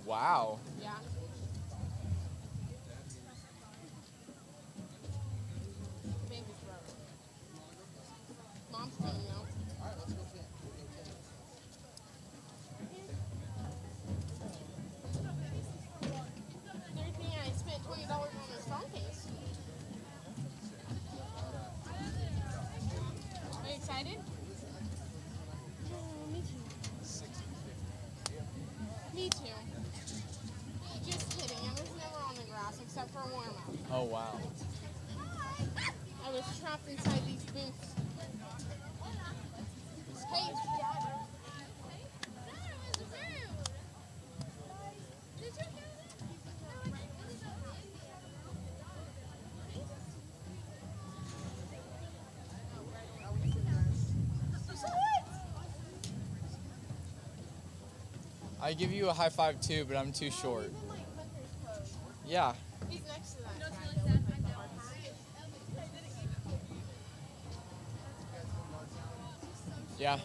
Wow. Yeah. Baby's broke. Mom's coming now. They're thinking I spent $20 on this phone case. Are you excited? Oh, me too. Me too. Just kidding. I was never on the grass except for warm up. Oh, wow. I was trapped inside these boots. Hey, Dad. I give you a high five too, but I'm too short. Yeah. He's next to that. Yeah.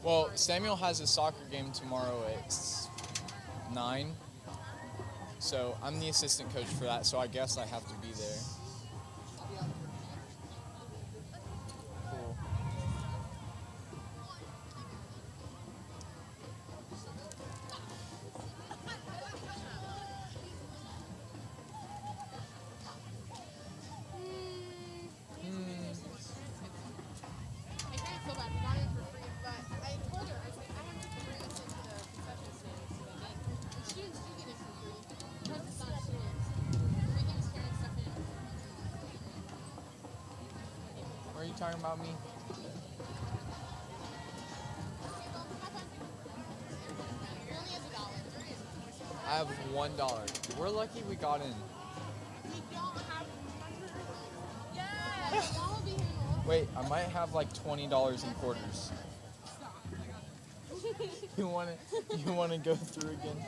Well, Samuel has a soccer game tomorrow at 9. So I'm the assistant coach for that, so I guess I have to be there. Cool. I can't feel bad. We got in for free, but I told her, I was like, I have to bring this into the concession stand, so I did. And students do get it for free. Because it's not students. Everything's carrying stuff in. Are you talking about me? He only has $1. I have $1. We're lucky we got in. We don't have money. Yes! Mom will be here in a little Wait, I might have like $20 in quarters. You wanna go through again?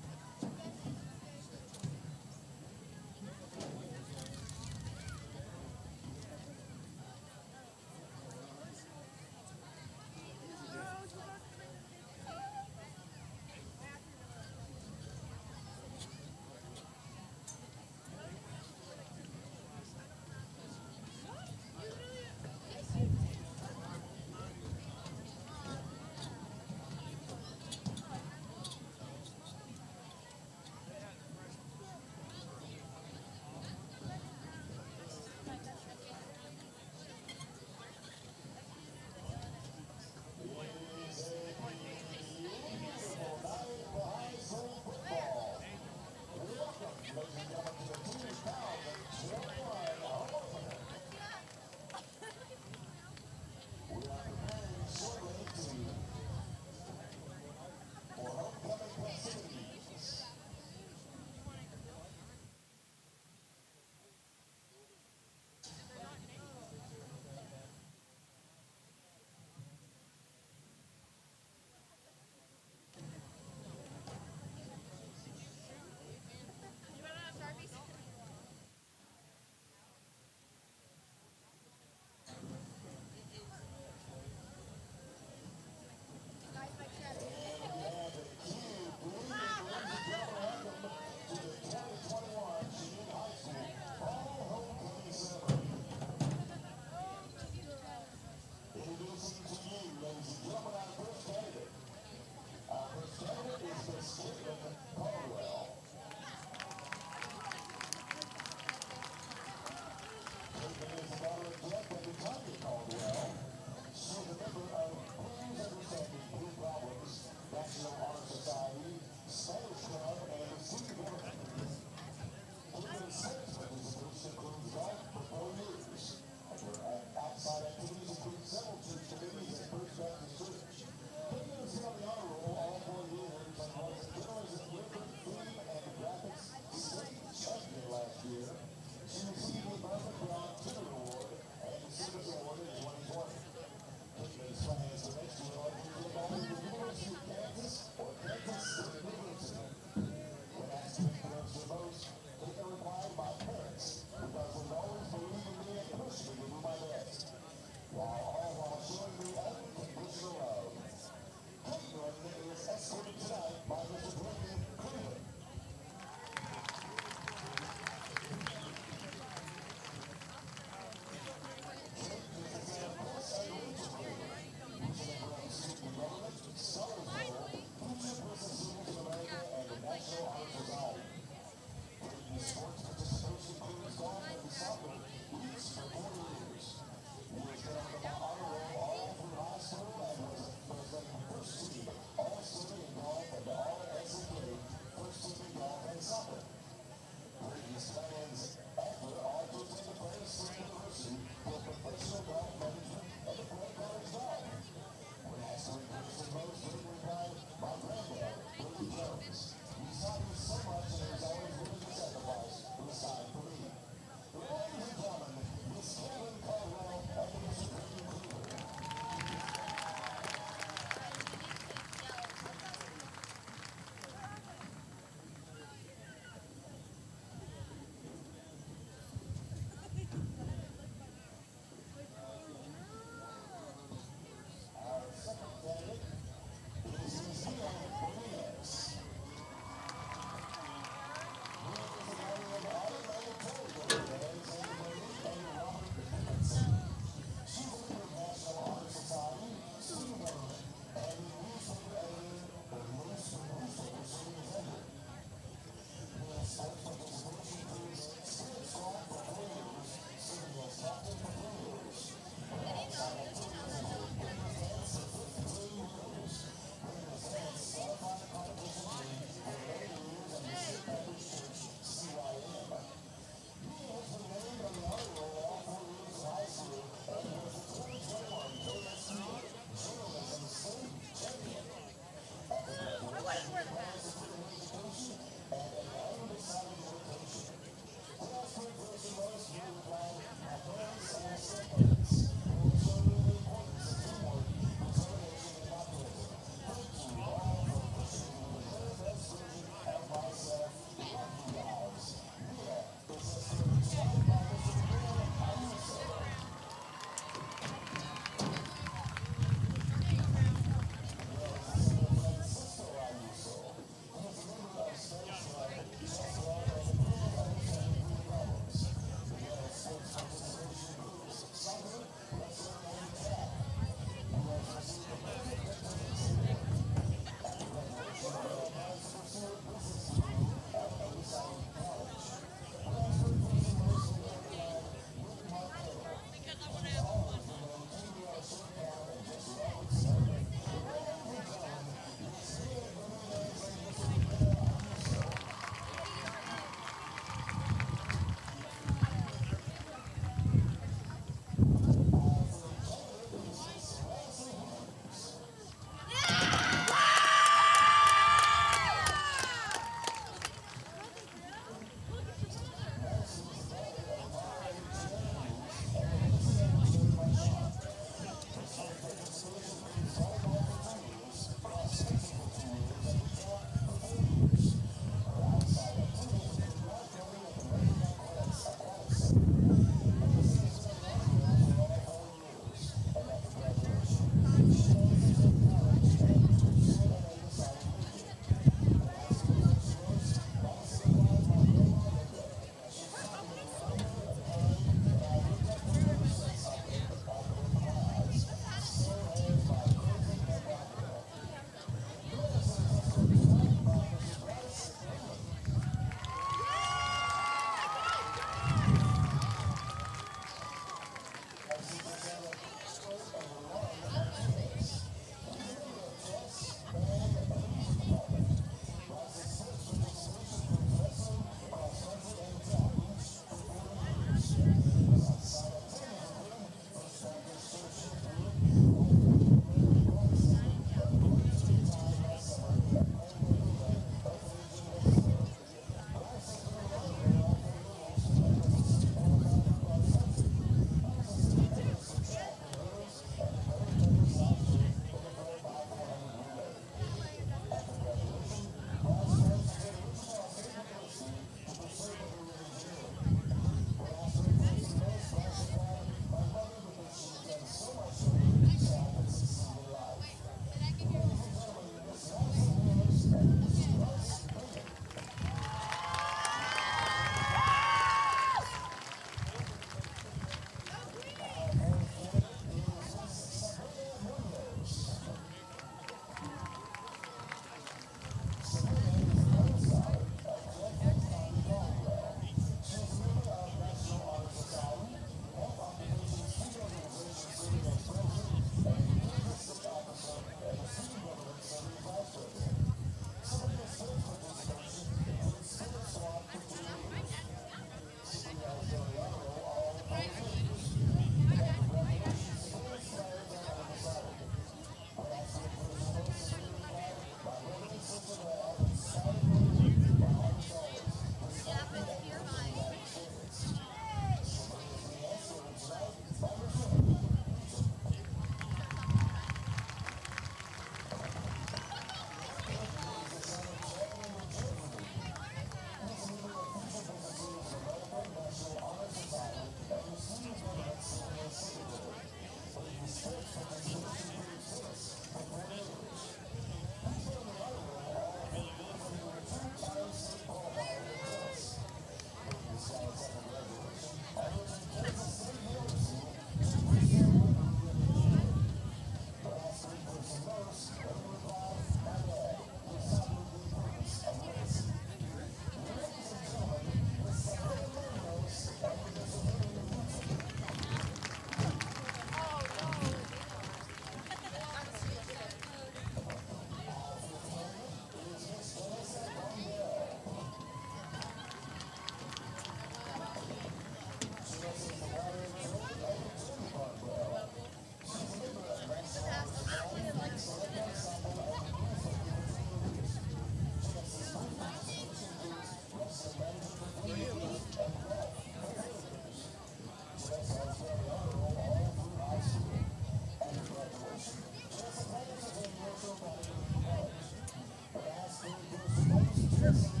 No.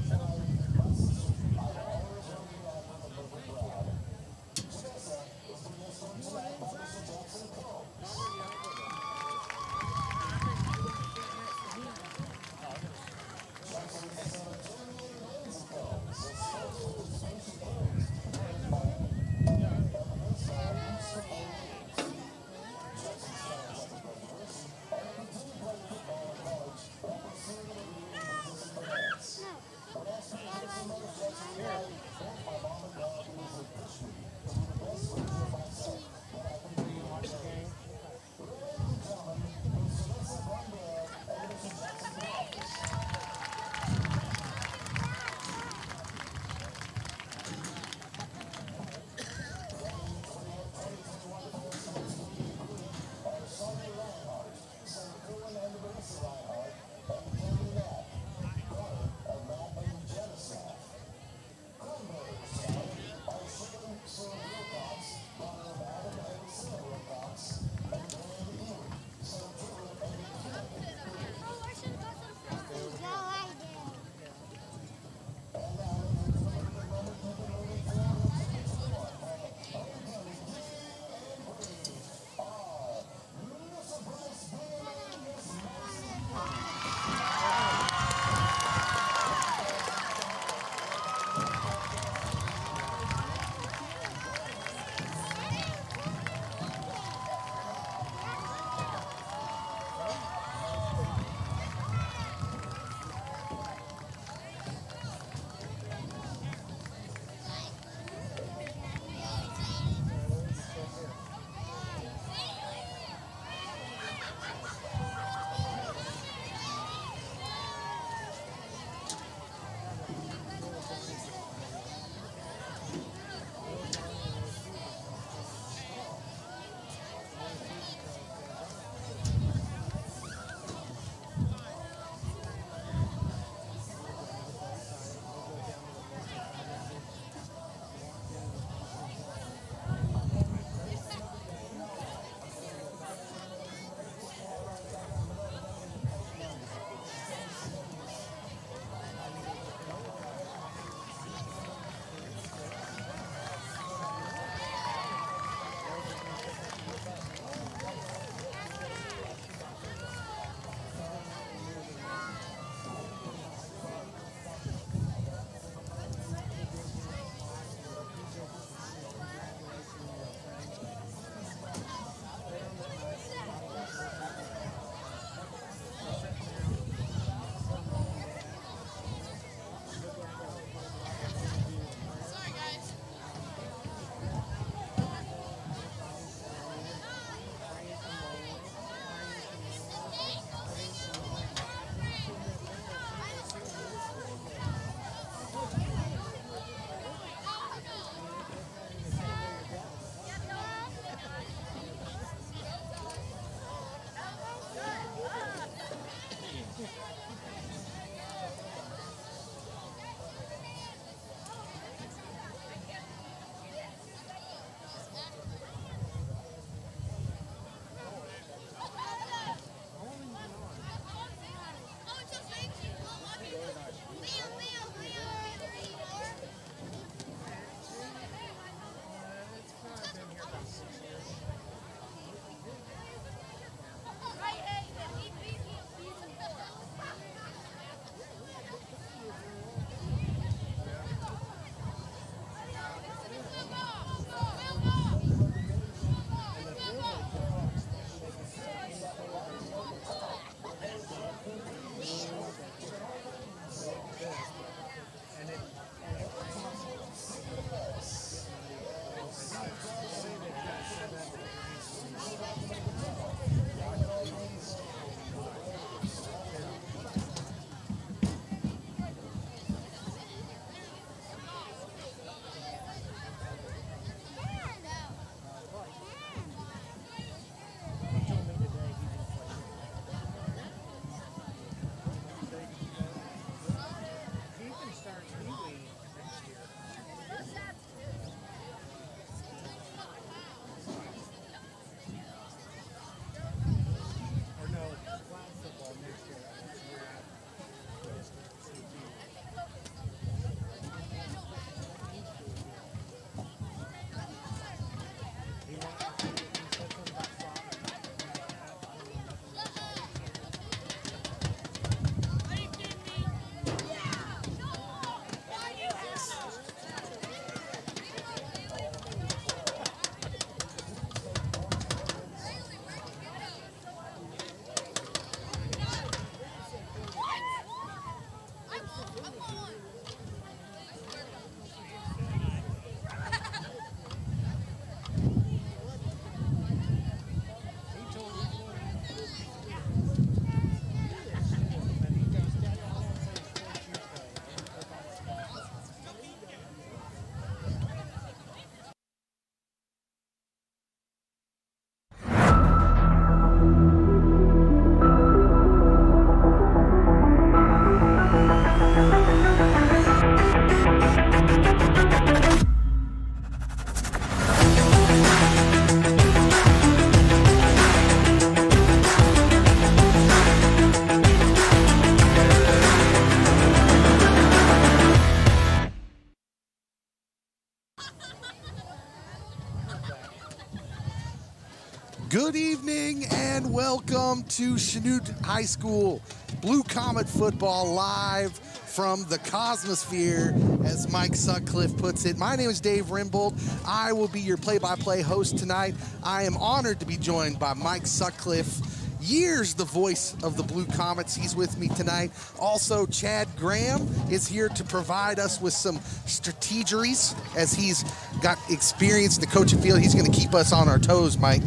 evening and welcome to Chanute High School Blue Comet football live from the Cosmosphere, as Mike Sutcliffe puts it. My name is Dave Rimbold. I will be your play-by-play host tonight. I am honored to be joined by Mike Sutcliffe, years the voice of the Blue Comets. He's with me tonight. Also, Chad Graham is here to provide us with some strategeries, as he's got experience in the coaching field. He's going to keep us on our toes, Mike.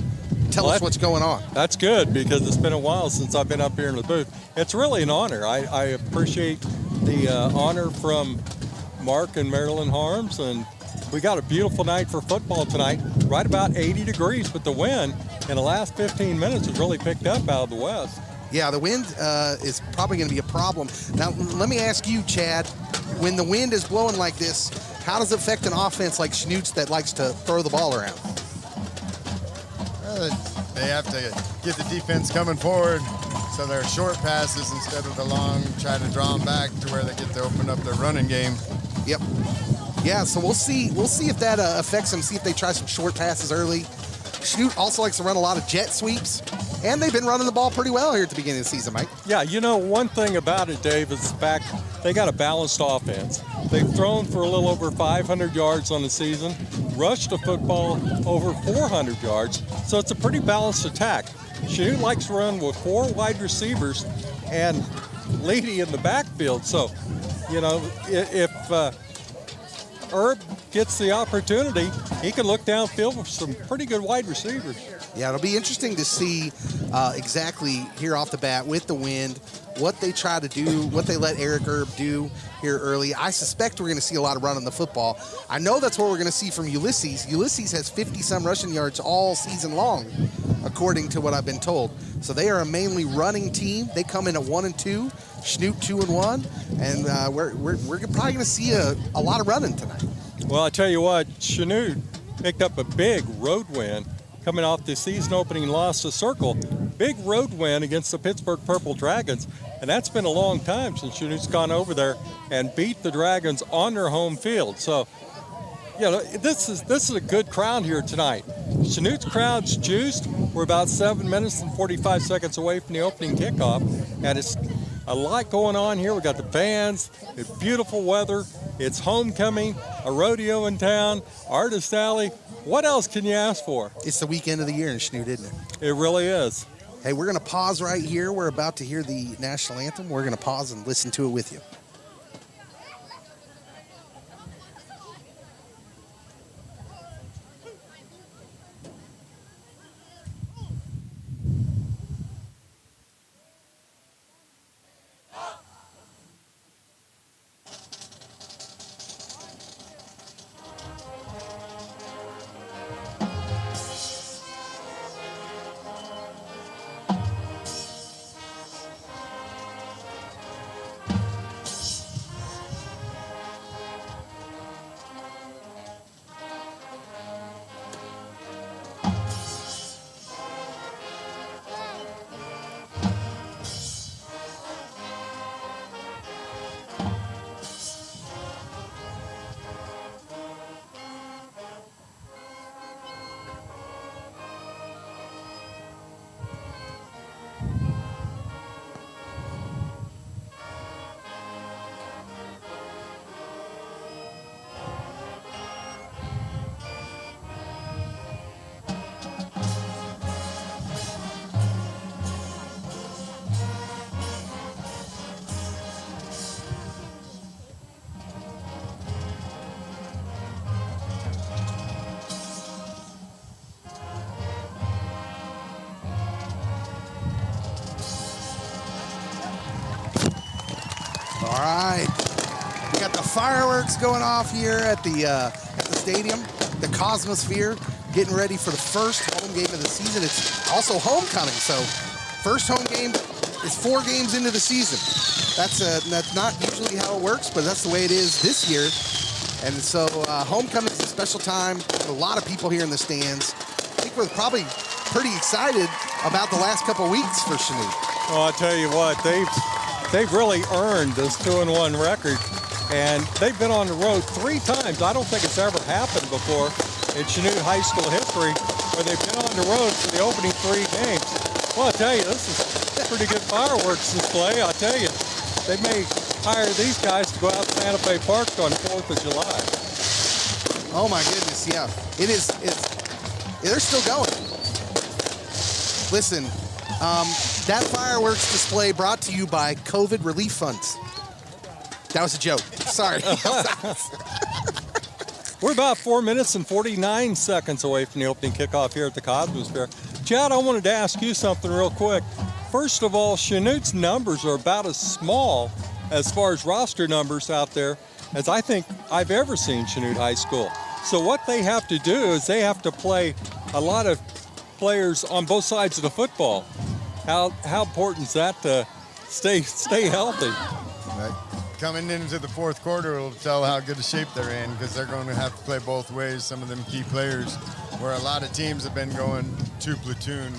Tell us what's going on. That's good, because it's been a while since I've been up here in the booth. It's really an honor. I appreciate the honor from Mark and Marilyn Harms, and we got a beautiful night for football tonight. Right about 80 degrees, but the wind in the last 15 minutes has really picked up out of the west. Yeah, the wind is probably going to be a problem. Now, let me ask you, Chad, when the wind is blowing like this, how does it affect an offense like Chanute's that likes to throw the ball around? They have to get the defense coming forward, so they're short passes instead of the long, try to draw them back to where they get to open up their running game. Yep. Yeah, so we'll see if that affects them, see if they try some short passes early. Chanute also likes to run a lot of jet sweeps, and they've been running the ball pretty well here at the beginning of the season, Mike. Yeah, you know, one thing about it, Dave, is the fact they got a balanced offense. They've thrown for a little over 500 yards on the season, rushed the football over 400 yards, so it's a pretty balanced attack. Chanute likes to run with 4 wide receivers and Leedy in the backfield. So, you know, if Herb gets the opportunity, he can look downfield with some pretty good wide receivers. Yeah, it'll be interesting to see exactly here off the bat with the wind, what they try to do, what they let Eric Herb do here early. I suspect we're going to see a lot of running the football. I know that's what we're going to see from Ulysses. Ulysses has 50-some rushing yards all season long, according to what I've been told. So they are a mainly running team. They come in at 1-2, Chanute 2-1, and we're probably going to see a lot of running tonight. Well, I tell you what, Chanute picked up a big road win coming off the season opening loss to Circle. Big road win against the Pittsburgh Purple Dragons, and that's been a long time since Chanute's gone over there and beat the Dragons on their home field. So, you know, this is a good crowd here tonight. Chanute's crowd's juiced. We're about 7 minutes and 45 seconds away from the opening kickoff, and it's a lot going on here. We got the bands, it's beautiful weather, it's homecoming, a rodeo in town, artist alley. What else can you ask for? It's the weekend of the year in Chanute, isn't it? It really is. Hey, we're going to pause right here. We're about to hear the national anthem. We're going to pause and listen to it with you. All right, we got the fireworks going off here at the stadium, the Cosmosphere, getting ready for the first home game of the season. It's also homecoming, so first home game is 4 games into the season. That's not usually how it works, but that's the way it is this year. And so homecoming is a special time. A lot of people here in the stands. I think we're probably pretty excited about the last couple weeks for Chanute. Well, I'll tell you what, they've really earned this 2-1 record, and they've been on the road 3 times. I don't think it's ever happened before in Chanute High School history where they've been on on the road for the opening 3 games. Well, I tell you, this is pretty good fireworks display. I tell you, they may hire these guys to go out to Santa Fe Park on 4th of July. Oh my goodness, yeah. They're still going. Listen, that fireworks display brought to you by COVID relief funds. That was a joke. Sorry. We're about 4 minutes and 49 seconds away from the opening kickoff here at the Cosmos Fair. Chad, I wanted to ask you something real quick. First of all, Chanute's numbers are about as small as far as roster numbers out there as I think I've ever seen Chanute High School. So what they have to do is they have to play a lot of players on both sides of the football. How important is that to stay healthy? Right. Coming into the fourth quarter will tell how good a shape they're in, because they're going to have to play both ways. Some of them key players, where a lot of teams have been going 2 platoon,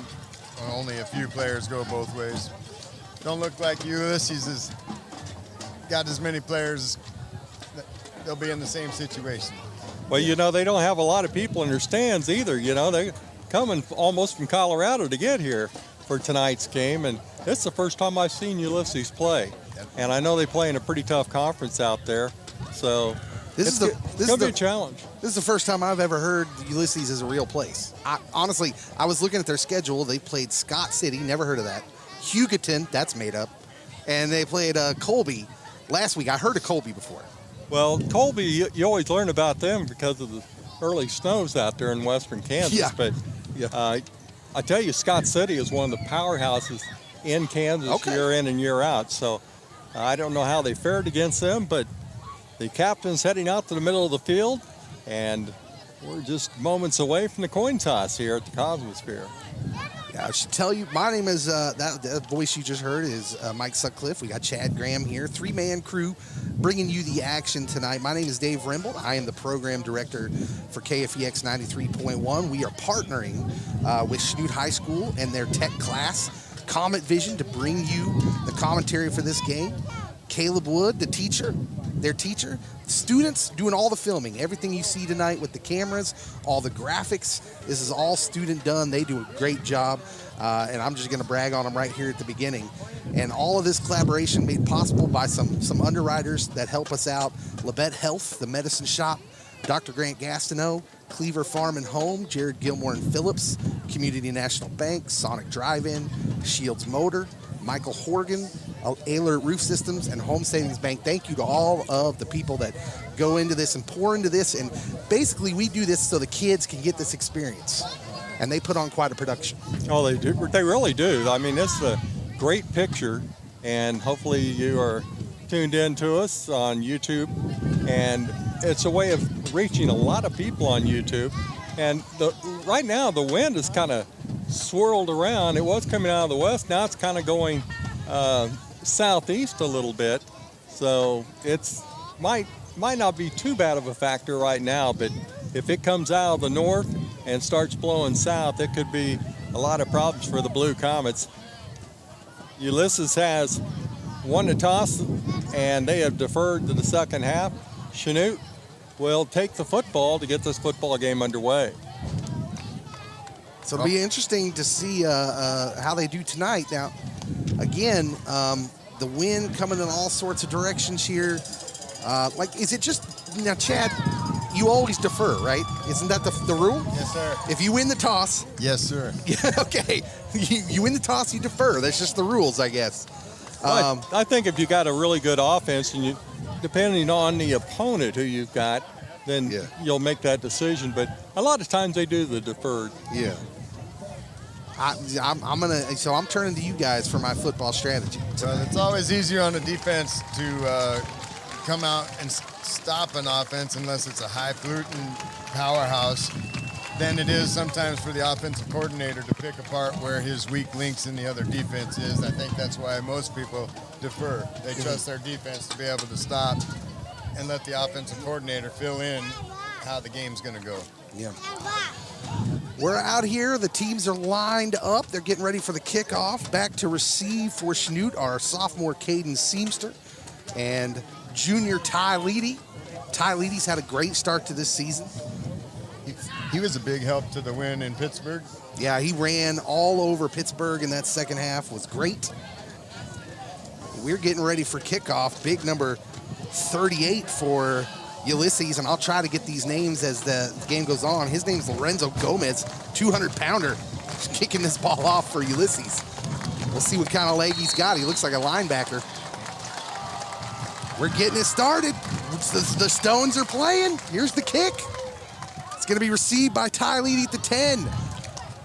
only a few players go both ways. Don't look like Ulysses has got as many players. They'll be in the same situation. Well, you know, they don't have a lot of people in their stands either. You know, they're coming almost from Colorado to get here for tonight's game, and it's the first time I've seen Ulysses play. And I know they play in a pretty tough conference out there, so it's going to be a challenge. This is the first time I've ever heard Ulysses is a real place. Honestly, I was looking at their schedule. They played Scott City, never heard of that. Hugoton, that's made up. And they played Colby last week. I heard of Colby before. Well, Colby, you always learn about them because of the early snows out there in western Kansas. Yeah. But I tell you, Scott City is one of the powerhouses in Kansas year in and year out. So I don't know how they fared against them, but the captain's heading out to the middle of the field, and we're just moments away from the coin toss here at the Cosmos Fair. Yeah, I should tell you, my name is, that voice you just heard is Mike Sutcliffe. We got Chad Graham here, 3-man crew bringing you the action tonight. My name is Dave Rimble. I am the program director for KFEX 93.1. We are partnering with Chanute High School and their tech class, Comet Vision, to bring you the commentary for this game. Caleb Wood, the teacher, their teacher. Students doing all the filming. Everything you see tonight with the cameras, all the graphics, this is all student done. They do a great job, and I'm just going to brag on them right here at the beginning. And all of this collaboration made possible by some underwriters that help us out. Labette Health, the medicine shop, Dr. Grant Gastineau, Cleaver Farm and Home, Jared Gilmore and Phillips, Community National Bank, Sonic Drive-In, Shields Motor, Michael Horgan, Ayler Roof Systems, and Home Savings Bank. Thank you to all of the people that go into this and pour into this. And basically, we do this so the kids can get this experience. And they put on quite a production. Oh, they do. They really do. I mean, it's a great picture, and hopefully you are tuned in to us on YouTube. And it's a way of reaching a lot of people on YouTube. And right now, the wind is kind of swirled around. It was coming out of the west. Now it's kind of going southeast a little bit. So it's might not be too bad of a factor right now, but if it comes out of the north and starts blowing south, it could be a lot of problems for the Blue Comets. Ulysses has won the toss, and they have deferred to the second half. Chanute will take the football to get this football game underway. So it'll be interesting to see how they do tonight. Now, again, the wind coming in all sorts of directions here. Is it just, now, Chad, you always defer, right? Isn't that the rule? Yes, sir. If you win the toss. Yes, sir. Okay. You win the toss, you defer. That's just the rules, I guess. Well, I think if you got a really good offense, and depending on the opponent who you've got, then you'll make that decision. But a lot of times they do the deferred. Yeah. I'm turning to you guys for my football strategy. So it's always easier on the defense to come out and stop an offense unless it's a highfalutin powerhouse than it is sometimes for the offensive coordinator to pick apart where his weak links in the other defense is. I think that's why most people defer. They trust their defense to be able to stop and let the offensive coordinator fill in how the game's going to go. Yeah. We're out here. The teams are lined up. They're getting ready for the kickoff. Back to receive for Chanute, our sophomore Caden Seamster and junior Ty Leedy. Ty Leedy's had a great start to this season. He was a big help to the win in Pittsburgh. Yeah, he ran all over Pittsburgh in that second half. Was great. We're getting ready for kickoff. Big number 38 for Ulysses, and I'll try to get these names as the game goes on. His name's Lorenzo Gomez, 200-pounder, kicking this ball off for Ulysses. We'll see what kind of leg he's got. He looks like a linebacker. We're getting it started. The Stones are playing. Here's the kick. It's going to be received by Ty Leedy at the 10.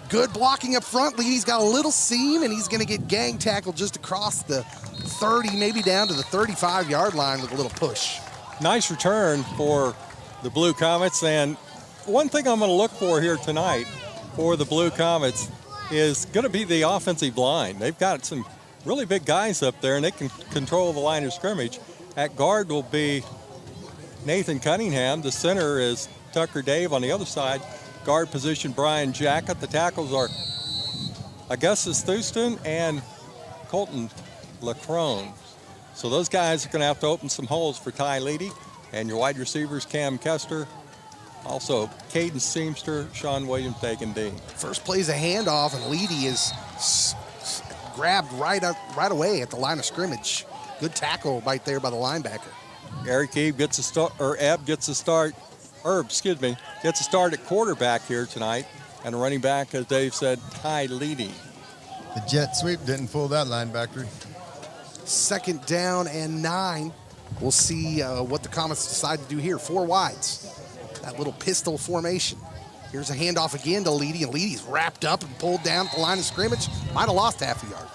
Good blocking up front. Leedy's got a little seam, and he's going to get gang tackled just across the 30, maybe down to the 35-yard line with a little push. Nice return for the Blue Comets. And one thing I'm going to look for here tonight for the Blue Comets is going to be the offensive line. They've got some really big guys up there, and they can control the line of scrimmage. At guard will be Nathan Cunningham. The center is Tucker Dave. On the other side, guard position Brian Jackett. The tackles are Augustus Thuston and Colton Lacrone. So those guys are going to have to open some holes for Ty Leedy. And your wide receivers, Cam Kester, also Caden Seamster, Sean Williams, Dagan Dean. First play's a handoff, and Leedy is grabbed right away at the line of scrimmage. Good tackle right there by the linebacker. Eric Ebb gets a start, gets a start at quarterback here tonight. And running back, as Dave said, Ty Leedy. The jet sweep didn't fool that linebacker. Second down and 9. We'll see what the Comets decide to do here. 4 wides. That little pistol formation. Here's a handoff again to Leedy, and Leedy's wrapped up and pulled down at the line of scrimmage. Might have lost half a yard.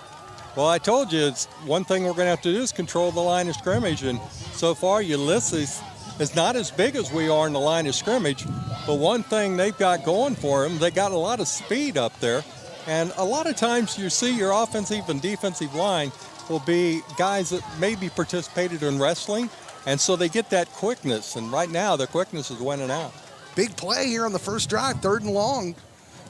Well, I told you, it's one thing we're going to have to do is control the line of scrimmage. And so far, Ulysses is not as big as we are in the line of scrimmage. But one thing they've got going for them, they got a lot of speed up there. And a lot of times you see your offensive and defensive line will be guys that maybe participated in wrestling. And so they get that quickness. And right now, the quickness is winning out. Big play here on the first drive, 3rd and long.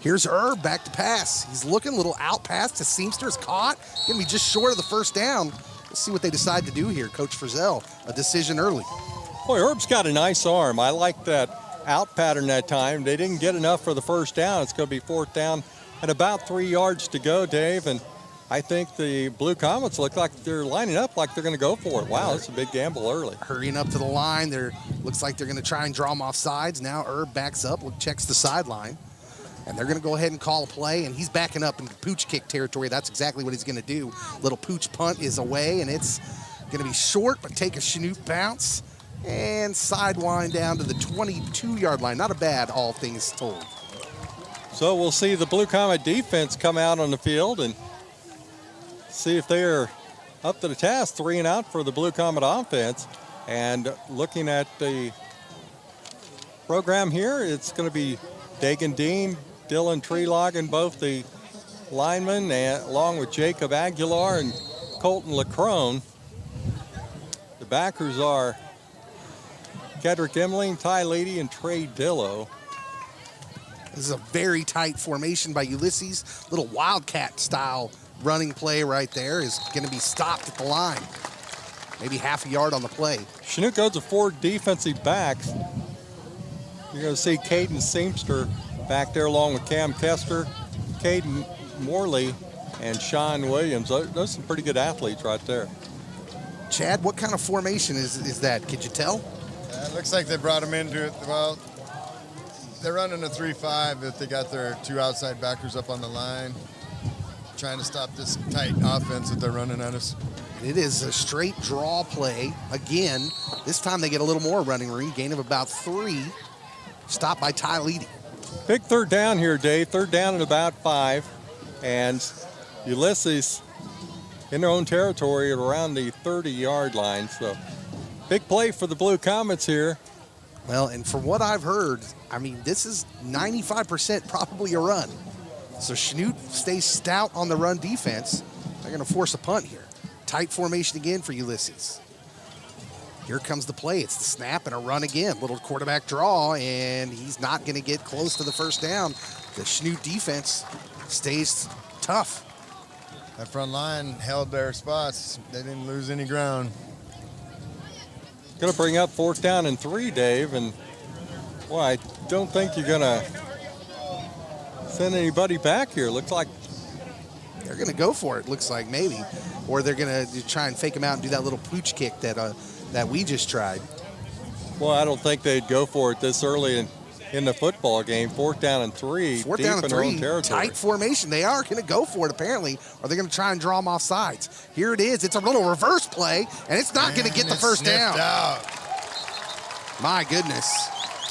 Here's Herb back to pass. He's looking, little out pass to Seamster, is caught. Gonna be just short of the first down. We'll see what they decide to do here. Coach Frizzell, a decision early. Boy, Herb's got a nice arm. I like that out pattern that time. They didn't get enough for the first down. It's gonna be 4th down and about 3 yards to go, Dave. And I think the Blue Comets look like they're lining up like they're gonna go for it. Wow, that's a big gamble early. Hurrying up to the line. Looks like they're gonna try and draw them off sides. Now Herb backs up, checks the sideline. And they're going to go ahead and call a play, and he's backing up into pooch kick territory. That's exactly what he's going to do. Little pooch punt is away, and it's going to be short, but take a Chanute bounce and sidewind down to the 22-yard line. Not a bad, all things told. So we'll see the Blue Comet defense come out on the field and see if they're up to the task. 3 and out for the Blue Comet offense. And looking at the program here, it's going to be Dagan Dean, Dylan Treelog, and both the linemen, along with Jacob Aguilar and Colton Lacrone. The backers are Kedrick Emling, Ty Leedy, and Trey Dillo. This is a very tight formation by Ulysses. Little Wildcat-style running play right there is going to be stopped at the line. Maybe half a yard on the play. Chanute goes to 4 defensive backs. You're going to see Caden Seamster back there along with Cam Kester, Caden Morley, and Sean Williams. Those are some pretty good athletes right there. Chad, what kind of formation is that? Could you tell? It looks like they brought him into it. Well, they're running a 3-5 that they got their 2 outside backers up on the line, trying to stop this tight offense that they're running at us. It is a straight draw play. Again, this time they get a little more running room, gain of about 3. Stopped by Ty Leedy. Big 3rd down here, Dave. 3rd down at about 5. And Ulysses in their own territory at around the 30-yard line. So big play for the Blue Comets here. Well, and from what I've heard, I mean, this is 95% probably a run. So Chanute stays stout on the run defense. They're going to force a punt here. Tight formation again for Ulysses. Here comes the play. It's the snap and a run again. Little quarterback draw, and he's not going to get close to the first down. The Chanute defense stays tough. That front line held their spots. They didn't lose any ground. Going to bring up 4th down and 3, Dave. And, well, I don't think you're going to send anybody back here. Looks like They're going to go for it, looks like, maybe. Or they're going to try and fake him out and do that little pooch kick that we just tried. Well, I don't think they'd go for it this early in the football game. 4th down and 3. Fourth deep down and in their own 3, territory. tight formation. They are going to go for it, apparently, or they're going to try and draw them off sides. Here it is. It's a little reverse play, and it's not going to get the first down. Out. My goodness.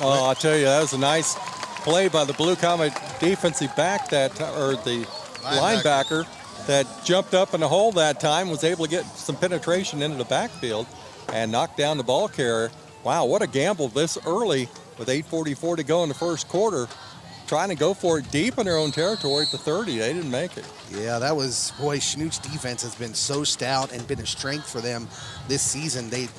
Oh, I'll tell you, that was a nice play by the Blue Comet defensive back or the linebacker that jumped up in the hole that time, was able to get some penetration into the backfield and knock down the ball carrier. Wow, what a gamble this early with 8:44 to go in the first quarter. Trying to go for it deep in their own territory at the 30. They didn't make it. Yeah, that was, boy, Chanute's defense has been so stout and been a strength for them this season. They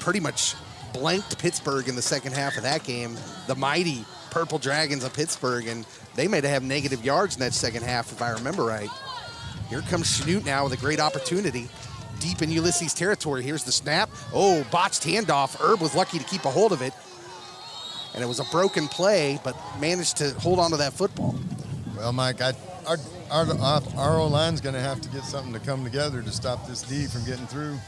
pretty much blanked Pittsburgh in the second half of that game, the mighty Purple Dragons of Pittsburgh, and they may have negative yards in that second half, if I remember right. Here comes Chanute now with a great opportunity. Deep in Ulysses territory. Here's the snap. Oh, botched handoff. Herb was lucky to keep a hold of it. And it was a broken play, but managed to hold on to that football. Well, Mike, our O-line's going to have to get something to come together to stop this D from getting through.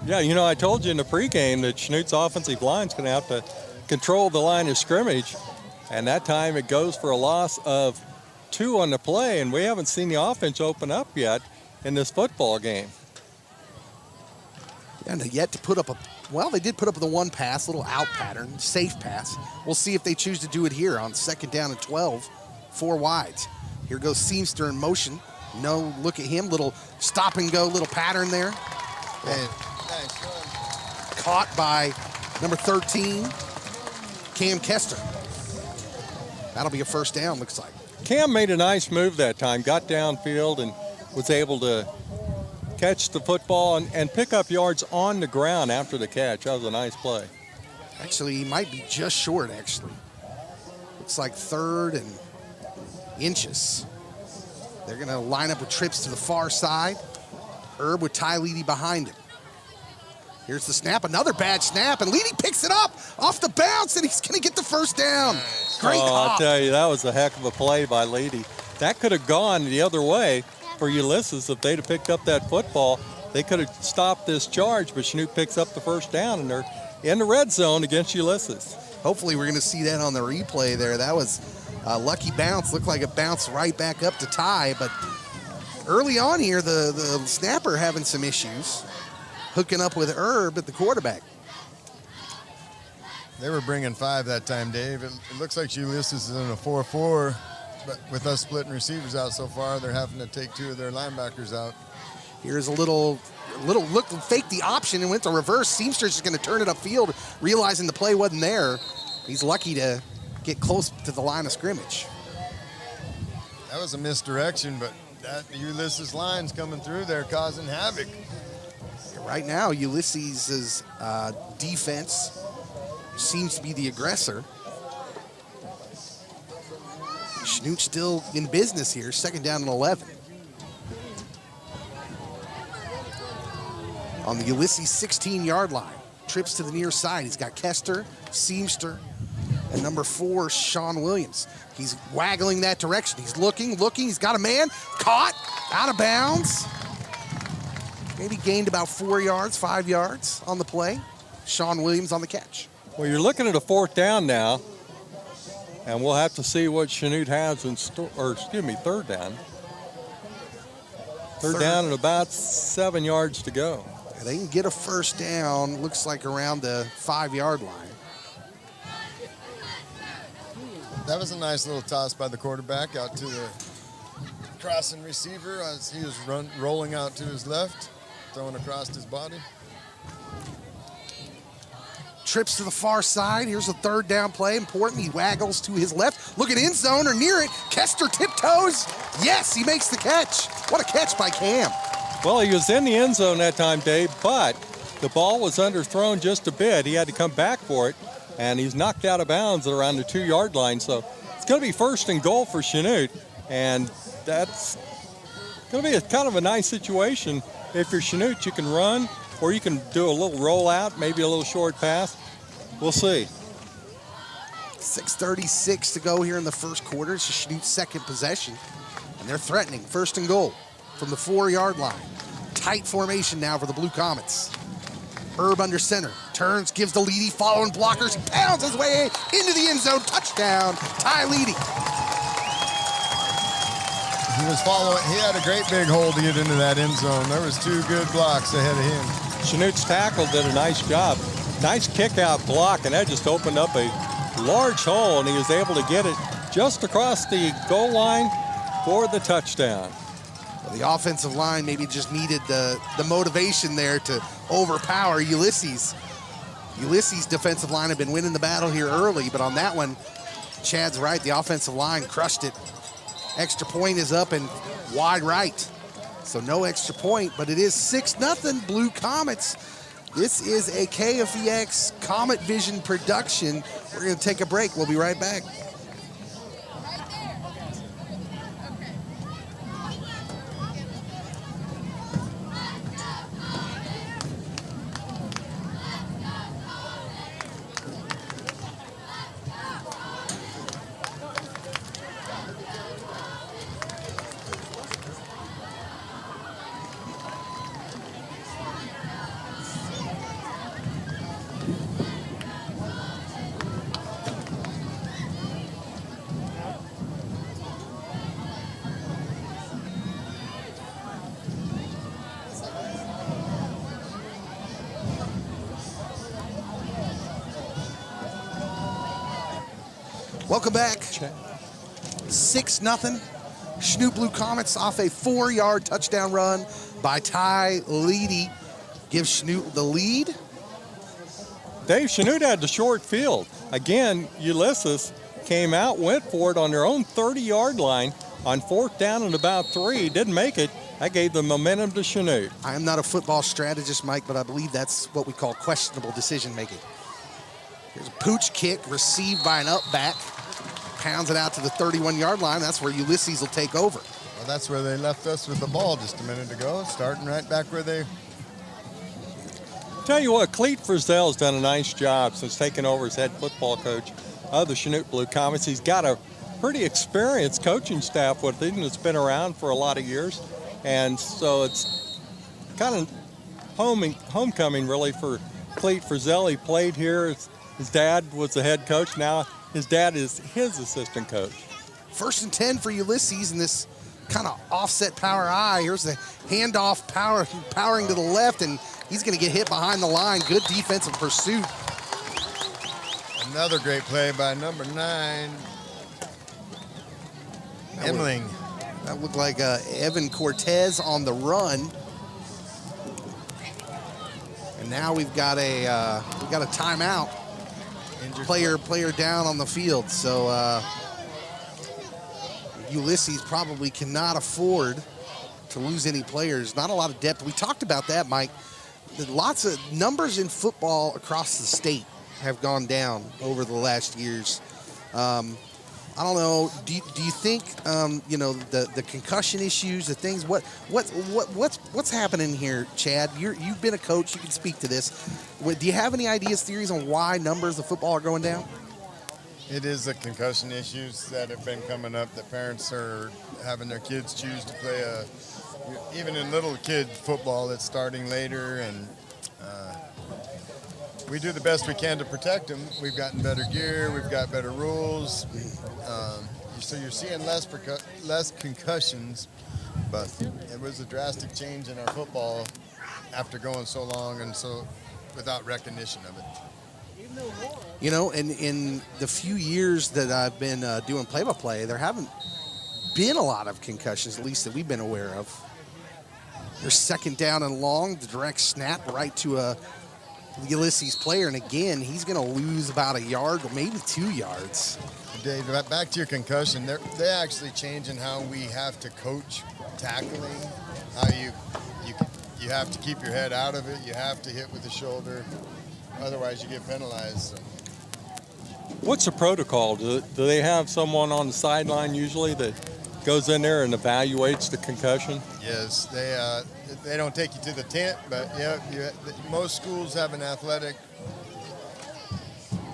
Yeah, you know, I told you in the pregame that Chanute's offensive line's going to have to control the line of scrimmage. And that time it goes for a loss of 2 on the play, and we haven't seen the offense open up yet in this football game. And yet to put up they did put up the one pass, little out pattern, safe pass. We'll see if they choose to do it here on 2nd down and 12, 4 wides. Here goes Seamster in motion. No, look at him, little stop and go, little pattern there. Hey, nice run. Caught by number 13, Cam Kester. That'll be a first down, looks like. Cam made a nice move that time, got downfield and was able to catch the football and pick up yards on the ground after the catch. That was a nice play. Actually, he might be just short, actually. Looks like 3rd and inches. They're going to line up with trips to the far side. Herb with Ty Leedy behind him. Here's the snap, another bad snap, and Leedy picks it up off the bounce, and he's going to get the first down. Great hop. I'll tell you, that was a heck of a play by Leedy. That could have gone the other way for Ulysses. If they'd have picked up that football, they could have stopped this charge, but Chanute picks up the first down, and they're in the red zone against Ulysses. Hopefully we're going to see that on the replay there. That was a lucky bounce. Looked like it bounced right back up to Ty, but early on here, the snapper having some issues, hooking up with Herb at the quarterback. They were bringing 5 that time, Dave. It looks like Ulysses is in a 4-4, but with us splitting receivers out so far, they're having to take 2 of their linebackers out. Here's a little look, fake the option and went to reverse. Seamster's just going to turn it upfield, realizing the play wasn't there. He's lucky to get close to the line of scrimmage. That was a misdirection, but that Ulysses line's coming through there causing havoc. Right now, Ulysses' defense seems to be the aggressor. Chanute still in business here, 2nd down and 11. On the Ulysses 16-yard line, trips to the near side. He's got Kester, Seamster, and number 4, Sean Williams. He's waggling that direction. He's looking. He's got a man. Caught, out of bounds. Maybe gained about 4 yards, 5 yards on the play. Sean Williams on the catch. Well, you're looking at a 4th down now, and we'll have to see what Chanute has in store, or excuse me, 3rd down. Third down and about 7 yards to go. They can get a first down, looks like around the 5-yard line. That was a nice little toss by the quarterback out to the crossing receiver as he was rolling out to his left, throwing across his body. Trips to the far side. Here's a 3rd down play. Important. He waggles to his left. Look at end zone or near it. Kester tiptoes. Yes, he makes the catch. What a catch by Cam. Well, he was in the end zone that time, Dave, but the ball was underthrown just a bit. He had to come back for it, and he's knocked out of bounds at around the 2-yard line. So it's going to be 1st and goal for Chanute, and that's going to be kind of a nice situation. If you're Chanute, you can run, or you can do a little rollout, maybe a little short pass. We'll see. 6:36 to go here in the first quarter. It's Chanute's second possession, and they're threatening. First and goal from the 4-yard line. Tight formation now for the Blue Comets. Herb under center, turns, gives to Leedy, following blockers, pounds his way into the end zone. Touchdown, Ty Leedy. He was following. He had a great big hole to get into that end zone. There was 2 good blocks ahead of him. Chanute's tackle did a nice job. Nice kick-out block, and that just opened up a large hole, and he was able to get it just across the goal line for the touchdown. Well, the offensive line maybe just needed the motivation there to overpower Ulysses. Ulysses' defensive line had been winning the battle here early, but on that one, Chad's right. The offensive line crushed it. Extra point is up and wide right. So no extra point, but it is 6-0 Blue Comets. This is a KFEX Comet Vision production. We're going to take a break. We'll be right back. Welcome back. 6-0. Chanute Blue Comets off a 4-yard touchdown run by Ty Leedy. Gives Chanute the lead. Dave, Chanute had the short field. Again, Ulysses came out, went for it on their own 30-yard line on 4th down and about 3. Didn't make it. That gave the momentum to Chanute. I am not a football strategist, Mike, but I believe that's what we call questionable decision making. Here's a pooch kick received by an up back. Pounds it out to the 31-yard line. That's where Ulysses will take over. Well, that's where they left us with the ball just a minute ago, starting right back where they... Tell you what, Cleet Frizzell's done a nice job since taking over as head football coach of the Chanute Blue Comets. He's got a pretty experienced coaching staff with him that's been around for a lot of years. And so it's kind of homecoming, really, for Cleet Frizzell. He played here. His dad was the head coach. Now his dad is his assistant coach. 1st and 10 for Ulysses in this kind of offset power I. Here's the handoff powering to the left, and he's going to get hit behind the line. Good defensive pursuit. Another great play by number 9, Emling. That looked like Evan Cortez on the run. And now we've got a timeout. Player down on the field. So Ulysses probably cannot afford to lose any players. Not a lot of depth. We talked about that, Mike. Lots of numbers in football across the state have gone down over the last years. I don't know. Do you think the concussion issues, the things? What's happening here, Chad? You've been a coach. You can speak to this. Do you have any ideas, theories on why numbers of football are going down? It is the concussion issues that have been coming up, that parents are having their kids choose to play even in little kid football, it's starting later, and we do the best we can to protect them. We've gotten better gear, we've got better rules, so you're seeing less concussions, but it was a drastic change in our football after going so long and so without recognition of it. You know, in the few years that I've been doing play-by-play, there haven't been a lot of concussions, at least that we've been aware of. There's 2nd down and long, the direct snap right to a Ulysses player, and again, he's going to lose about a yard, maybe 2 yards. Dave, back to your concussion, they're actually changing how we have to coach tackling, how you have to keep your head out of it, you have to hit with the shoulder, otherwise you get penalized. So. What's the protocol? Do they have someone on the sideline usually that goes in there and evaluates the concussion? Yes, they don't take you to the tent, but yeah, most schools have an athletic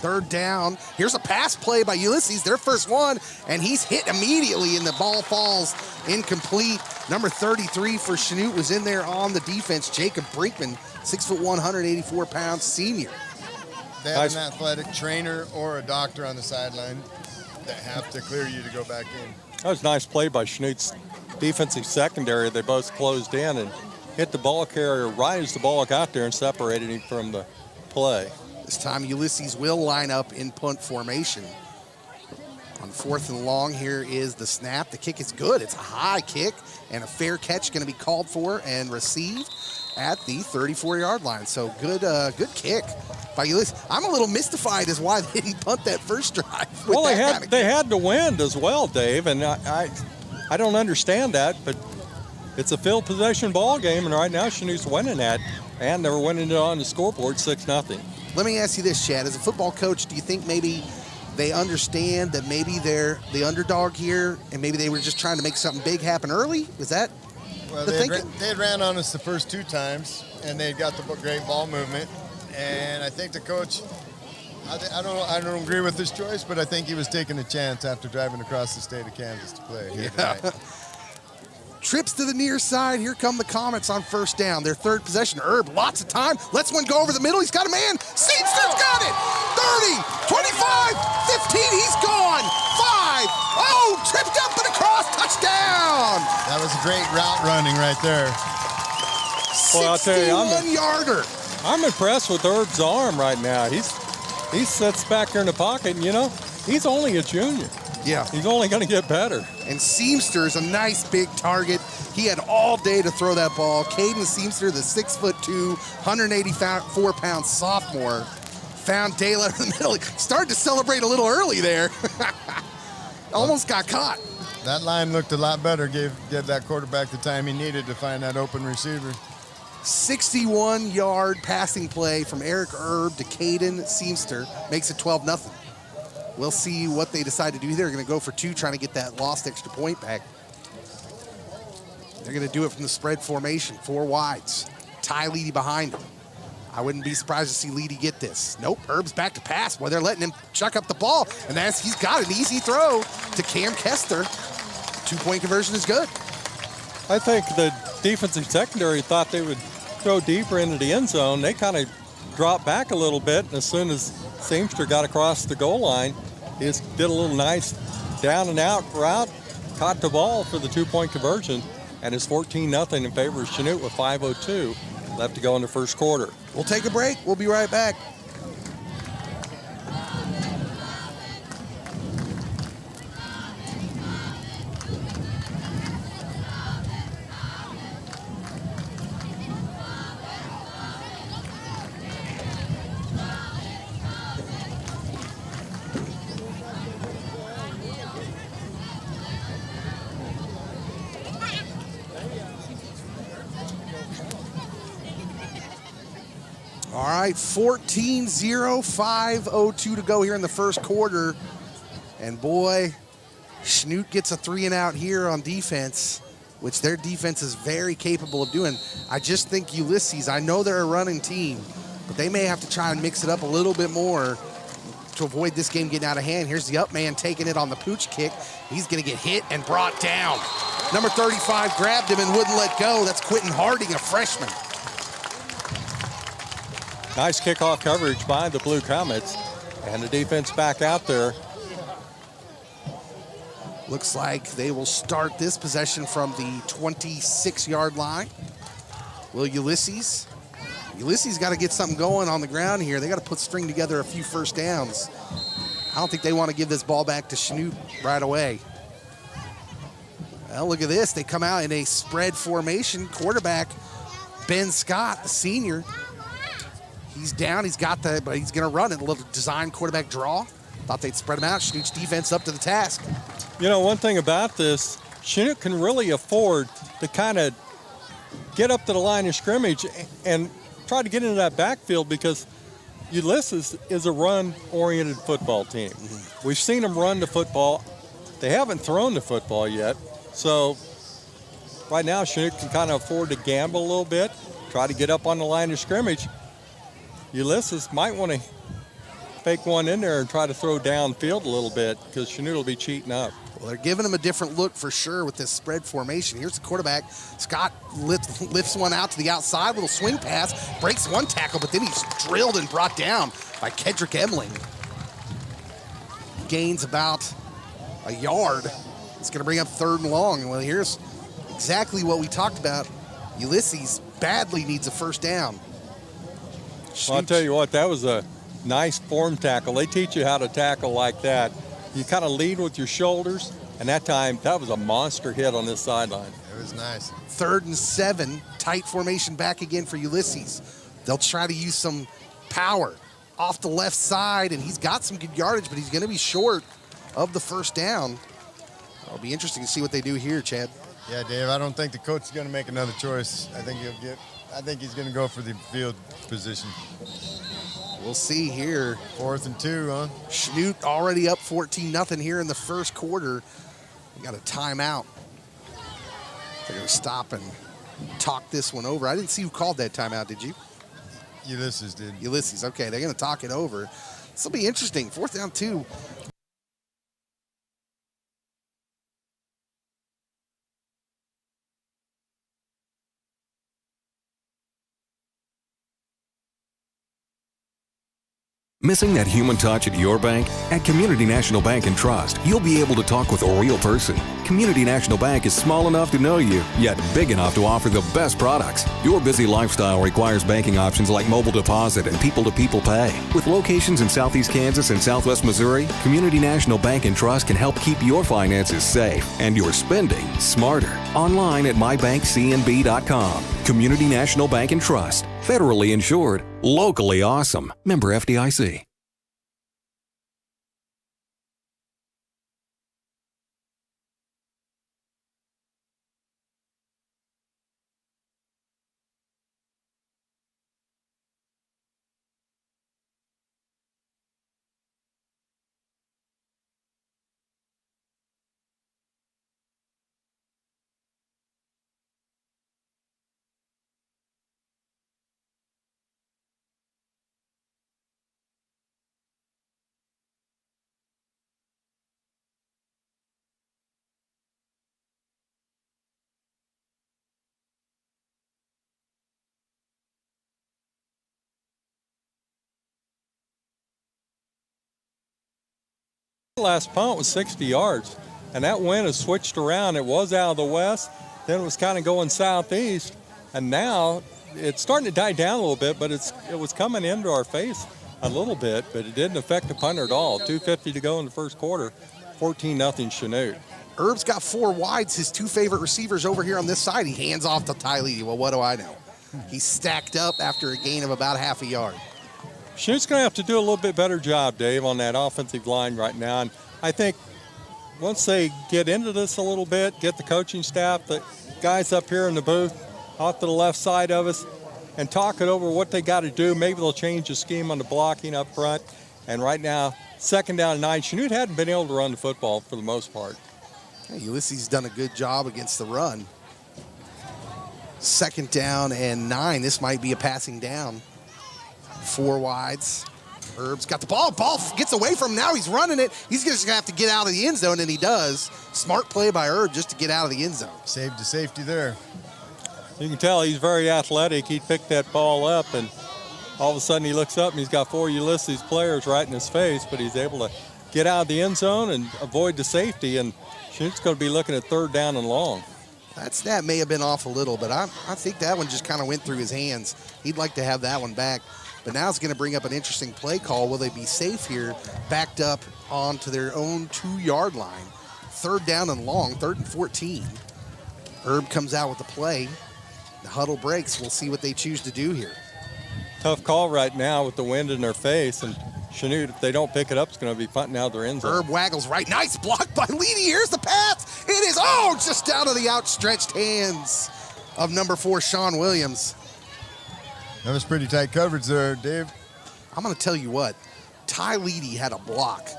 Third down. Here's a pass play by Ulysses, their first one, and he's hit immediately, and the ball falls incomplete. Number 33 for Chanute was in there on the defense. Jacob Brinkman, 6'1", 184 pounds, senior. They have an athletic trainer or a doctor on the sideline that have to clear you to go back in. That was a nice play by Chanute's defensive secondary. They both closed in and hit the ball carrier right as the ball got there and separated him from the play. This time Ulysses will line up in punt formation. On 4th and long, here is the snap. The kick is good. It's a high kick, and a fair catch going to be called for and received at the 34-yard line. So good kick by Ulysses. I'm a little mystified as why they didn't punt that first drive. Well, they had to win as well, Dave, and I don't understand that, but it's a field possession ball game, and right now Chanute's winning that, and they were winning it on the scoreboard 6-0. Let me ask you this, Chad. As a football coach, do you think maybe they understand that maybe they're the underdog here, and maybe they were just trying to make something big happen early? Is that the thinking? They had ran on us the first 2 times, and they got the great ball movement. And I think the coach, I don't agree with this choice, but I think he was taking a chance after driving across the state of Kansas to play here tonight. Trips to the near side. Here come the Comets on first down. Their third possession. Herb, lots of time. Lets one go over the middle. He's got a man. Seamster's got it. 30, 25, 15. He's gone. 5. Oh, tripped up and across. Touchdown. That was a great route running right there. Well, I'll tell you, 61-yarder. I'm impressed with Herb's arm right now. He sits back here in the pocket, and, he's only a junior. Yeah. He's only going to get better. And Seamster is a nice big target. He had all day to throw that ball. Caden Seamster, the 6'2", 184-pound sophomore, found daylight in the middle. Started to celebrate a little early there. Almost got caught. That line looked a lot better. Gave that quarterback the time he needed to find that open receiver. 61-yard passing play from Eric Herb to Caden Seamster makes it 12-0. We'll see what they decide to do. They're going to go for 2, trying to get that lost extra point back. They're going to do it from the spread formation, 4 wides. Ty Leedy behind him. I wouldn't be surprised to see Leedy get this. Nope, Herb's back to pass. Boy, they're letting him chuck up the ball, and he's got an easy throw to Cam Kester. 2-point conversion is good. I think the defensive secondary thought they would throw deeper into the end zone. They kind of dropped back a little bit, and as soon as Seamster got across the goal line, he just did a little nice down and out route, caught the ball for the 2-point conversion, and it's 14-0 in favor of Chanute with 5:02 left to go in the first quarter. We'll take a break. We'll be right back. All right, 14-0, 5:02 to go here in the first quarter. And boy, Chanute gets a 3-and-out here on defense, which their defense is very capable of doing. I just think Ulysses, I know they're a running team, but they may have to try and mix it up a little bit more to avoid this game getting out of hand. Here's the up man taking it on the pooch kick. He's going to get hit and brought down. Number 35 grabbed him and wouldn't let go. That's Quentin Harding, a freshman. Nice kickoff coverage by the Blue Comets, and the defense back out there. Looks like they will start this possession from the 26-yard line. Will Ulysses? Ulysses got to get something going on the ground here. They got to string together a few first downs. I don't think they want to give this ball back to Chanute right away. Well, look at this. They come out in a spread formation. Quarterback Ben Scott, the senior. He's down. He's got but he's going to run it. A little design quarterback draw. Thought they'd spread him out. Chanute's defense up to the task. One thing about this, Chanute can really afford to kind of get up to the line of scrimmage and try to get into that backfield, because Ulysses is a run-oriented football team. Mm-hmm. We've seen them run the football. They haven't thrown the football yet. So right now, Chanute can kind of afford to gamble a little bit, try to get up on the line of scrimmage. Ulysses might want to fake one in there and try to throw downfield a little bit because Chanute will be cheating up. Well, they're giving him a different look for sure with this spread formation. Here's the quarterback. Scott lifts one out to the outside, little swing pass, breaks one tackle, but then he's drilled and brought down by Kedrick Emling. Gains about a yard. It's going to bring up 3rd and long. Well, here's exactly what we talked about. Ulysses badly needs a first down. Well, I'll tell you what, that was a nice form tackle. They teach you how to tackle like that. You kind of lead with your shoulders, and that time, that was a monster hit on this sideline. It was nice. 3rd and 7, tight formation back again for Ulysses. They'll try to use some power off the left side, and he's got some good yardage, but he's going to be short of the first down. It'll be interesting to see what they do here, Chad. Yeah, Dave, I don't think the coach is going to make another choice. I think he's going to go for the field position. We'll see here. 4th and 2, huh? Chanute already up 14-0 here in the first quarter. We got a timeout. They're going to stop and talk this one over. I didn't see who called that timeout, did you? Ulysses did. Ulysses, okay. They're going to talk it over. This will be interesting. 4th down 2. Missing that human touch at your bank? At Community National Bank and Trust, you'll be able to talk with a real person. Community National Bank is small enough to know you, yet big enough to offer the best products. Your busy lifestyle requires banking options like mobile deposit and people-to-people pay. With locations in Southeast Kansas and Southwest Missouri, Community National Bank and Trust can help keep your finances safe and your spending smarter. Online at mybankcnb.com. Community National Bank and Trust. Federally insured. Locally awesome. Member FDIC. The last punt was 60 yards, and that wind has switched around. It was out of the west, then it was kind of going southeast, and now it's starting to die down a little bit, but it was coming into our face a little bit, but it didn't affect the punter at all. 2:50 to go in the first quarter, 14-0 Chanute. Herb's got 4 wides, his 2 favorite receivers over here on this side. He hands off to Ty Lee. Well, what do I know? He's stacked up after a gain of about half a yard. Chanute's going to have to do a little bit better job, Dave, on that offensive line right now. And I think once they get into this a little bit, get the coaching staff, the guys up here in the booth, off to the left side of us, and talk it over what they got to do. Maybe they'll change the scheme on the blocking up front. And right now, 2nd down and 9. Chanute hadn't been able to run the football for the most part. Hey, Ulysses done a good job against the run. 2nd down and 9. This might be a passing down. 4 wides. Herb's got the ball. Ball gets away from him. Now he's running it. He's just going to have to get out of the end zone, and he does. Smart play by Herb just to get out of the end zone. Saved the safety there. You can tell he's very athletic. He picked that ball up, and all of a sudden he looks up, and he's got 4 Ulysses players right in his face, but he's able to get out of the end zone and avoid the safety, and Chanute's going to be looking at 3rd down and long. That snap may have been off a little, but I think that one just kind of went through his hands. He'd like to have that one back. But now it's going to bring up an interesting play call. Will they be safe here, backed up onto their own 2-yard line? 3rd down and long, 3rd and 14. Herb comes out with the play. The huddle breaks. We'll see what they choose to do here. Tough call right now with the wind in their face. And Chanute, if they don't pick it up, it's going to be punting out their end zone. Herb waggles right. Nice block by Leedy. Here's the pass. It is, just down to the outstretched hands of number 4, Sean Williams. That was pretty tight coverage there, Dave. I'm going to tell you what. Ty Leedy had a block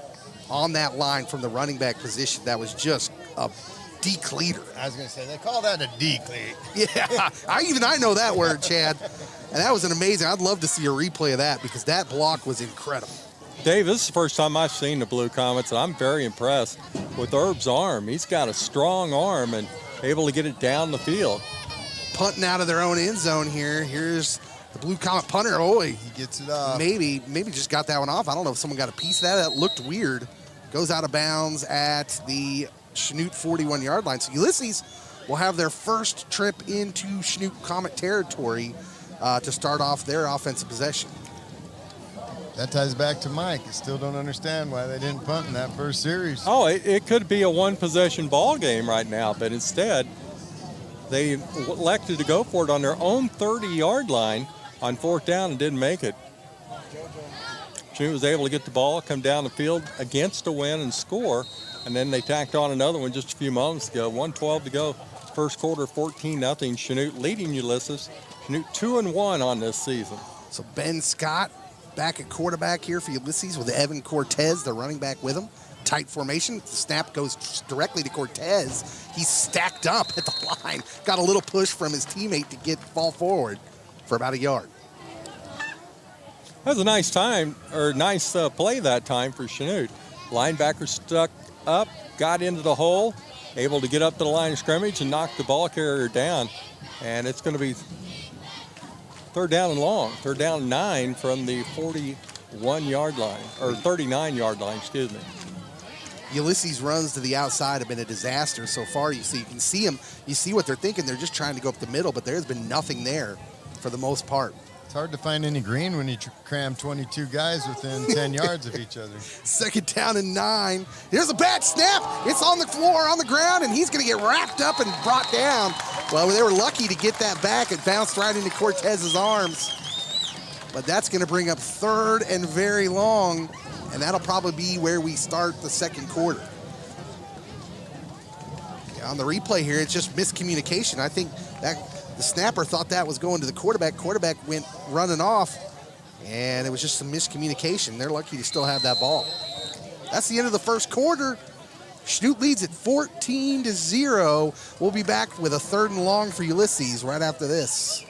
on that line from the running back position that was just a decleater. I was going to say, they call that a decleat. Yeah, I know that word, Chad. And that was an amazing. I'd love to see a replay of that because that block was incredible. Dave, this is the first time I've seen the Blue Comets, and I'm very impressed with Herb's arm. He's got a strong arm and able to get it down the field. Punting out of their own end zone here. Here's the Blue Comet punter. Oh, he Gets it off. maybe just got that one off. I don't know if someone got a piece of that. That looked weird. Goes out of bounds at the Chanute 41-yard line. So Ulysses will have their first trip into Chanute Comet territory to start off their offensive possession. That ties back to Mike. I still don't understand why they didn't punt in that first series. Oh, it could be a one-possession ball game right now, but instead they elected to go for it on their own 30-yard line on 4th down and didn't make it. Chanute was able to get the ball, come down the field against a win and score, and then they tacked on another one just a few moments ago. 1:12 to go. First quarter, 14-0. Chanute leading Ulysses. Chanute 2-1 on this season. So Ben Scott back at quarterback here for Ulysses with Evan Cortez, the running back with him. Tight formation. The snap goes directly to Cortez. He's stacked up at the line. Got a little push from his teammate to fall forward for about a yard. That was a nice play that time for Chanute. Linebacker stuck up, got into the hole, able to get up to the line of scrimmage and knock the ball carrier down. And it's going to be 3rd down and long, 3rd down and 9 from the 41-yard line, or 39-yard line, excuse me. Ulysses' runs to the outside have been a disaster so far. You can see them. You see what they're thinking. They're just trying to go up the middle, but there's been nothing there for the most part. It's hard to find any green when you cram 22 guys within 10 yards of each other. 2nd down and 9. Here's a bad snap. It's on the floor, on the ground, and he's going to get wrapped up and brought down. Well, they were lucky to get that back. It bounced right into Cortez's arms. But that's going to bring up 3rd and very long, and that'll probably be where we start the second quarter. Yeah, on the replay here, it's just miscommunication. I think that the snapper thought that was going to the quarterback. Quarterback went running off, and it was just some miscommunication. They're lucky to still have that ball. That's the end of the first quarter. Chanute leads at 14-0. We'll be back with a 3rd and long for Ulysses right after this.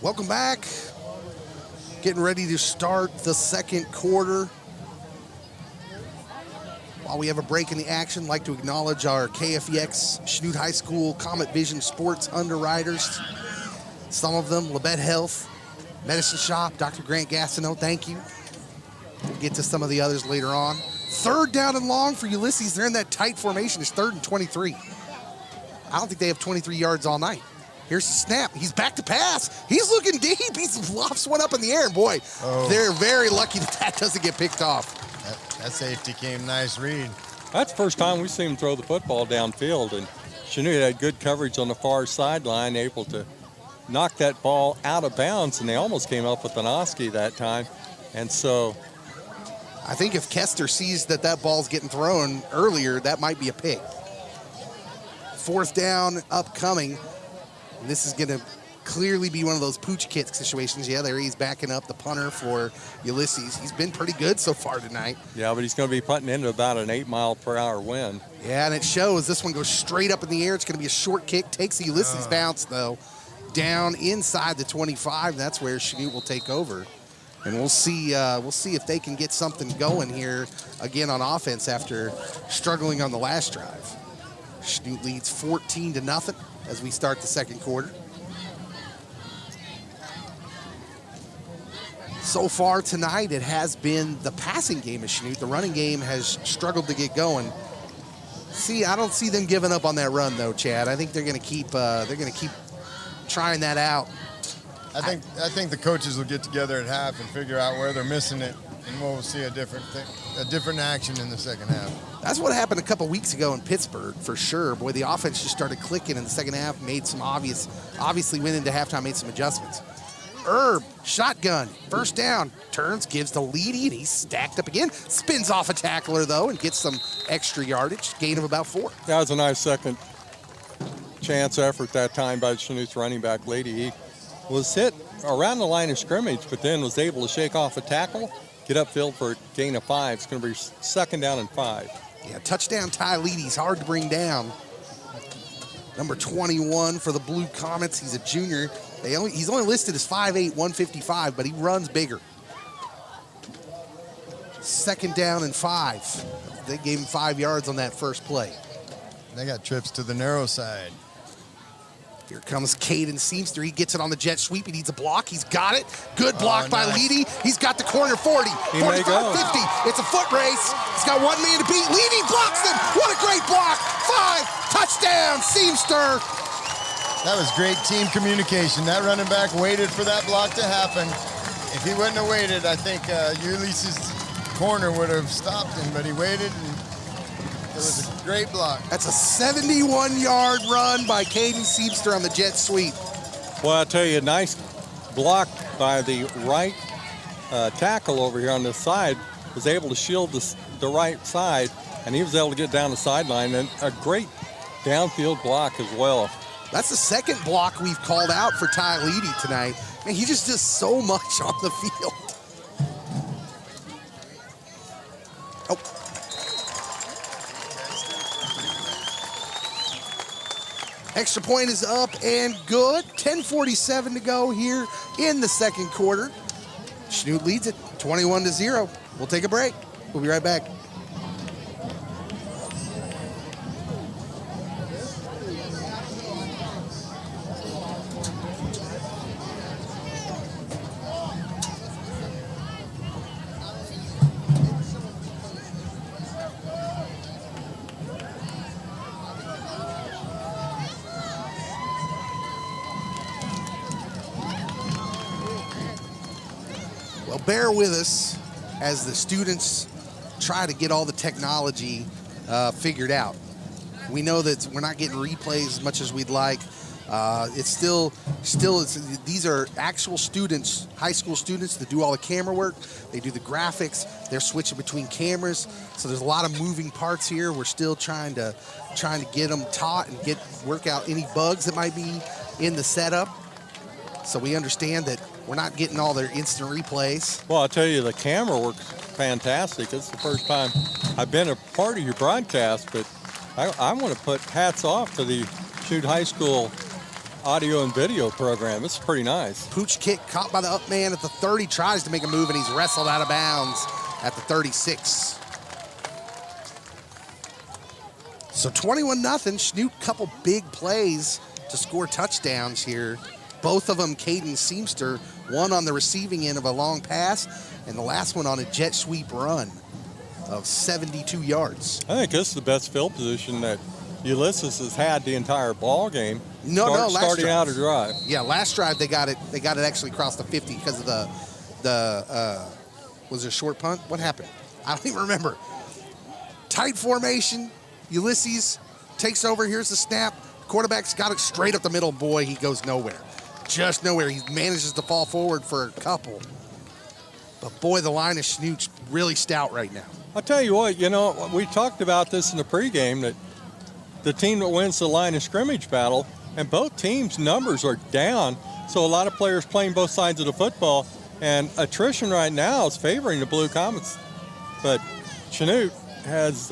Welcome back. Getting ready to start the second quarter. While we have a break in the action, I'd like to acknowledge our KFEX Chanute High School Comet Vision Sports underwriters. Some of them, Labette Health, Medicine Shop, Dr. Grant Gastineau, thank you. We'll get to some of the others later on. 3rd down and long for Ulysses. They're in that tight formation. It's 3rd and 23. I don't think they have 23 yards all night. Here's the snap. He's back to pass. He's looking deep. He lofts one up in the air. And boy, they're very lucky that doesn't get picked off. That safety came nice read. That's the first time we've seen him throw the football downfield, and Chanute had good coverage on the far sideline, able to knock that ball out of bounds, and they almost came up with an Oski that time. And so I think if Kester sees that ball's getting thrown earlier, that might be a pick. 4th down upcoming. And this is going to clearly be one of those pooch kit situations. Yeah, there he's backing up the punter for Ulysses. He's been pretty good so far tonight. Yeah, but he's going to be punting into about an 8-mile-per-hour wind. Yeah, and it shows. This one goes straight up in the air. It's going to be a short kick. Takes the Ulysses bounce, though, down inside the 25. That's where Chanute will take over. And we'll see if they can get something going here again on offense after struggling on the last drive. Chanute leads 14-0 as we start the second quarter. So far tonight, it has been the passing game of Chanute. The running game has struggled to get going. I don't see them giving up on that run though, Chad. I think they're going to keep trying that out. I think the coaches will get together at half and figure out where they're missing it, and we'll see a different action in the second half. That's what happened a couple weeks ago in Pittsburgh, for sure. Boy, the offense just started clicking in the second half, made some obviously went into halftime, made some adjustments. Herb, shotgun, first down, turns, gives to Leedy, and he's stacked up again. Spins off a tackler, though, and gets some extra yardage, gain of about 4. That was a nice second chance effort that time by Chanute's running back, Leedy. He was hit around the line of scrimmage, but then was able to shake off a tackle, get upfield for a gain of 5. It's going to be second down and 5. Yeah, touchdown Ty Leedy's hard to bring down. Number 21 for the Blue Comets. He's a junior. He's only listed as 5'8", 155, but he runs bigger. Second down and 5. They gave him 5 yards on that first play. They got trips to the narrow side. Here comes Caden Seamster. He gets it on the jet sweep. He needs a block. He's got it. Good block by Leedy. He's got the corner 40, 45, 50. It's a foot race. He's got one man to beat. Leedy blocks him. What a great block. 5. Touchdown, Seamster. That was great team communication. That running back waited for that block to happen. If he wouldn't have waited, I think Ulysses' corner would have stopped him, but he waited, and it was a great block. That's a 71-yard run by Caden Seamster on the jet sweep. Well, I'll tell you, a nice block by the right tackle over here on this side. Was able to shield the right side, and he was able to get down the sideline, and a great downfield block as well. That's the second block we've called out for Ty Leedy tonight. Man, he just does so much on the field. Oh. Extra point is up and good. 10:47 to go here in the second quarter. Chanute leads it 21-0. We'll take a break. We'll be right back. Well, bear with us as the students try to get all the technology figured out. We know that we're not getting replays as much as we'd like. These are actual students, high school students that do all the camera work. They do the graphics. They're switching between cameras. So there's a lot of moving parts here. We're still trying to get them taught and work out any bugs that might be in the setup. So we understand that we're not getting all their instant replays. Well, I'll tell you, the camera works fantastic. It's the first time I've been a part of your broadcast, but I want to put hats off to the Chanute High School audio and video program. It's pretty nice. Pooch kick caught by the up man at the 30, tries to make a move, and he's wrestled out of bounds at the 36. So 21-0, Chanute, couple big plays to score touchdowns here. Both of them, Caden Seamster, one on the receiving end of a long pass, and the last one on a jet sweep run of 72 yards. I think this is the best field position that Ulysses has had the entire ball game. Starting out a drive. Yeah, last drive they got it actually across the 50 because of the was it a short punt? What happened? I don't even remember. Tight formation. Ulysses takes over. Here's the snap. Quarterback's got it straight up the middle. Boy, he goes nowhere. Just nowhere. He manages to fall forward for a couple. But boy, the line of Chanute's really stout right now. I'll tell you what, we talked about this in the pregame, that the team that wins the line of scrimmage battle, and both teams' numbers are down, so a lot of players playing both sides of the football, and attrition right now is favoring the Blue Comets. But Chanute has,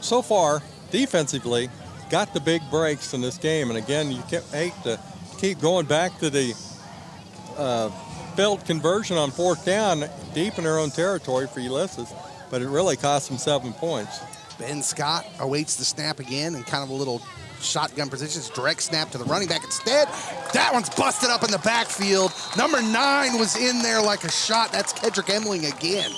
so far, defensively, got the big breaks in this game. And again, you hate to keep going back to the failed conversion on fourth down deep in their own territory for Ulysses, but it really cost them 7 points. Ben Scott awaits the snap again and kind of a little shotgun position. Direct snap to the running back instead. That one's busted up in the backfield. Number 9 was in there like a shot. That's Kedrick Emling again.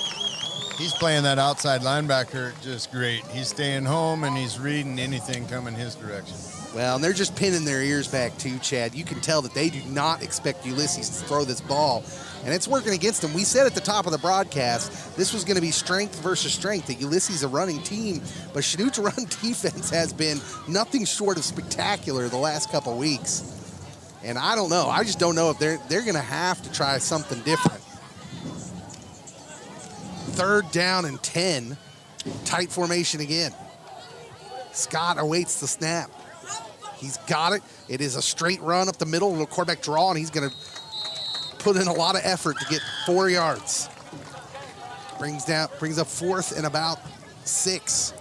He's playing that outside linebacker just great. He's staying home, and he's reading anything coming his direction. Well, and they're just pinning their ears back too, Chad. You can tell that they do not expect Ulysses to throw this ball, and it's working against them. We said at the top of the broadcast this was going to be strength versus strength, that Ulysses is a running team, but Chanute's run defense has been nothing short of spectacular the last couple weeks. And I don't know. I just don't know if they're going to have to try something different. 3rd down and 10. Tight formation again. Scott awaits the snap. He's got it. It is a straight run up the middle, a little quarterback draw, and he's going to put in a lot of effort to get 4 yards. Brings up 4th and about 6.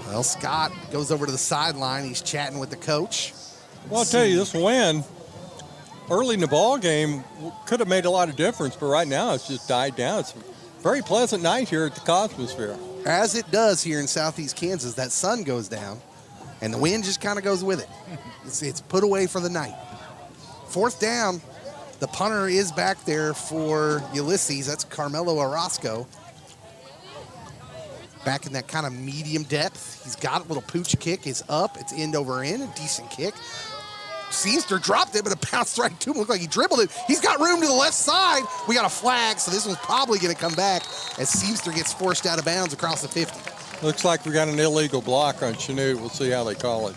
Well, Scott goes over to the sideline. He's chatting with the coach. Well, I'll tell you, this win early in the ball game could have made a lot of difference, but right now it's just died down. It's a very pleasant night here at the Cosmosphere. As it does here in southeast Kansas, that sun goes down, and the wind just kind of goes with it. It's put away for the night. 4th down. The punter is back there for Ulysses. That's Carmelo Orozco. Back in that kind of medium depth. He's got a little pooch kick. It's up. It's end over end. A decent kick. Seamster dropped it, but it bounced right to him. Looked like he dribbled it. He's got room to the left side. We got a flag, so this one's probably going to come back as Seamster gets forced out of bounds across the 50. Looks like we got an illegal block on Chanute. We'll see how they call it.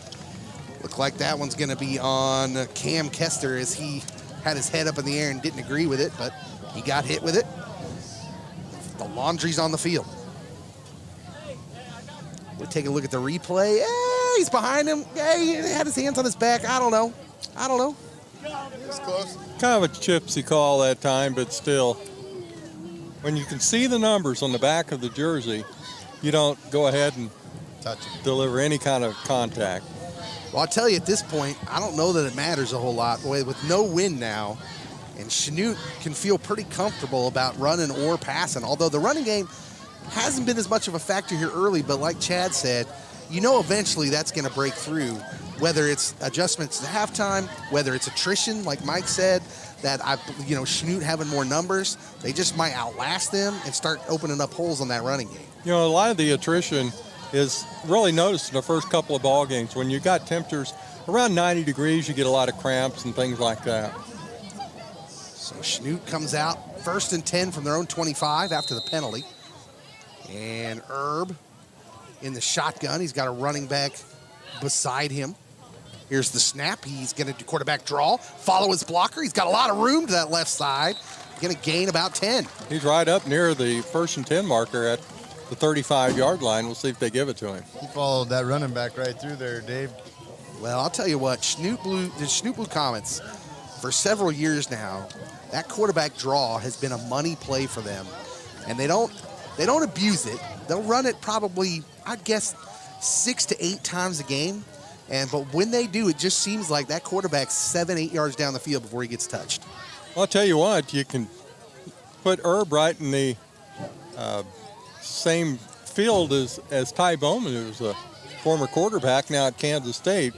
Look like that one's going to be on Cam Kester as he had his head up in the air and didn't agree with it, but he got hit with it. The laundry's on the field. We'll take a look at the replay. Hey, he's behind him. Hey, he had his hands on his back. I don't know. It's close. Kind of a gypsy call that time, but still, when you can see the numbers on the back of the jersey, you don't go ahead and Touch it. deliver any kind of contact. Well, I'll tell you at this point, I don't know that it matters a whole lot. With no win now, and Chanute can feel pretty comfortable about running or passing, although the running game hasn't been as much of a factor here early, but like Chad said, you know eventually that's going to break through, whether it's adjustments to halftime, whether it's attrition, like Mike said, that Chanute having more numbers, they just might outlast them and start opening up holes on that running game. You know, a lot of the attrition is really noticed in the first couple of ball games. When you got temperatures around 90 degrees, you get a lot of cramps and things like that. So Chanute comes out 1st and 10 from their own 25 after the penalty. And Herb in the shotgun. He's got a running back beside him. Here's the snap. He's going to do quarterback draw, follow his blocker. He's got a lot of room to that left side. Going to gain about 10. He's right up near the 1st and 10 marker at the 35-yard line. We'll see if they give it to him. He followed that running back right through there, Dave. Well, I'll tell you what, the Chanute Blue Comets, for several years now, that quarterback draw has been a money play for them. And they don't abuse it. They'll run it probably, I'd guess, 6 to 8 times a game. But when they do, it just seems like that quarterback's 7-8 yards down the field before he gets touched. Well, I'll tell you what, you can put Herb right in the same field as Ty Bowman, who's a former quarterback now at Kansas State,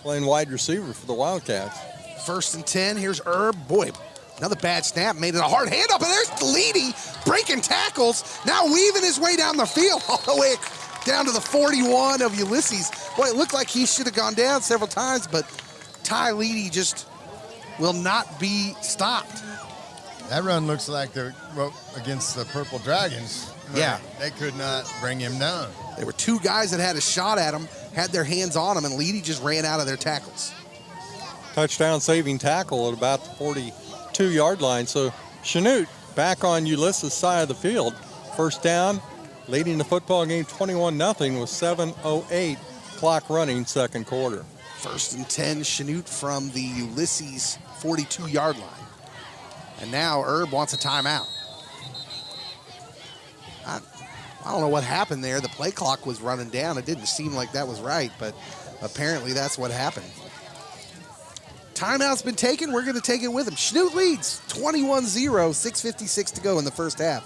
playing wide receiver for the Wildcats. 1st and 10. Here's Herb. Boy, another bad snap. Made it a hard hand up. And there's Leedy breaking tackles. Now weaving his way down the field all the way down to the 41 of Ulysses. Boy, it looked like he should have gone down several times, but Ty Leedy just will not be stopped. That run looks like they're against the Purple Dragons. Yeah. They could not bring him down. There were 2 guys that had a shot at him, had their hands on him, and Leedy just ran out of their tackles. Touchdown saving tackle at about the 42-yard line. So Chanute back on Ulysses' side of the field. 1st down, leading the football game 21-0 with 7:08 clock running, 2nd quarter. 1st and 10, Chanute from the Ulysses 42-yard line. And now Herb wants a timeout. I don't know what happened there. The play clock was running down. It didn't seem like that was right, but apparently that's what happened. Timeout's been taken. We're going to take it with him. Chanute leads 21-0, 6:56 to go in the first half.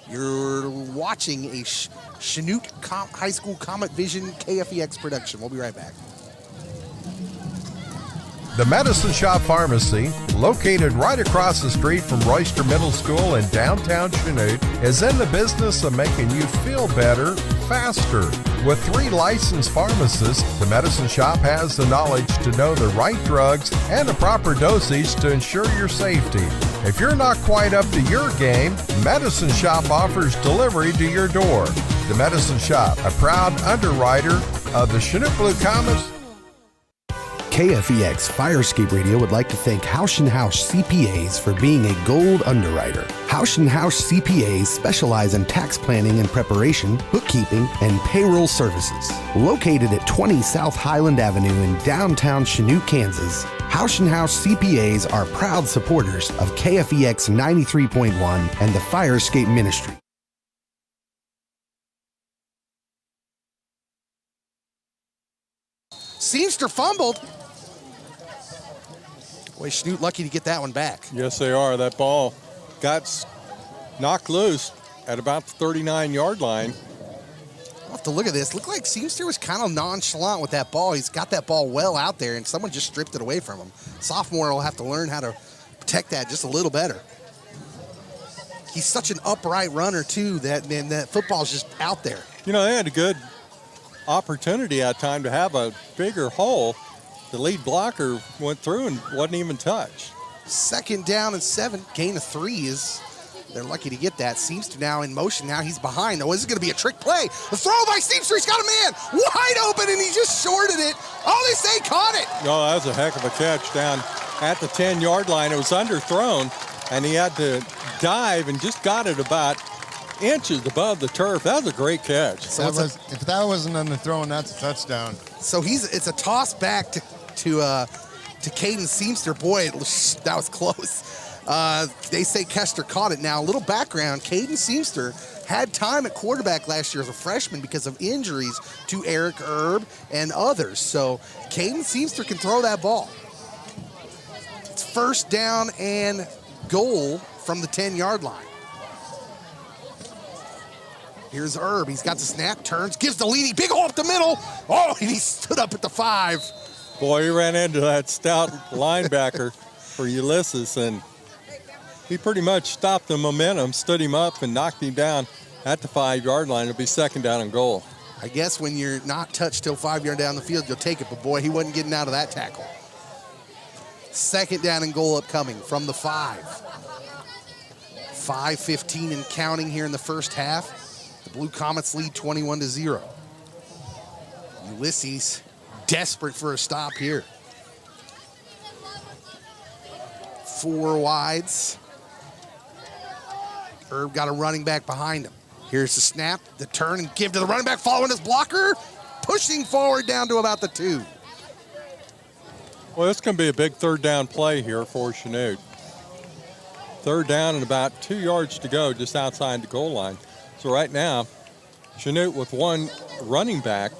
You're watching a Chanute High School Comet Vision KFEX production. We'll be right back. The Medicine Shop Pharmacy, located right across the street from Royster Middle School in downtown Chanute, is in the business of making you feel better faster. With 3 licensed pharmacists, the Medicine Shop has the knowledge to know the right drugs and the proper dosage to ensure your safety. If you're not quite up to your game, Medicine Shop offers delivery to your door. The Medicine Shop, a proud underwriter of the Chanute Blue Comets. KFEX Fire Escape Radio would like to thank Hausch & Hausch CPAs for being a gold underwriter. Hausch & Hausch CPAs specialize in tax planning and preparation, bookkeeping, and payroll services. Located at 20 South Highland Avenue in downtown Chanute, Kansas, Hausch & Hausch CPAs are proud supporters of KFEX 93.1 and the Fire Escape Ministry. Seamster fumbled. Boy, Chanute lucky to get that one back. Yes, they are. That ball got knocked loose at about the 39-yard line. I'll have to look at this. Looked like Seamster was kind of nonchalant with that ball. He's got that ball well out there, and someone just stripped it away from him. Sophomore will have to learn how to protect that just a little better. He's such an upright runner, too, that football's just out there. You know, they had a good opportunity at time to have a bigger hole. The lead blocker went through and wasn't even touched. 2nd down and 7. Gain of 3 is, they're lucky to get that. Seamster now in motion. Now he's behind. Oh, this is going to be a trick play. The throw by Seamster. He's got a man wide open, and he just shorted it. Oh, they say caught it. Oh, that was a heck of a catch down at the 10-yard line. It was underthrown, and he had to dive and just got it about inches above the turf. That was a great catch. So if that wasn't underthrown, that's a touchdown. So it's a toss back to Caden Seamster. Boy, that was close. They say Kester caught it. Now, a little background. Caden Seamster had time at quarterback last year as a freshman because of injuries to Eric Erb and others. So Caden Seamster can throw that ball. It's 1st down and goal from the 10-yard line. Here's Erb. He's got the snap, turns, gives the lead. Big hole up the middle. Oh, and he stood up at the 5. Boy, he ran into that stout linebacker for Ulysses, and he pretty much stopped the momentum, stood him up, and knocked him down at the 5-yard line. It'll be 2nd down and goal. I guess when you're not touched till 5 yards down the field, you'll take it. But, boy, he wasn't getting out of that tackle. 2nd down and goal upcoming from the 5. 5:15 and counting here in the first half. The Blue Comets lead 21-0. Ulysses desperate for a stop here. 4 wides. Erb got a running back behind him. Here's the snap, the turn, and give to the running back following his blocker. Pushing forward down to about the 2. Well, it's going to be a big 3rd down play here for Chanute. 3rd down and about 2 yards to go just outside the goal line. So right now, Chanute with 1 running back.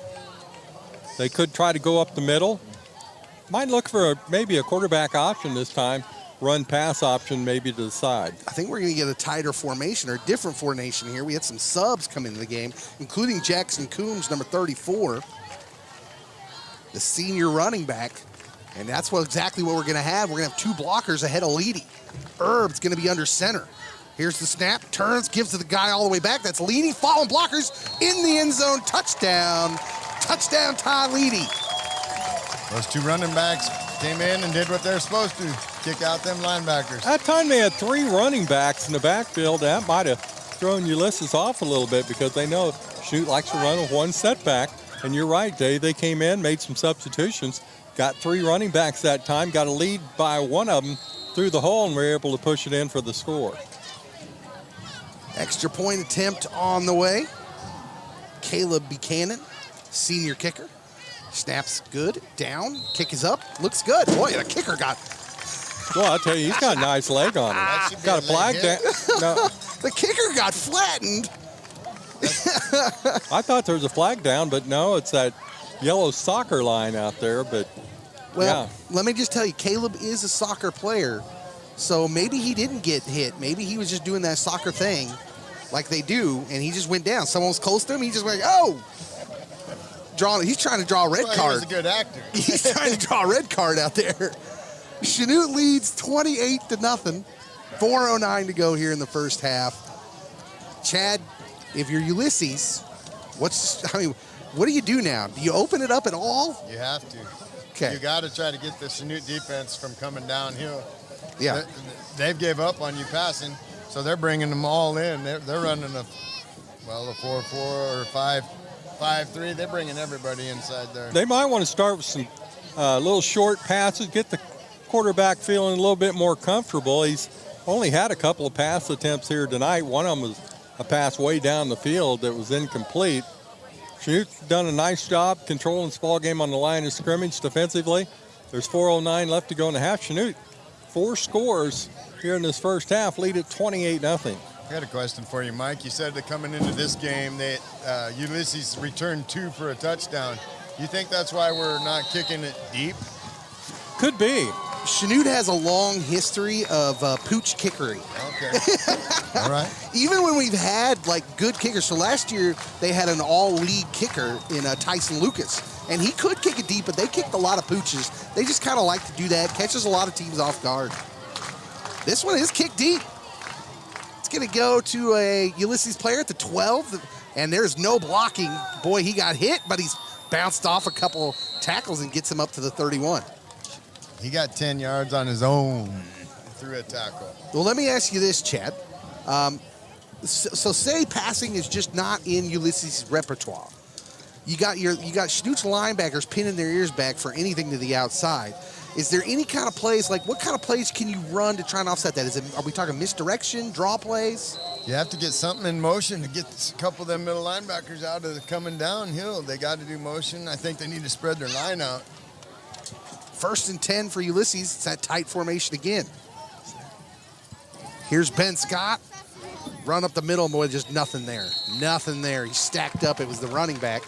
They could try to go up the middle. Might look for maybe a quarterback option this time. Run-pass option maybe to the side. I think we're going to get a tighter formation or a different formation here. We had some subs come into the game, including Jackson Coombs, number 34, the senior running back. And that's exactly what we're going to have. We're going to have 2 blockers ahead of Leedy. Erb's going to be under center. Here's the snap, turns, gives to the guy all the way back. That's Leedy, following blockers in the end zone. Touchdown. Touchdown, Ty Leedy. Those 2 running backs came in and did what they're supposed to, kick out them linebackers. At time they had 3 running backs in the backfield. That might have thrown Ulysses off a little bit because they know Chanute likes to run with 1 setback. And you're right, Dave. They came in, made some substitutions, got 3 running backs that time, got a lead by 1 of them through the hole, and were able to push it in for the score. Extra point attempt on the way. Caleb Buchanan, senior kicker. Snaps good, down, kick is up, looks good. Boy, the kicker got... Well, I'll tell you, he's got a nice leg on him. Got a flag down. No. The kicker got flattened. I thought there was a flag down, but no, it's that yellow soccer line out there. But well, let me just tell you, Caleb is a soccer player, so maybe he didn't get hit. Maybe he was just doing that soccer thing like they do, and he just went down. Someone was close to him, he just went, oh! He's trying to draw a red Well, card. he was a good actor. He's trying to draw a red card out there. Chanute leads 28-0. 4:09 to go here in the first half. Chad, if you're Ulysses, what do you do now? Do you open it up at all? You have to. Okay. You got to try to get the Chanute defense from coming downhill. Yeah. They've gave up on you passing, so they're bringing them all in. They're running a 4-4 or 5-3. They're bringing everybody inside there. They might want to start with some little short passes, get the quarterback feeling a little bit more comfortable. He's only had a couple of pass attempts here tonight. One of them was a pass way down the field that was incomplete. Chanute's done a nice job controlling this ball game on the line of scrimmage defensively. There's 4:09 left to go in the half. Chanute, 4 scores here in this first half, lead at 28-0. I got a question for you, Mike. You said that coming into this game that Ulysses returned 2 for a touchdown. You think that's why we're not kicking it deep? Could be. Chanute has a long history of pooch kickery. Okay. All right. Even when we've had like good kickers. So last year they had an all-league kicker in Tyson Lucas, and he could kick it deep, but they kicked a lot of pooches. They just kind of like to do that. Catches a lot of teams off guard. This one is kicked deep. It's going to go to a Ulysses player at the 12, and there's no blocking. Boy, he got hit, but he's bounced off a couple tackles and gets him up to the 31. He got 10 yards on his own through a tackle. Well, let me ask you this, Chad. So say passing is just not in Ulysses' repertoire. You got Chanute's linebackers pinning their ears back for anything to the outside. Is there any kind of plays, like what kind of plays can you run to try and offset that? Are we talking misdirection, draw plays? You have to get something in motion to get a couple of them middle linebackers out of the coming downhill. They got to do motion. I think they need to spread their line out. 1st and 10 for Ulysses. It's that tight formation again. Here's Ben Scott. Run up the middle, boy, just nothing there. Nothing there. He stacked up. It was the running back.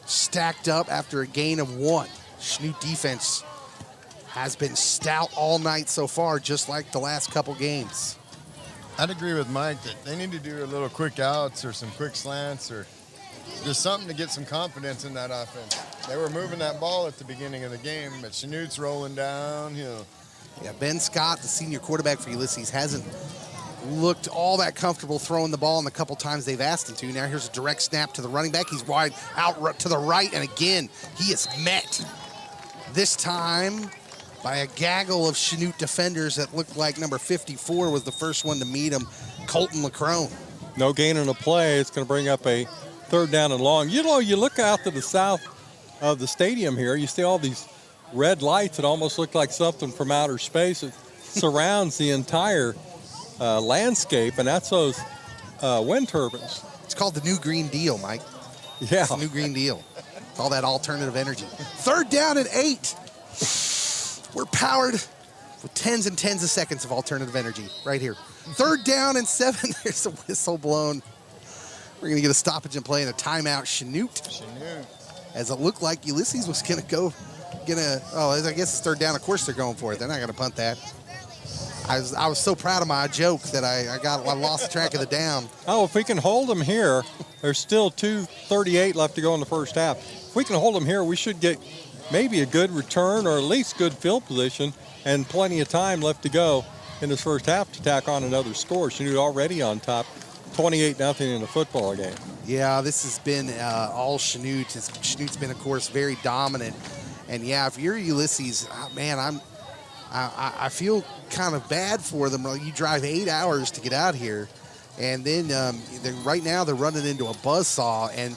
Stacked up after a gain of 1. Chanute defense has been stout all night so far, just like the last couple games. I'd agree with Mike that they need to do a little quick outs or some quick slants or just something to get some confidence in that offense. They were moving that ball at the beginning of the game, but Chanute's rolling downhill. Yeah, Ben Scott, the senior quarterback for Ulysses, hasn't looked all that comfortable throwing the ball in the couple times they've asked him to. Now here's a direct snap to the running back. He's wide out to the right, and again, he is met. This time by a gaggle of Chanute defenders that looked like number 54 was the first one to meet him, Colton Lacrone. No gain on a play. It's going to bring up a 3rd down and long. You know, you look out to the south of the stadium here, you see all these red lights that almost look like something from outer space. It surrounds the entire landscape, and that's those wind turbines. It's called the New Green Deal, Mike. Yeah. It's the New Green Deal. It's all that alternative energy. 3rd down and 8. We're powered with tens and tens of seconds of alternative energy right here. 3rd down and 7. There's a whistle blown. We're going to get a stoppage and play and a timeout. Chanute. As it looked like Ulysses was going to go. I guess it's 3rd down. Of course they're going for it. They're not going to punt that. I was so proud of my joke that I lost track of the down. Oh, if we can hold them here, there's still 2:38 left to go in the first half. If we can hold them here, we should get maybe a good return or at least good field position and plenty of time left to go in this first half to tack on another score. Chanute already on top, 28-0 in the football game. Yeah, this has been all Chanute. Chanute's been, of course, very dominant. And yeah, if you're Ulysses, man, I feel kind of bad for them. You drive 8 hours to get out here, and then right now they're running into a buzzsaw. And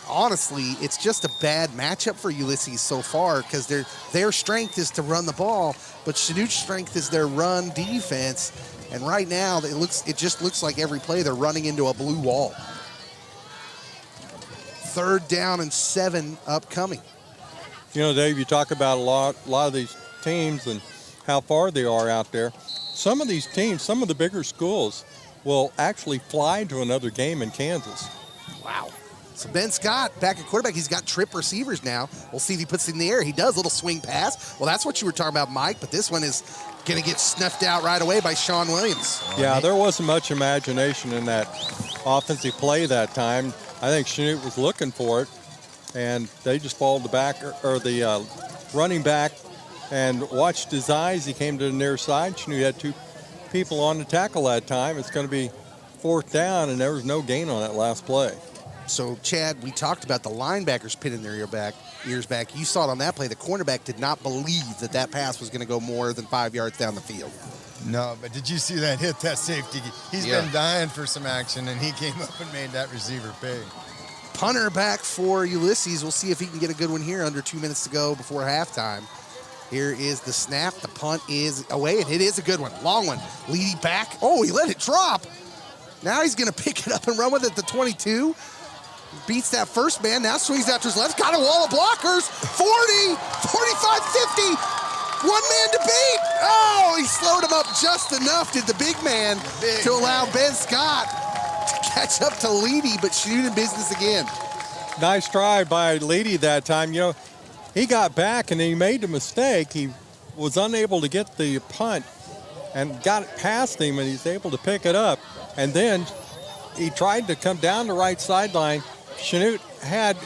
honestly, it's just a bad matchup for Ulysses so far because their strength is to run the ball, but Chanute's strength is their run defense. And right now, it just looks like every play they're running into a blue wall. 3rd down and 7 upcoming. You know, Dave, you talk about a lot of these teams and how far they are out there. Some of these teams, some of the bigger schools, will actually fly to another game in Kansas. Wow. So Ben Scott, back at quarterback, he's got trip receivers now. We'll see if he puts it in the air. He does, little swing pass. Well, that's what you were talking about, Mike, but this one is going to get snuffed out right away by Sean Williams. Yeah, there wasn't much imagination in that offensive play that time. I think Chanute was looking for it, and they just followed the back or the running back and watched his eyes. He came to the near side. Chanute had 2 people on the tackle that time. It's going to be 4th down, and there was no gain on that last play. So, Chad, we talked about the linebackers pinning their ears back. You saw it on that play. The cornerback did not believe that pass was going to go more than 5 yards down the field. No, but did you see that hit, that safety? He's been dying for some action, and he came up and made that receiver pay. Punter back for Ulysses. We'll see if he can get a good one here under 2 minutes to go before halftime. Here is the snap. The punt is away, and it is a good one. Long one. Leading back. Oh, he let it drop. Now he's going to pick it up and run with it. The 22. Beats that first man. Now swings out to his left. Got a wall of blockers. 40, 45, 50. One man to beat. Oh, he slowed him up just enough, did the big man, to allow Ben Scott to catch up to Leedy, but Chanute in business again. Nice try by Leedy that time. You know, he got back and he made a mistake. He was unable to get the punt and got it past him, and he's able to pick it up. And then he tried to come down the right sideline. Chanute had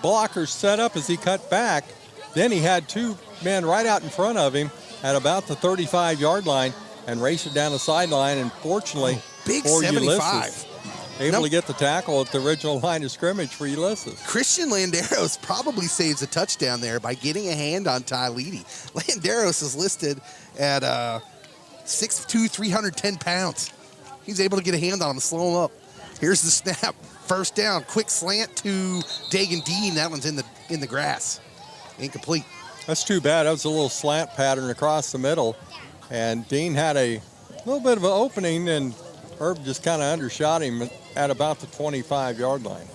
blockers set up as he cut back. Then he had 2 men right out in front of him at about the 35-yard line and raced it down the sideline. And fortunately, big for 75. Ulysses, able to get the tackle at the original line of scrimmage for Ulysses. Christian Landeros probably saves a touchdown there by getting a hand on Ty Leedy. Landeros is listed at 6'2", 310 pounds. He's able to get a hand on him and slow him up. Here's the snap. First down. Quick slant to Dagan Dean. That one's in the grass. Incomplete. That's too bad. That was a little slant pattern across the middle. And Dean had a little bit of an opening, and Herb just kind of undershot him at about the 25-yard line.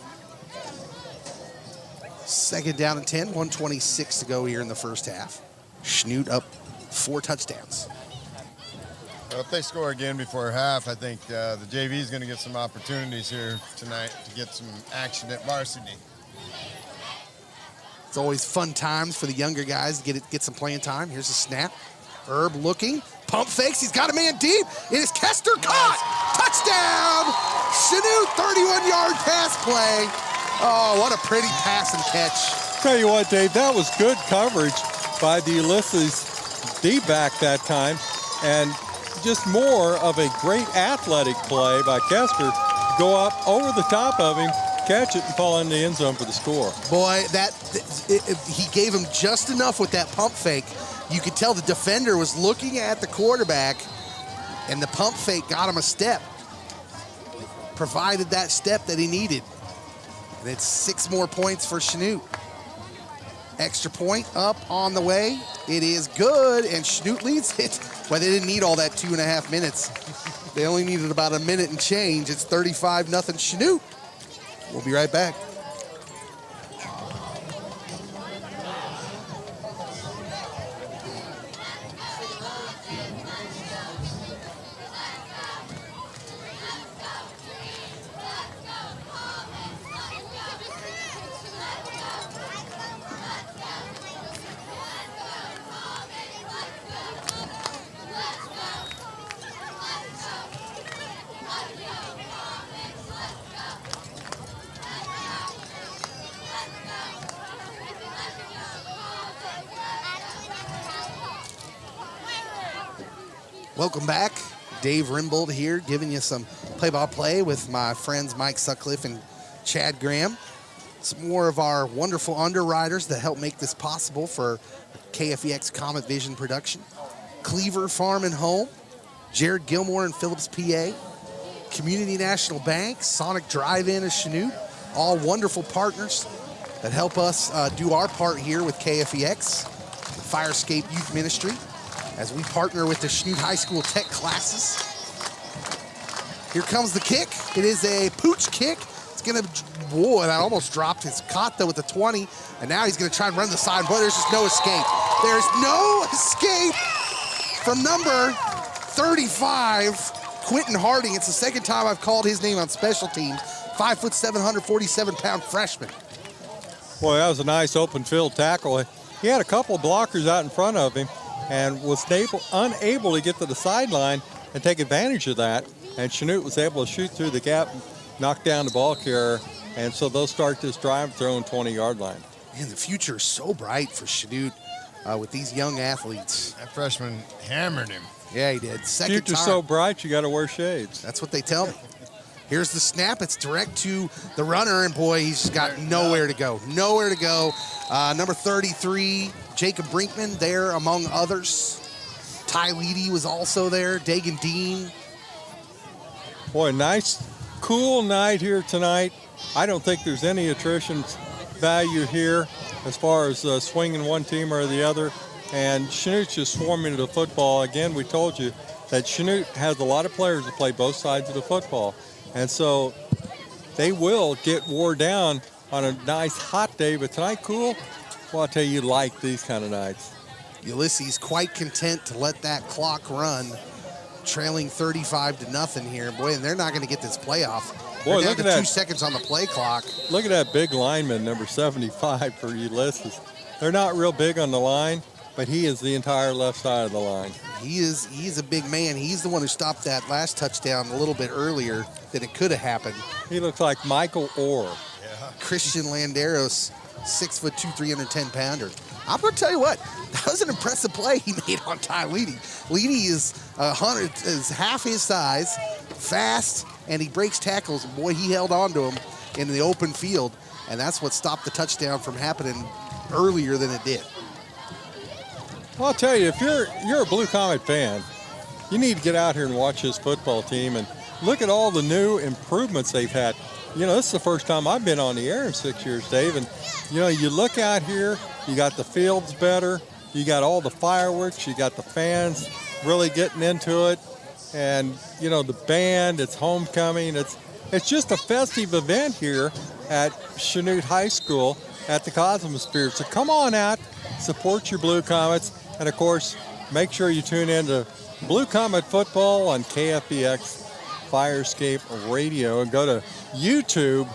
Second down and 10. 1:26 to go here in the first half. Chanute up 4 touchdowns. Well, if they score again before half, I think the JV is going to get some opportunities here tonight to get some action at varsity. It's always fun times for the younger guys to get some playing time. Here's a snap. Herb looking. Pump fakes. He's got a man deep. It is Kester caught. Touchdown. Chanute 31-yard pass play. Oh, what a pretty pass and catch. Tell you what, Dave, that was good coverage by the Ulysses D-back that time. And just more of a great athletic play by Kester. Go up over the top of him, catch it, and fall in the end zone for the score. Boy, he gave him just enough with that pump fake. You could tell the defender was looking at the quarterback, and the pump fake got him a step. Provided that step that he needed. And it's 6 more points for Chanute. Extra point up on the way. It is good, and Chanute leads it. But they didn't need all that 2.5 minutes. They only needed about a minute and change. It's 35-0 Chanute. We'll be right back. Welcome back. Dave Rimbold here, giving you some play-by-play with my friends Mike Sutcliffe and Chad Graham. Some more of our wonderful underwriters that help make this possible for KFEX Comet Vision production. Cleaver Farm and Home, Jared Gilmore and Phillips, PA, Community National Bank, Sonic Drive-In of Chanute, all wonderful partners that help us do our part here with KFEX, the Firescape Youth Ministry, as we partner with the Chanute High School Tech classes. Here comes the kick. It is a pooch kick. It's gonna, whoa, that almost dropped. It's caught though with the 20, and now he's gonna try and run the side, but there's just no escape. There's no escape from number 35, Quentin Harding. It's the second time I've called his name on special teams. 5'7", 147-pound freshman. Boy, that was a nice open field tackle. He had a couple of blockers out in front of him and was unable to get to the sideline and take advantage of that. And Chanute was able to shoot through the gap knock down the ball carrier, and so they'll start this drive throwing 20-yard line. Man, the future is so bright for Chanute with these young athletes. That freshman hammered him. Yeah, he did. Second Future's time. so bright, you got to wear shades. That's what they tell me. Here's the snap. It's direct to the runner, and boy, he's just got nowhere to go. Nowhere to go. Number 33, Jacob Brinkman, there among others. Ty Leedy was also there. Dagan Dean. Boy, nice, cool night here tonight. I don't think there's any attrition value here as far as swinging one team or the other. And Chanute's just swarming to the football. Again, we told you that Chanute has a lot of players that play both sides of the football. And so they will get wore down on a nice hot day. But tonight, cool. Well, I'll tell you, like these kind of nights. Ulysses quite content to let that clock run, trailing 35-0 here. Boy, and they're not going to get this playoff. Boy, they're look down at to that. 2 seconds on the play clock. Look at that big lineman, number 75 for Ulysses. They're not real big on the line, but he is the entire left side of the line. He's a big man. He's the one who stopped that last touchdown a little bit earlier than it could have happened. He looks like Michael Orr. Christian Landeros, 6'2", 310-pounder. I'm going to tell you what, that was an impressive play he made on Ty Leedy. Leedy is half his size, fast, and he breaks tackles. Boy, he held on to him in the open field, and that's what stopped the touchdown from happening earlier than it did. Well, I'll tell you, if you're a Blue Comet fan, you need to get out here and watch this football team and look at all the new improvements they've had. You know, this is the first time I've been on the air in 6 years, Dave, and, you know, you look out here, you got the fields better, you got all the fireworks, you got the fans really getting into it, and, you know, the band, it's homecoming, it's just a festive event here at Chanute High School at the Cosmosphere. So come on out, support your Blue Comets, and, of course, make sure you tune in to Blue Comet Football on KFBX Firescape Radio, and go to YouTube,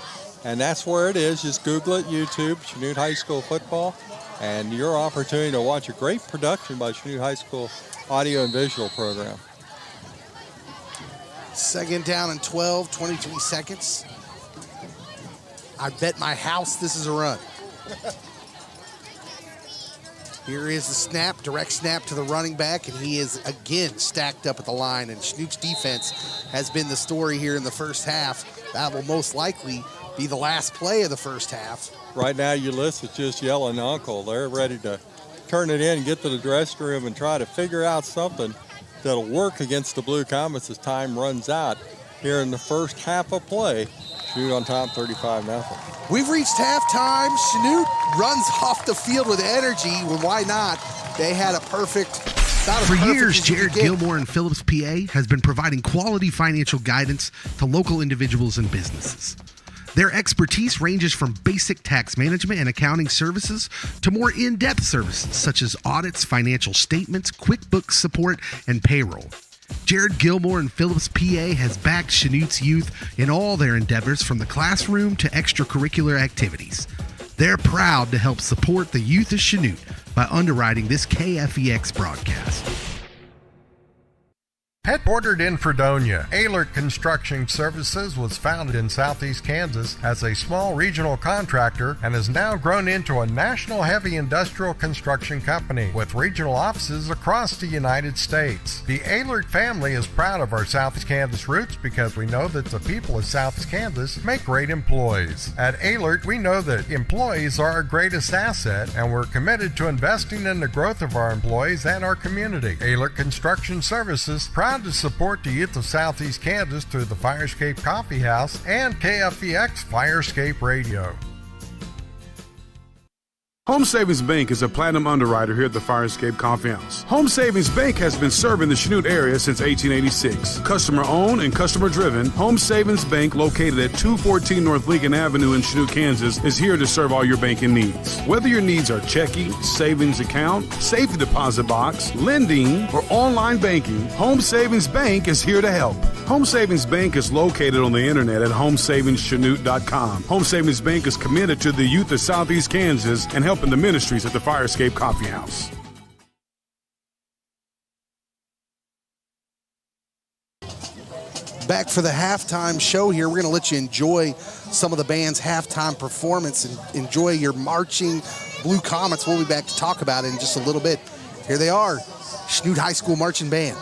and that's where it is. Just Google it, YouTube, Chanute High School Football, and your opportunity to watch a great production by Chanute High School audio and visual program. Second down and 12, 23 seconds. I bet my house this is a run. Here is the snap, direct snap to the running back, and he is again stacked up at the line. And Chanute's defense has been the story here in the first half. That will most likely be the last play of the first half. Right now, Ulysses just yelling uncle. They're ready to turn it in and get to the dressing room and try to figure out something that'll work against the Blue Comets as time runs out here in the first half of play. Chanute on top, 35-0. We've reached halftime. Chanute runs off the field with energy. Well, why not? They had a perfect. For years, Jared Gilmore in Phillips, PA, has been providing quality financial guidance to local individuals and businesses. Their expertise ranges from basic tax management and accounting services to more in-depth services such as audits, financial statements, QuickBooks support, and payroll. Jared Gilmore in Phillips, PA has backed Chanute's youth in all their endeavors from the classroom to extracurricular activities. They're proud to help support the youth of Chanute by underwriting this KFEX broadcast. Headquartered in Fredonia, Ehlert Construction Services was founded in southeast Kansas as a small regional contractor and has now grown into a national heavy industrial construction company with regional offices across the United States. The Ehlert family is proud of our southeast Kansas roots because we know that the people of southeast Kansas make great employees. At Ehlert, we know that employees are our greatest asset, and we're committed to investing in the growth of our employees and our community. Ehlert Construction Services, proud to support the youth of Southeast Kansas through the Firescape Coffee House and KFEX Firescape Radio. Home Savings Bank is a platinum underwriter here at the Firescape Coffee House. Home Savings Bank has been serving the Chanute area since 1886. Customer-owned and customer-driven, Home Savings Bank, located at 214 North Lincoln Avenue in Chanute, Kansas, is here to serve all your banking needs. Whether your needs are checking, savings account, safety deposit box, lending, or online banking, Home Savings Bank is here to help. Home Savings Bank is located on the internet at homesavingschanute.com. Home Savings Bank is committed to the youth of Southeast Kansas and helping the ministries at the Firescape Coffee House. back for the halftime show here. We're going to let you enjoy some of the band's halftime performance and enjoy your marching Blue Comets. We'll be back to talk about it in just a little bit. Here they are, Chanute High School Marching Band.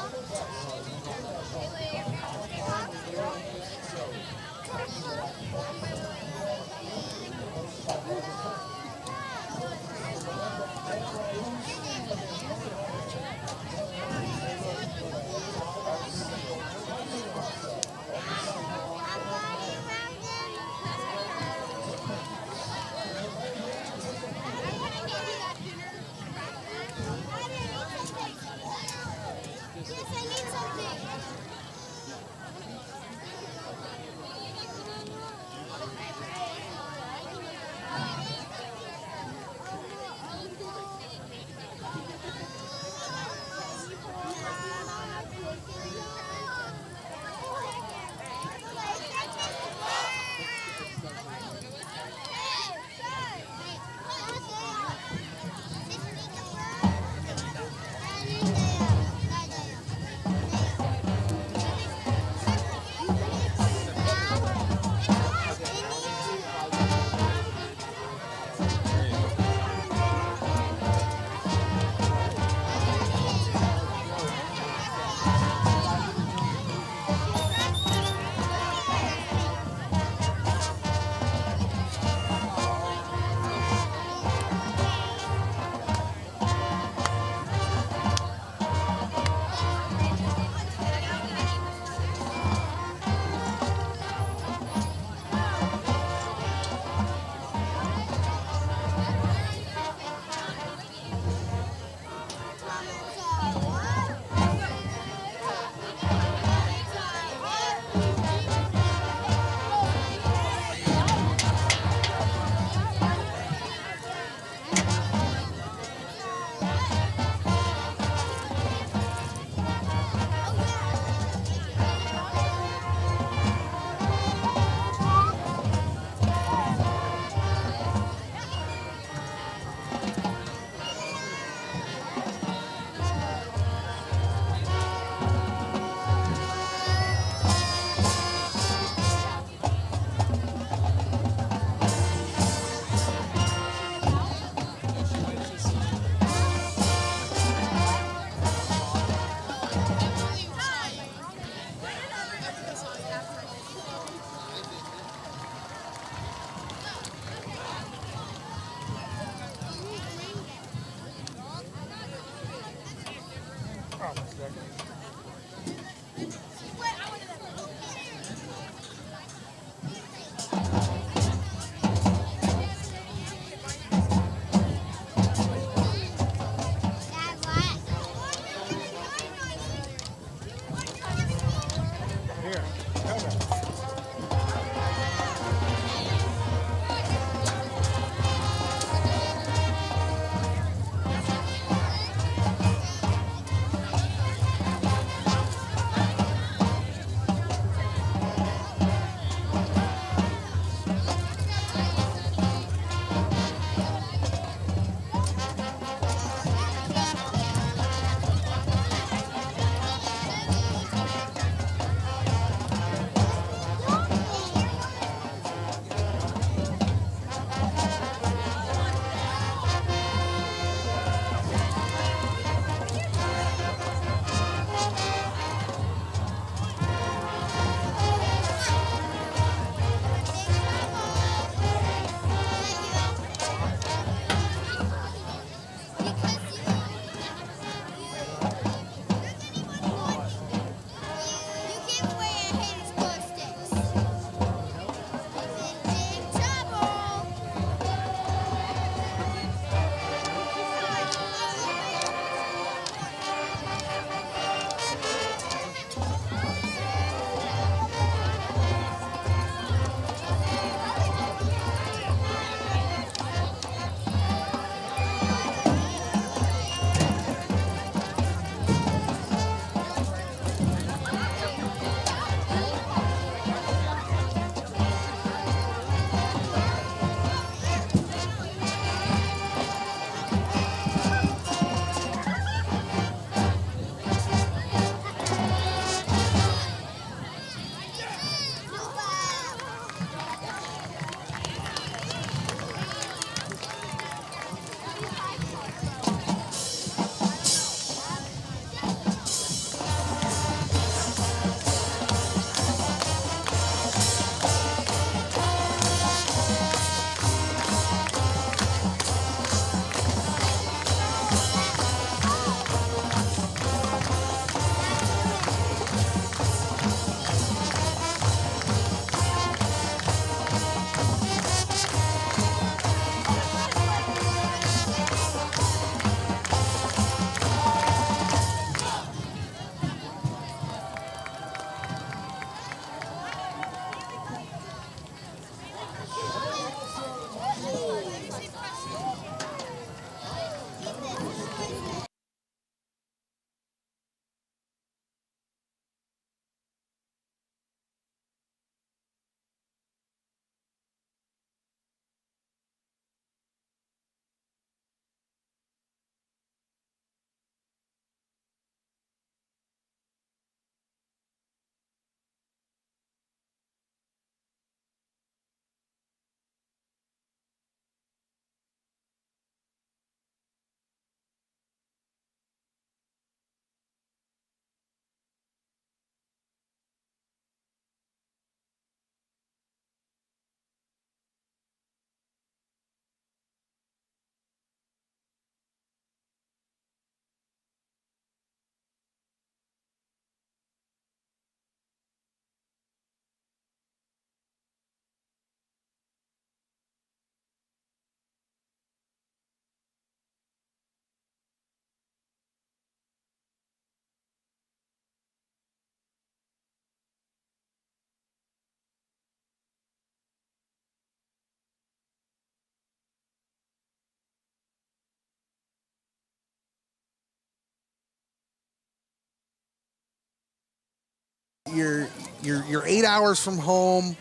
You're 8 hours from home.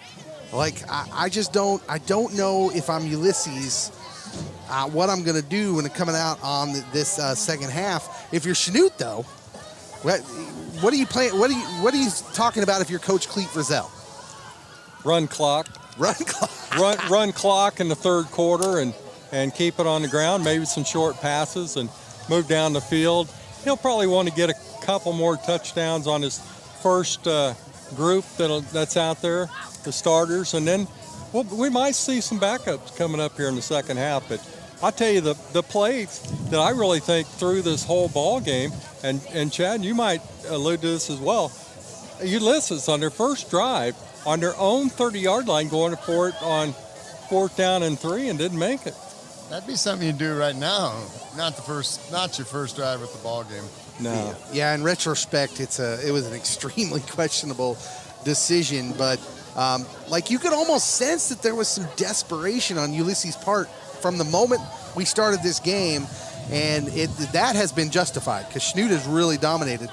Like I don't know if I'm Ulysses, what I'm gonna do when coming out on this second half. If you're Chanute though, what are you playing? What are you talking about if you're Coach Cleet Frizzell? Run clock. Run clock. run clock in the third quarter and keep it on the ground. Maybe some short passes and move down the field. He'll probably want to get a couple more touchdowns on his first group that's out there, the starters, and then we might see some backups coming up here in the second half. But I'll tell you the plays that I really think through this whole ball game, and Chad, you might allude to this as well. Ulysses on their first drive on their own 30-yard line going for it on 4th down and 3 and didn't make it. That'd be something you do right now, not your first drive with the ball game. No. Yeah, in retrospect, it was an extremely questionable decision, but like you could almost sense that there was some desperation on Ulysses' part from the moment we started this game, and that has been justified because Chanute has really dominated.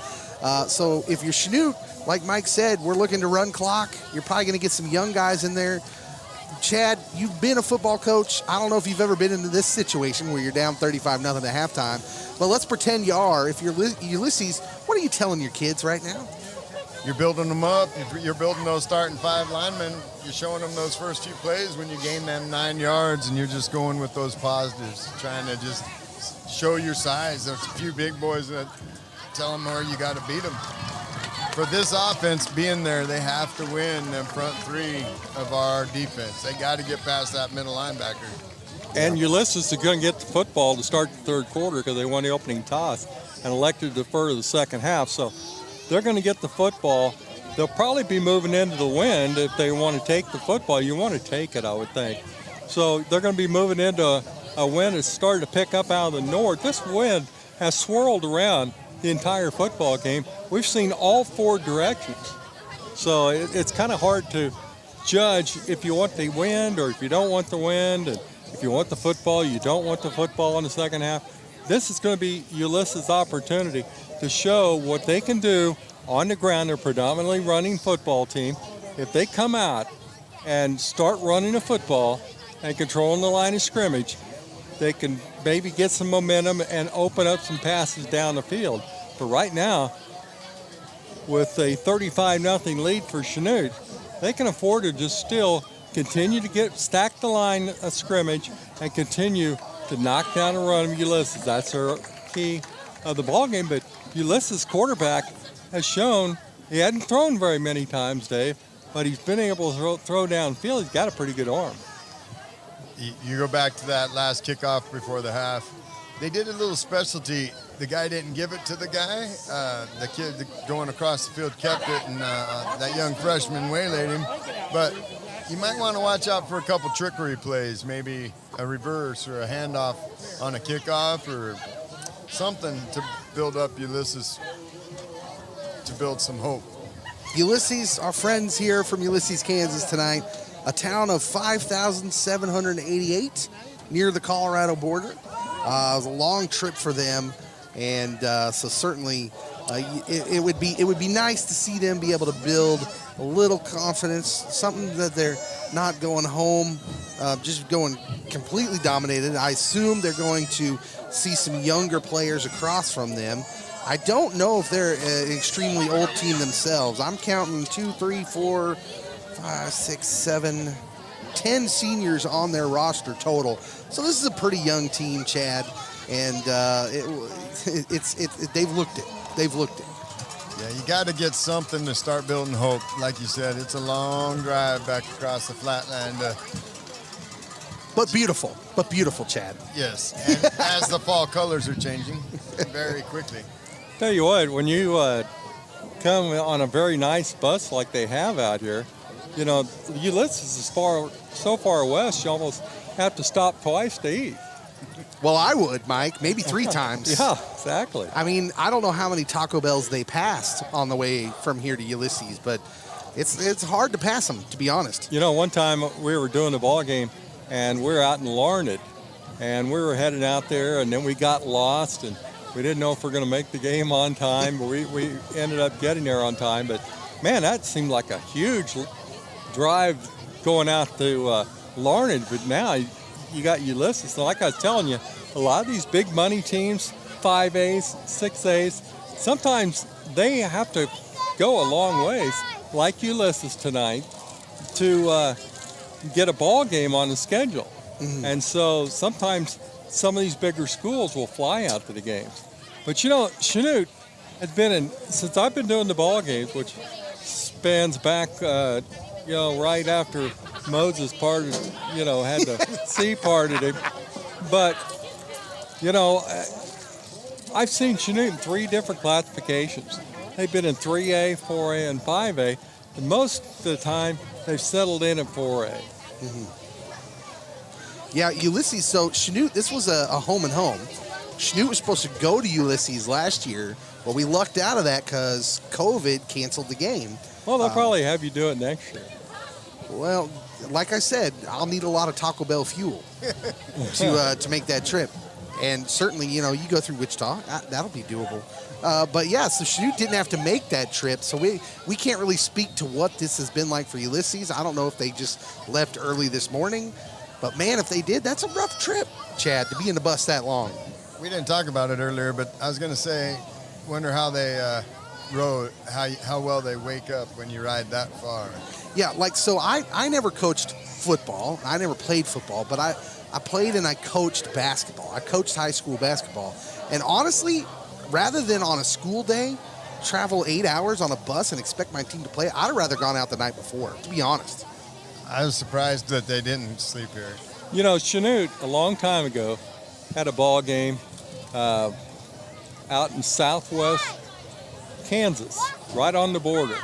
So if you're Chanute, like Mike said, we're looking to run clock. You're probably going to get some young guys in there. Chad, you've been a football coach. I don't know if you've ever been into this situation where you're down 35-0 at halftime, but let's pretend you are. If you're Ulysses, what are you telling your kids right now? You're building them up. You're building those starting 5 linemen. You're showing them those first few plays when you gain them 9 yards, and you're just going with those positives, trying to just show your size. There's a few big boys that tell them where you got to beat them. For this offense being there, they have to win the front 3 of our defense. They got to get past that middle linebacker. And Ulysses is going to get the football to start the third quarter because they won the opening toss and elected to defer to the second half. So they're going to get the football. They'll probably be moving into the wind if they want to take the football. You want to take it, I would think. So they're going to be moving into a wind that's started to pick up out of the north. This wind has swirled around the entire football game. We've seen all 4 directions. So it's kind of hard to judge if you want the wind or if you don't want the wind, and if you want the football, you don't want the football in the second half. This is going to be Ulysses' opportunity to show what they can do on the ground. They're predominantly running football team. If they come out and start running the football and controlling the line of scrimmage, they can maybe get some momentum and open up some passes down the field. But right now, with a 35-0 lead for Chanute, they can afford to just still continue to stack the line of scrimmage and continue to knock down and run Ulysses. That's their key of the ball game. But Ulysses' quarterback has shown he hadn't thrown very many times, Dave, but he's been able to throw downfield. He's got a pretty good arm. You go back to that last kickoff before the half. They did a little specialty. The guy didn't give it to the guy. The kid going across the field kept it, and that young freshman waylaid him. But you might want to watch out for a couple trickery plays, maybe a reverse or a handoff on a kickoff or something to build up Ulysses, to build some hope. Ulysses, our friends here from Ulysses, Kansas tonight, a town of 5,788 near the Colorado border. It was a long trip for them, and so certainly it would be nice to see them be able to build a little confidence, something that they're not going home just going completely dominated. I assume they're going to see some younger players across from them. I don't know if they're an extremely old team themselves. I'm counting 2, 3, 4, 5, 6, 7, 10 seniors on their roster total. So this is a pretty young team, Chad, and they've looked it. They've looked it. Yeah, you got to get something to start building hope. Like you said, it's a long drive back across the flatland. But beautiful, Chad. Yes, and as the fall colors are changing very quickly. Tell you what, when you come on a very nice bus like they have out here, you know, Ulysses is so far west, you almost have to stop twice to eat. Well, I would, Mike, maybe 3 times. Yeah, exactly. I mean, I don't know how many Taco Bells they passed on the way from here to Ulysses, but it's hard to pass them, to be honest. You know, one time we were doing the ball game, and we were out in Larned, and we were heading out there, and then we got lost, and we didn't know if we were going to make the game on time, but we ended up getting there on time. But man, that seemed like a huge drive going out to Larned, but now you got Ulysses. So like I was telling you, a lot of these big money teams, 5As, 6As, sometimes they have to go a long ways, like Ulysses tonight, to get a ball game on the schedule. Mm-hmm. And so sometimes some of these bigger schools will fly out to the games. But you know, Chanute has been in, since I've been doing the ball games, which spans back, right after Moses parted, had the sea parted him. But, I've seen Chanute in 3 different classifications. They've been in 3A, 4A, and 5A. And most of the time, they've settled in at 4A. Mm-hmm. Yeah, Ulysses, so Chanute, this was a home and home. Chanute was supposed to go to Ulysses last year, but we lucked out of that because COVID canceled the game. Well, they'll probably have you do it next year. Well, like I said, I'll need a lot of Taco Bell fuel to make that trip. And certainly, you go through Wichita, that'll be doable. But yeah, so Chanute didn't have to make that trip, so we can't really speak to what this has been like for Ulysses. I don't know if they just left early this morning, but man, if they did, that's a rough trip, Chad, to be in the bus that long. We didn't talk about it earlier, but I was going to say, wonder how they rode, how well they wake up when you ride that far. Yeah, so I never coached football. I never played football, but I played and I coached basketball. I coached high school basketball. And honestly, rather than on a school day, travel 8 hours on a bus and expect my team to play, I'd have rather gone out the night before, to be honest. I was surprised that they didn't sleep here. Chanute, a long time ago, had a ball game out in southwest Kansas, right on the border.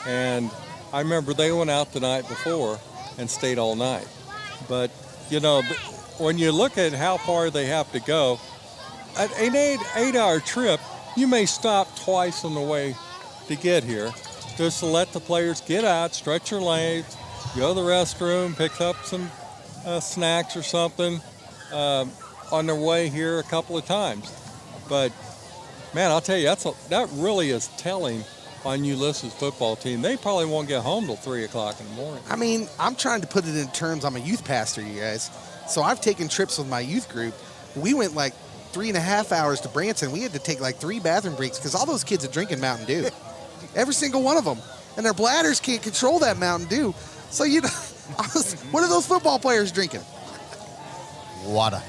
And I remember they went out the night before and stayed all night. But, when you look at how far they have to go, an 8-hour trip, you may stop twice on the way to get here, just to let the players get out, stretch your legs, go to the restroom, pick up some snacks or something on their way here a couple of times. But, man, I'll tell you, that really is telling on Ulysses football team. They probably won't get home till 3 o'clock in the morning. I mean, I'm trying to put it in terms, I'm a youth pastor, you guys. So I've taken trips with my youth group. We went 3.5 hours to Branson. We had to take 3 bathroom breaks because all those kids are drinking Mountain Dew. Every single one of them. And their bladders can't control that Mountain Dew. So, what are those football players drinking? Water.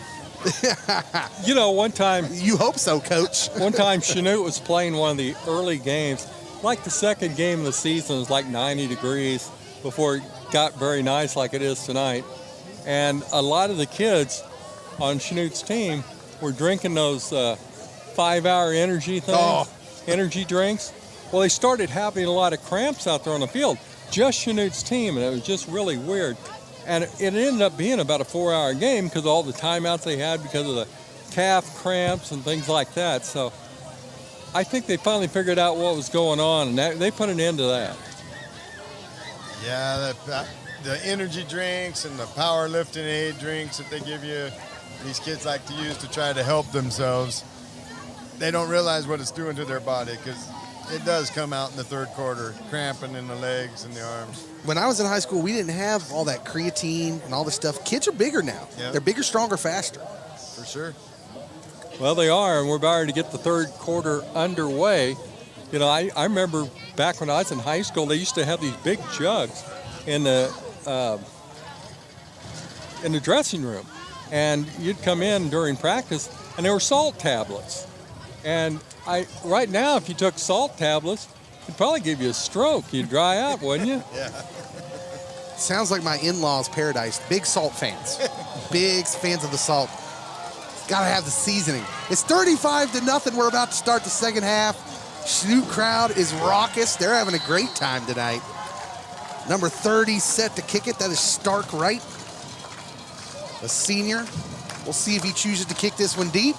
One time... You hope so, Coach. One time, Chanute was playing one of the early games. The second game of the season was 90 degrees before it got very nice like it is tonight. And a lot of the kids on Chanute's team were drinking those 5-hour energy things, energy drinks. Well, they started having a lot of cramps out there on the field, just Chanute's team, and it was just really weird. And it ended up being about a 4-hour game because of all the timeouts they had because of the calf cramps and things like that. So I think they finally figured out what was going on, and they put an end to that. Yeah, the energy drinks and the powerlifting aid drinks that they give you, these kids like to use to try to help themselves. They don't realize what it's doing to their body because it does come out in the third quarter, cramping in the legs and the arms. When I was in high school, we didn't have all that creatine and all this stuff. Kids are bigger now. Yep. They're bigger, stronger, faster. For sure. Well, they are, and we're about to get the third quarter underway. I remember back when I was in high school, they used to have these big jugs in the dressing room, and you'd come in during practice, and there were salt tablets. And right now, if you took salt tablets, it'd probably give you a stroke. You'd dry out, wouldn't you? Yeah. Sounds like my in-laws' paradise. Big salt fans. Big fans of the salt. Gotta have the seasoning. It's 35-0. We're about to start the second half. Chanute crowd is raucous. They're having a great time tonight. Number 30 set to kick it. That is Stark Wright, a senior. We'll see if he chooses to kick this one deep.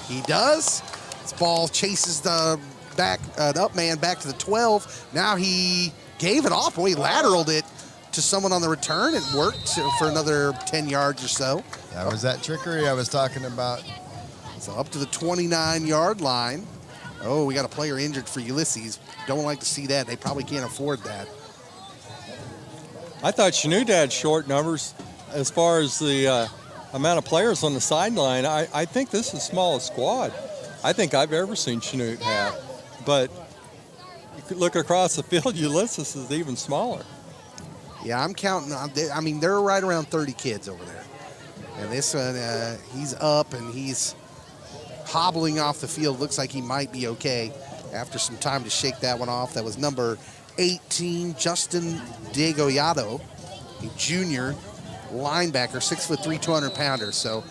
He does. This ball chases the up man back to the 12. Now he gave it off. Boy, he lateraled it to someone on the return. It worked for another 10 yards or so. That was that trickery I was talking about. So up to the 29-yard line. Oh, we got a player injured for Ulysses. Don't like to see that. They probably can't afford that. I thought Chanute had short numbers as far as the amount of players on the sideline. I think this is the smallest squad I think I've ever seen Chanute have. But you could look across the field, Ulysses is even smaller. Yeah, I'm counting. I mean, they're right around 30 kids over there. And this one, he's up and he's hobbling off the field. Looks like he might be okay after some time to shake that one off. That was number 18, Justin DeGollado, a junior linebacker, 6'3", 200-pounder. So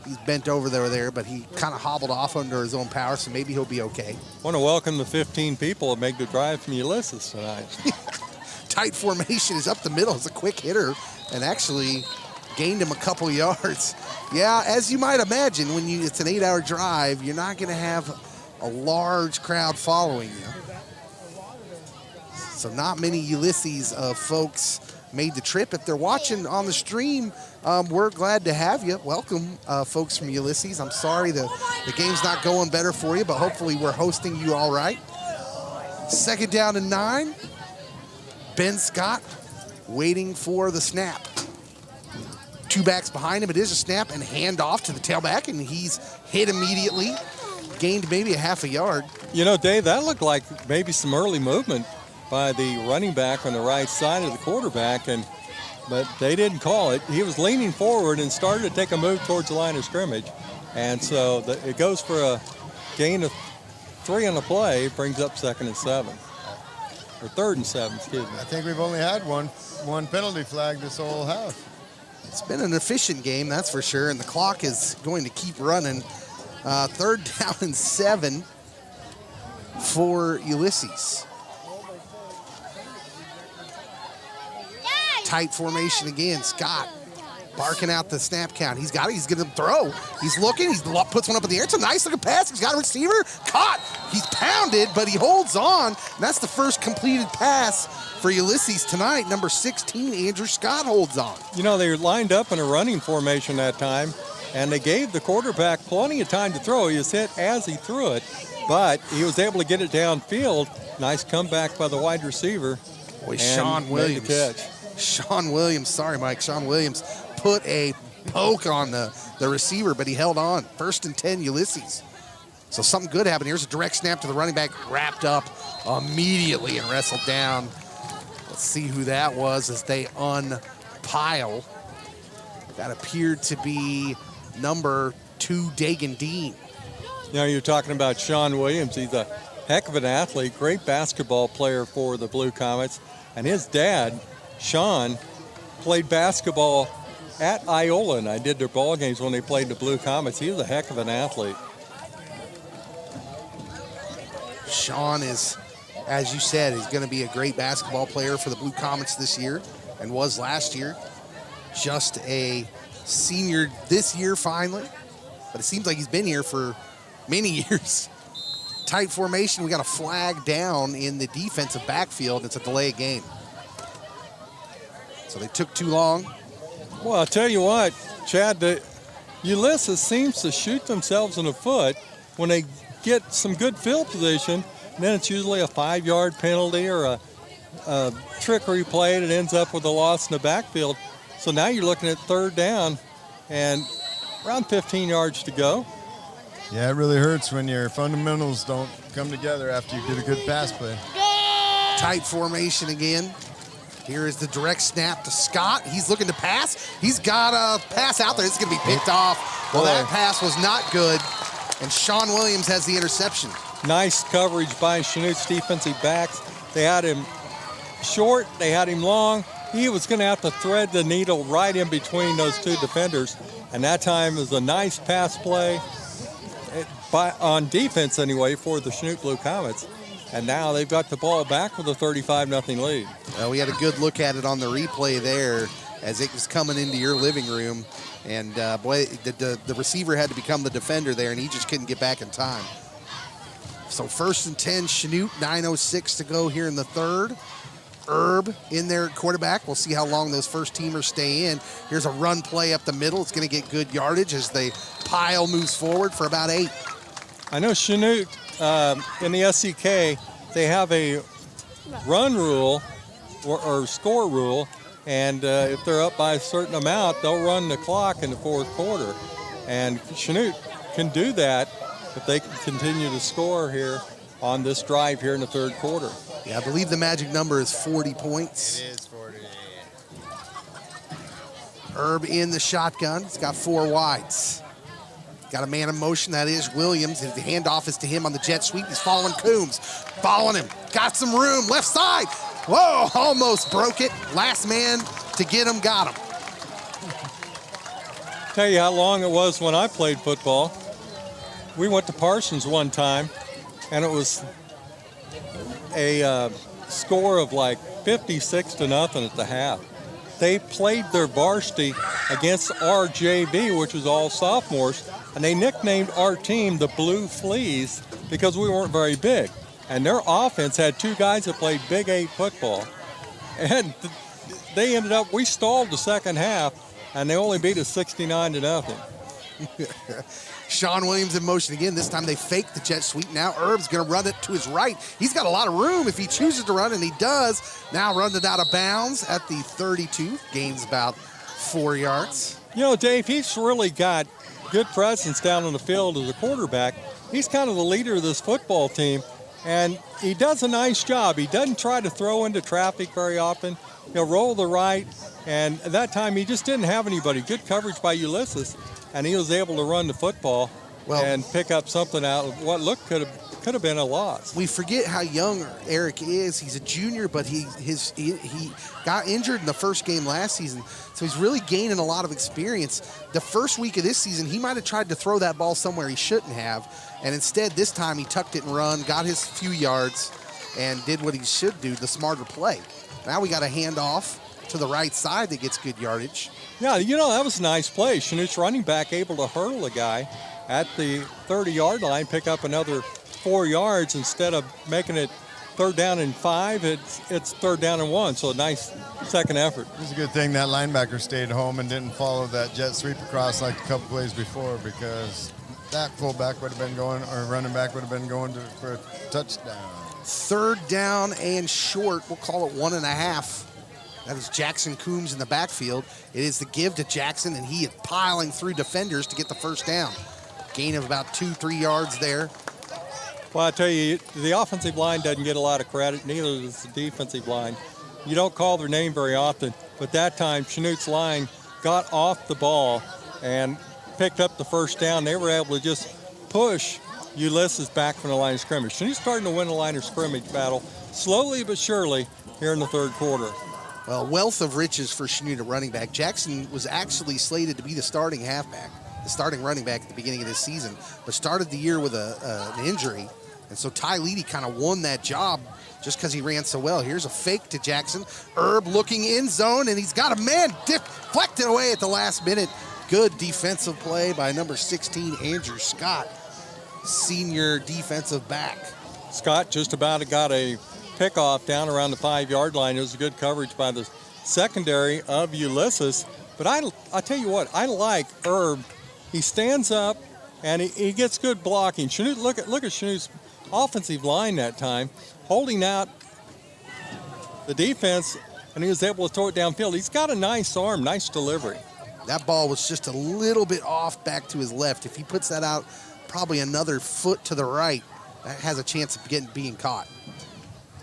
he's bent over there, but he kind of hobbled off under his own power, so maybe he'll be okay. Want to welcome the 15 people that make the drive from Ulysses tonight. Tight formation is up the middle. It's a quick hitter and actually gained him a couple yards. Yeah, as you might imagine, when it's an 8-hour drive, you're not going to have a large crowd following you. So not many Ulysses folks made the trip. If they're watching on the stream, we're glad to have you. Welcome, folks from Ulysses. I'm sorry the game's not going better for you, but hopefully we're hosting you all right. 2nd down and 9. Ben Scott waiting for the snap. 2 backs behind him. It is a snap and hand off to the tailback, and he's hit immediately. Gained maybe a half a yard. You know, Dave, that looked like maybe some early movement by the running back on the right side of the quarterback, but they didn't call it. He was leaning forward and started to take a move towards the line of scrimmage. And so it goes for a gain of 3 on the play, brings up 2nd and 7. Or 3rd and 7, excuse me. I think we've only had one penalty flag this whole half. It's been an efficient game, that's for sure, and the clock is going to keep running. 3rd down and 7 for Ulysses. Tight formation again. Scott barking out the snap count. He's got it. He's going to throw. He's looking. He puts one up in the air. It's a nice looking pass. He's got a receiver. Caught. He's pounded, but he holds on. And that's the first completed pass for Ulysses tonight. Number 16, Andrew Scott holds on. You know, they were lined up in a running formation that time, and they gave the quarterback plenty of time to throw. He was hit as he threw it, but he was able to get it downfield. Nice comeback by the wide receiver. Boy, Sean Williams. Made the catch. Sean Williams, sorry, Mike. Sean Williams put a poke on the receiver, but he held on. 1st and 10, Ulysses. So something good happened. Here's a direct snap to the running back, wrapped up immediately and wrestled down. Let's see who that was as they unpile. That appeared to be number 2, Dagan Dean. You know, you're talking about Sean Williams. He's a heck of an athlete, great basketball player for the Blue Comets. And his dad, Sean, played basketball at Iola, and I did their ball games when they played the Blue Comets. He was a heck of an athlete. Sean is, as you said, he's going to be a great basketball player for the Blue Comets this year and was last year. Just a senior this year finally, but it seems like he's been here for many years. Tight formation. We got a flag down in the defensive backfield. It's a delay game. So they took too long. Well, I'll tell you what, Chad, the Ulysses seems to shoot themselves in the foot when they get some good field position. Then it's usually a 5-yard penalty or a trickery play that ends up with a loss in the backfield. So now you're looking at 3rd down and around 15 yards to go. Yeah, it really hurts when your fundamentals don't come together after you get a good pass play. Tight formation again. Here is the direct snap to Scott. He's looking to pass. He's got a pass out there. It's going to be picked off. Well, that pass was not good. And Sean Williams has the interception. Nice coverage by Chanute's defensive backs. They had him short. They had him long. He was going to have to thread the needle right in between those 2 defenders. And that time was a nice pass play on defense anyway for the Chanute Blue Comets. And now they've got the ball back with a 35-0 lead. We had a good look at it on the replay there as it was coming into your living room. And, boy, the receiver had to become the defender there, and he just couldn't get back in time. So 1st and 10, Chanute, 9:06 to go here in the 3rd. Herb in there at quarterback. We'll see how long those first-teamers stay in. Here's a run play up the middle. It's going to get good yardage as the pile moves forward for about 8. I know Chanute in the SCK, they have a run rule or score rule, and if they're up by a certain amount, they'll run the clock in the fourth quarter. And Chanute can do that if they can continue to score here on this drive here in the third quarter. Yeah, I believe the magic number is 40 points. It is 40. Herb in the shotgun. He's got 4 wides. Got a man in motion, that is Williams. The handoff is to him on the jet sweep. He's following Coombs. Following him. Got some room. Left side. Whoa, almost broke it. Last man to get him, got him. Tell you how long it was when I played football. We went to Parsons one time, and it was a score of like 56-0 at the half. They played their varsity against our JV, which was all sophomores, and they nicknamed our team the Blue Fleas because we weren't very big. And their offense had 2 guys that played Big 8 football. And they ended up, we stalled the second half, and they only beat us 69-0. Sean Williams in motion again. This time they fake the jet sweep. Now Herb's going to run it to his right. He's got a lot of room if he chooses to run, and he does. Now runs it out of bounds at the 32. Gains about 4 yards. You know, Dave, he's really got good presence down on the field as a quarterback. He's kind of the leader of this football team, and he does a nice job. He doesn't try to throw into traffic very often. He'll roll the right, and at that time he just didn't have anybody. Good coverage by Ulysses, and he was able to run the football and pick up something out of what looked could have been a loss. We forget how young Eric is. He's a junior, but he got injured in the first game last season, so he's really gaining a lot of experience. The first week of this season, he might have tried to throw that ball somewhere he shouldn't have, and instead this time he tucked it and run, got his few yards, and did what he should do, the smarter play. Now we got a handoff to the right side that gets good yardage. Yeah, you know, that was a nice play. Chanute's running back able to hurdle a guy at the 30-yard line, pick up another 4 yards. Instead of making it 3rd down and 5, it's 3rd down and 1, so a nice second effort. It's a good thing that linebacker stayed home and didn't follow that jet sweep across like a couple plays before, because that fullback would have been going, or running back would have been going for a touchdown. 3rd down and short. We'll call it 1.5. That is Jackson Coombs in the backfield. It is the give to Jackson, and he is piling through defenders to get the first down. Gain of about 2-3 yards there. Well, I tell you, the offensive line doesn't get a lot of credit, neither does the defensive line. You don't call their name very often, but that time Chanute's line got off the ball and picked up the first down. They were able to just push Ulysses back from the line of scrimmage. Chanute's starting to win the line of scrimmage battle slowly but surely here in the third quarter. Well, wealth of riches for Chanute at running back. Jackson was actually slated to be the starting halfback, the starting running back at the beginning of this season, but started the year with an injury. And so Ty Leedy kind of won that job just because he ran so well. Here's a fake to Jackson. Herb looking in zone, and he's got a man deflected away at the last minute. Good defensive play by number 16, Andrew Scott, senior defensive back. Scott just about got a pickoff down around the 5-yard line. It was a good coverage by the secondary of Ulysses. But I tell you what, I like Herb. He stands up and he gets good blocking. Chanute, look at Chanute's offensive line that time, holding out the defense, and he was able to throw it downfield. He's got a nice arm, nice delivery. That ball was just a little bit off back to his left. If he puts that out probably another foot to the right, that has a chance of being caught.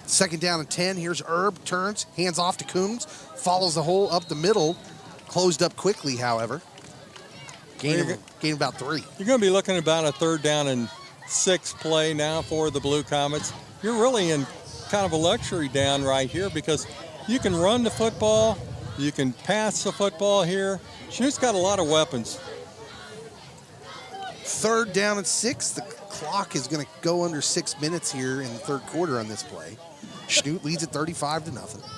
2nd down and 10. Here's Herb, turns, hands off to Coombs, follows the hole up the middle, closed up quickly, however. Gain about 3. You're going to be looking at about a 3rd down and 6 play now for the Blue Comets. You're really in kind of a luxury down right here because you can run the football, you can pass the football here. Chanute's got a lot of weapons. 3rd down and 6. The clock is going to go under 6 minutes here in the third quarter on this play. Chanute leads at 35-0.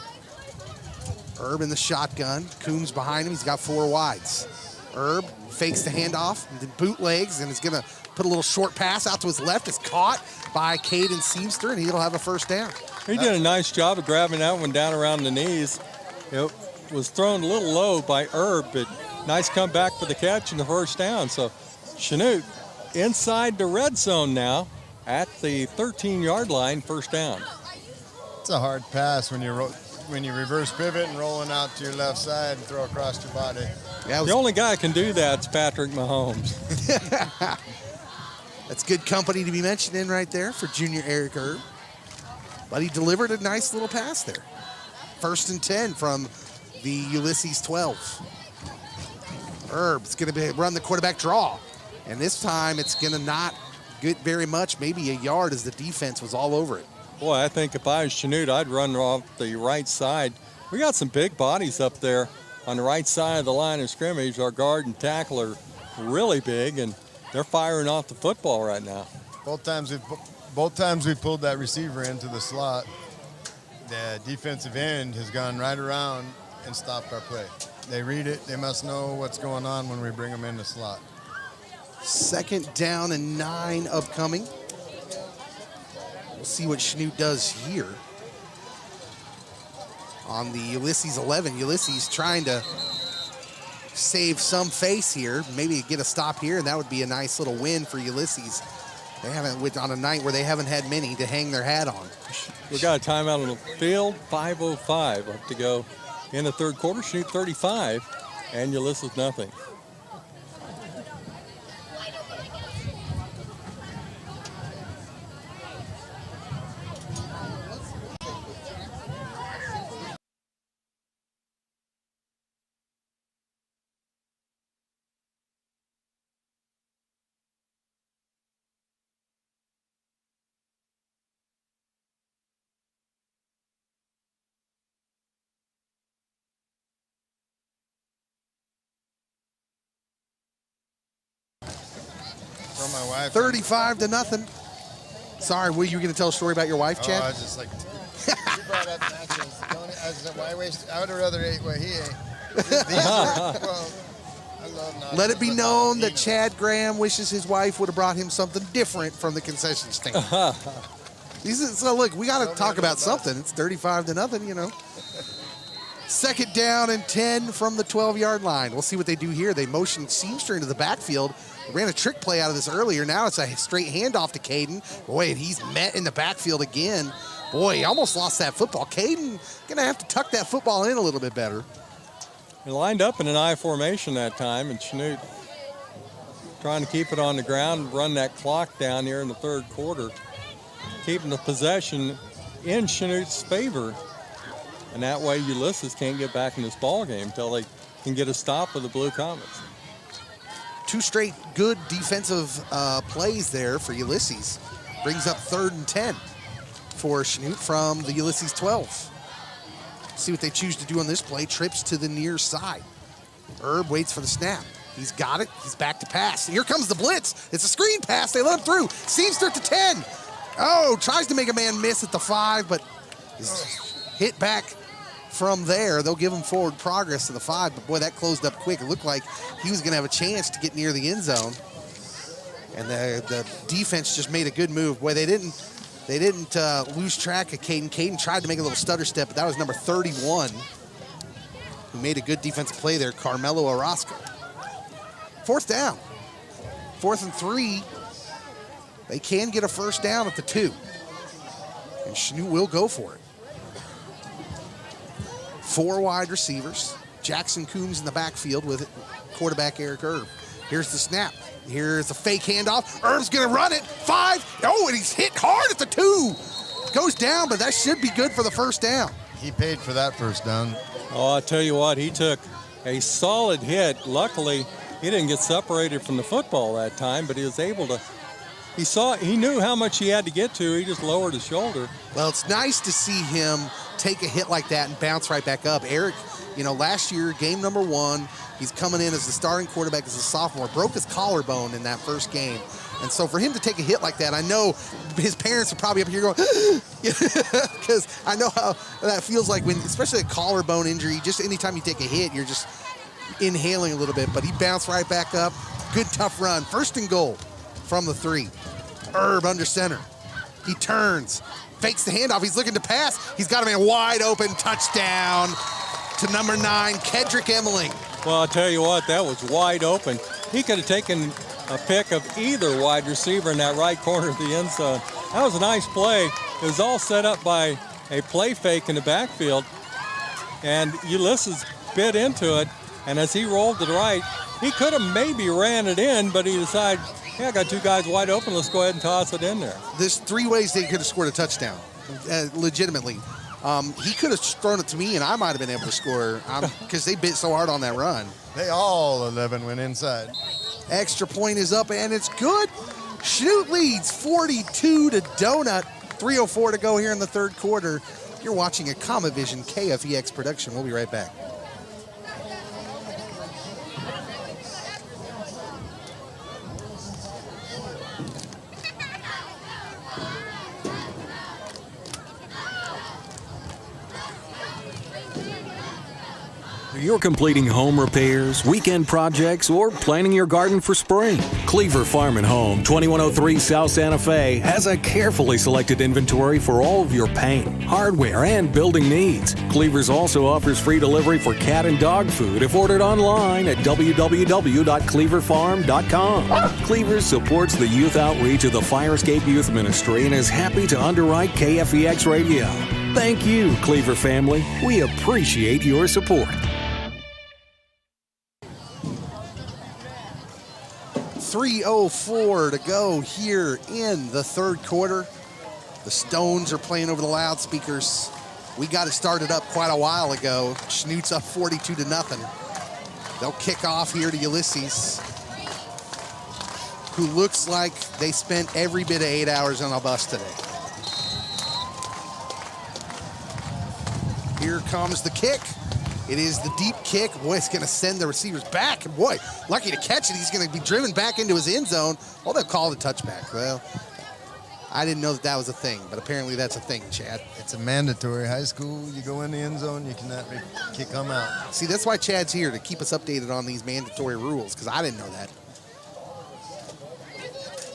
Herb in the shotgun. Coombs behind him. He's got 4 wides. Herb fakes the handoff and then bootlegs and is going to put a little short pass out to his left. It's caught by Caden Seamster, and he'll have a first down. He did a nice job of grabbing that one down around the knees. It was thrown a little low by Herb, but nice comeback for the catch and the first down. So Chanute inside the red zone now at the 13-yard line, first down. It's a hard pass when you reverse pivot and rolling out to your left side and throw across your body. Yeah, The only guy that can do that is Patrick Mahomes. that's good company to be mentioning right there for junior Eric Herb. But he delivered a nice little pass there. 1st and 10 from the Ulysses 12. Herb's going to run the quarterback draw. And this time it's going to not get very much, maybe a yard, as the defense was all over it. Boy, I think if I was Chanute, I'd run off the right side. We got some big bodies up there on the right side of the line of scrimmage. Our guard and tackle are really big, and they're firing off the football right now. Both times we pulled that receiver into the slot, the defensive end has gone right around and stopped our play. They read it. They must know what's going on when we bring them in the slot. 2nd down and 9 upcoming. We'll see what Chanute does here. On the Ulysses 11, Ulysses trying to save some face here, maybe get a stop here, and that would be a nice little win for Ulysses. They haven't, on a night where they haven't had many to hang their hat on. We got a timeout on the field, 5:05 left to go in the third quarter. Chanute 35, and Ulysses nothing. From my wife. 35-0. Sorry, were you going to tell a story about your wife, Chad? Oh, I was just like, you brought up nachos. I said, why waste? I would have rather ate what he ate. Well, I love nachos. Let it be known that Chad Graham wishes his wife would have brought him something different from the concession stand. So look, we got to talk about something. It's 35-0, you know. 2nd down and 10 from the 12-yard line. We'll see what they do here. They motion Seamster into the backfield. They ran a trick play out of this earlier. Now it's a straight handoff to Caden. Boy, and he's met in the backfield again. Boy, he almost lost that football. Caden going to have to tuck that football in a little bit better. He lined up in an I formation that time, and Chanute trying to keep it on the ground, run that clock down here in the third quarter, keeping the possession in Chanute's favor. And that way Ulysses can't get back in this ball game until they can get a stop with the Blue Comets. 2 straight good defensive plays there for Ulysses. Brings up 3rd and 10 for Chanute from the Ulysses 12. See what they choose to do on this play. Trips to the near side. Herb waits for the snap. He's got it. He's back to pass. Here comes the blitz. It's a screen pass. They let him through. Seamster to 10. Oh, tries to make a man miss at the 5, but is hit back from there. They'll give him forward progress to the 5, but boy, that closed up quick. It looked like he was going to have a chance to get near the end zone. And the defense just made a good move. Boy, they didn't lose track of Caden. Caden tried to make a little stutter step, but that was number 31 who made a good defensive play there, Carmelo Orozco. 4th down. 4th and 3. They can get a first down at the 2. And Chanute will go for it. 4 wide receivers. Jackson Coombs in the backfield with it. Quarterback Eric Herb. Here's the snap. Here's a fake handoff. Herb's going to run it. 5. Oh, and he's hit hard at the 2. Goes down, but that should be good for the first down. He paid for that first down. Oh, I tell you what, he took a solid hit. Luckily, he didn't get separated from the football that time, but he was able to. He knew how much he had to get to. He just lowered his shoulder. Well, it's nice to see him take a hit like that and bounce right back up. Eric, last year, game number 1, he's coming in as the starting quarterback as a sophomore, broke his collarbone in that first game. And so for him to take a hit like that, I know his parents are probably up here going, because I know how that feels like when, especially a collarbone injury, just anytime you take a hit, you're just inhaling a little bit. But he bounced right back up. Good, tough run. 1st and goal from the 3. Herb under center. He turns, fakes the handoff. He's looking to pass. He's got a man wide open. Touchdown to number 9, Kedrick Emmeling. Well, I'll tell you what, that was wide open. He could have taken a pick of either wide receiver in that right corner of the end zone. That was a nice play. It was all set up by a play fake in the backfield, and Ulysses bit into it, and as he rolled to the right, he could have maybe ran it in, but he decided, yeah, I got two guys wide open, let's go ahead and toss it in there. There's 3 ways they could have scored a touchdown, legitimately. He could have thrown it to me, and I might have been able to score because they bit so hard on that run. They all 11 went inside. Extra point is up, and it's good. Chanute leads 42 to Donut. 3:04 to go here in the third quarter. You're watching a Comavision KFEX production. We'll be right back. You're completing home repairs, weekend projects, or planning your garden for spring. Cleaver Farm and Home, 2103 South Santa Fe, has a carefully selected inventory for all of your paint, hardware, and building needs. Cleaver's also offers free delivery for cat and dog food if ordered online at www.cleaverfarm.com. Cleaver supports the youth outreach of the Fire Escape Youth Ministry and is happy to underwrite KFEX Radio. Thank you, Cleaver family. We appreciate your support. 3:04 to go here in the third quarter. The Stones are playing over the loudspeakers. We got it started up quite a while ago. Chanute's up 42 to nothing. They'll kick off here to Ulysses, who looks like they spent every bit of 8 hours on a bus today. Here comes the kick. It is the deep kick. Boy, it's going to send the receivers back. And boy, lucky to catch it. He's going to be driven back into his end zone. Well, they'll call it a touchback. Well, I didn't know that was a thing, but apparently that's a thing, Chad. It's a mandatory. High school, you go in the end zone, you cannot come out. See, that's why Chad's here, to keep us updated on these mandatory rules, because I didn't know that.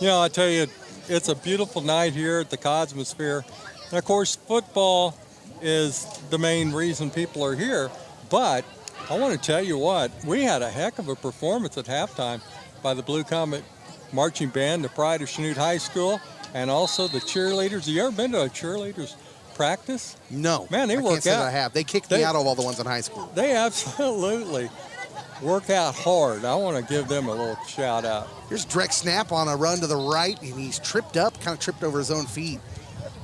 You know, I tell you, it's a beautiful night here at the Cosmosphere. And of course, football is the main reason people are here. But I want to tell you what, we had a heck of a performance at halftime by the Blue Comet Marching Band, the pride of Chanute High School, and also the cheerleaders. Have you ever been to a cheerleaders practice? No. Man, they I work can't say out. that I have. They kicked me out of all the ones in high school. They absolutely work out hard. I want to give them a little shout out. Here's Drek Snap on a run to the right, and he's tripped up, kind of tripped over his own feet.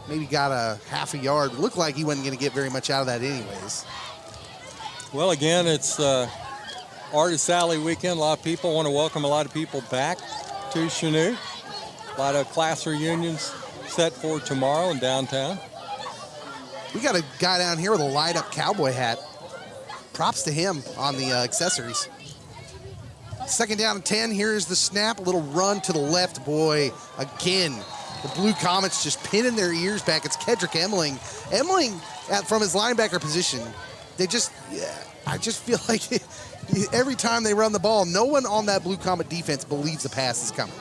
Maybe got a half a yard. Looked like he wasn't going to get very much out of that anyways. Well, again, it's Artist Alley weekend. A lot of people want to welcome a lot of people back to Chanute. A lot of class reunions set for tomorrow in downtown. We got a guy down here with a light-up cowboy hat. Props to him on the accessories. Second down and 10. Here's the snap. A little run to the left. Boy, again, the Blue Comets just pinning their ears back. It's Kedrick Emling. Emling, from his linebacker position, I just feel like every time they run the ball, no one on that Blue Comet defense believes the pass is coming.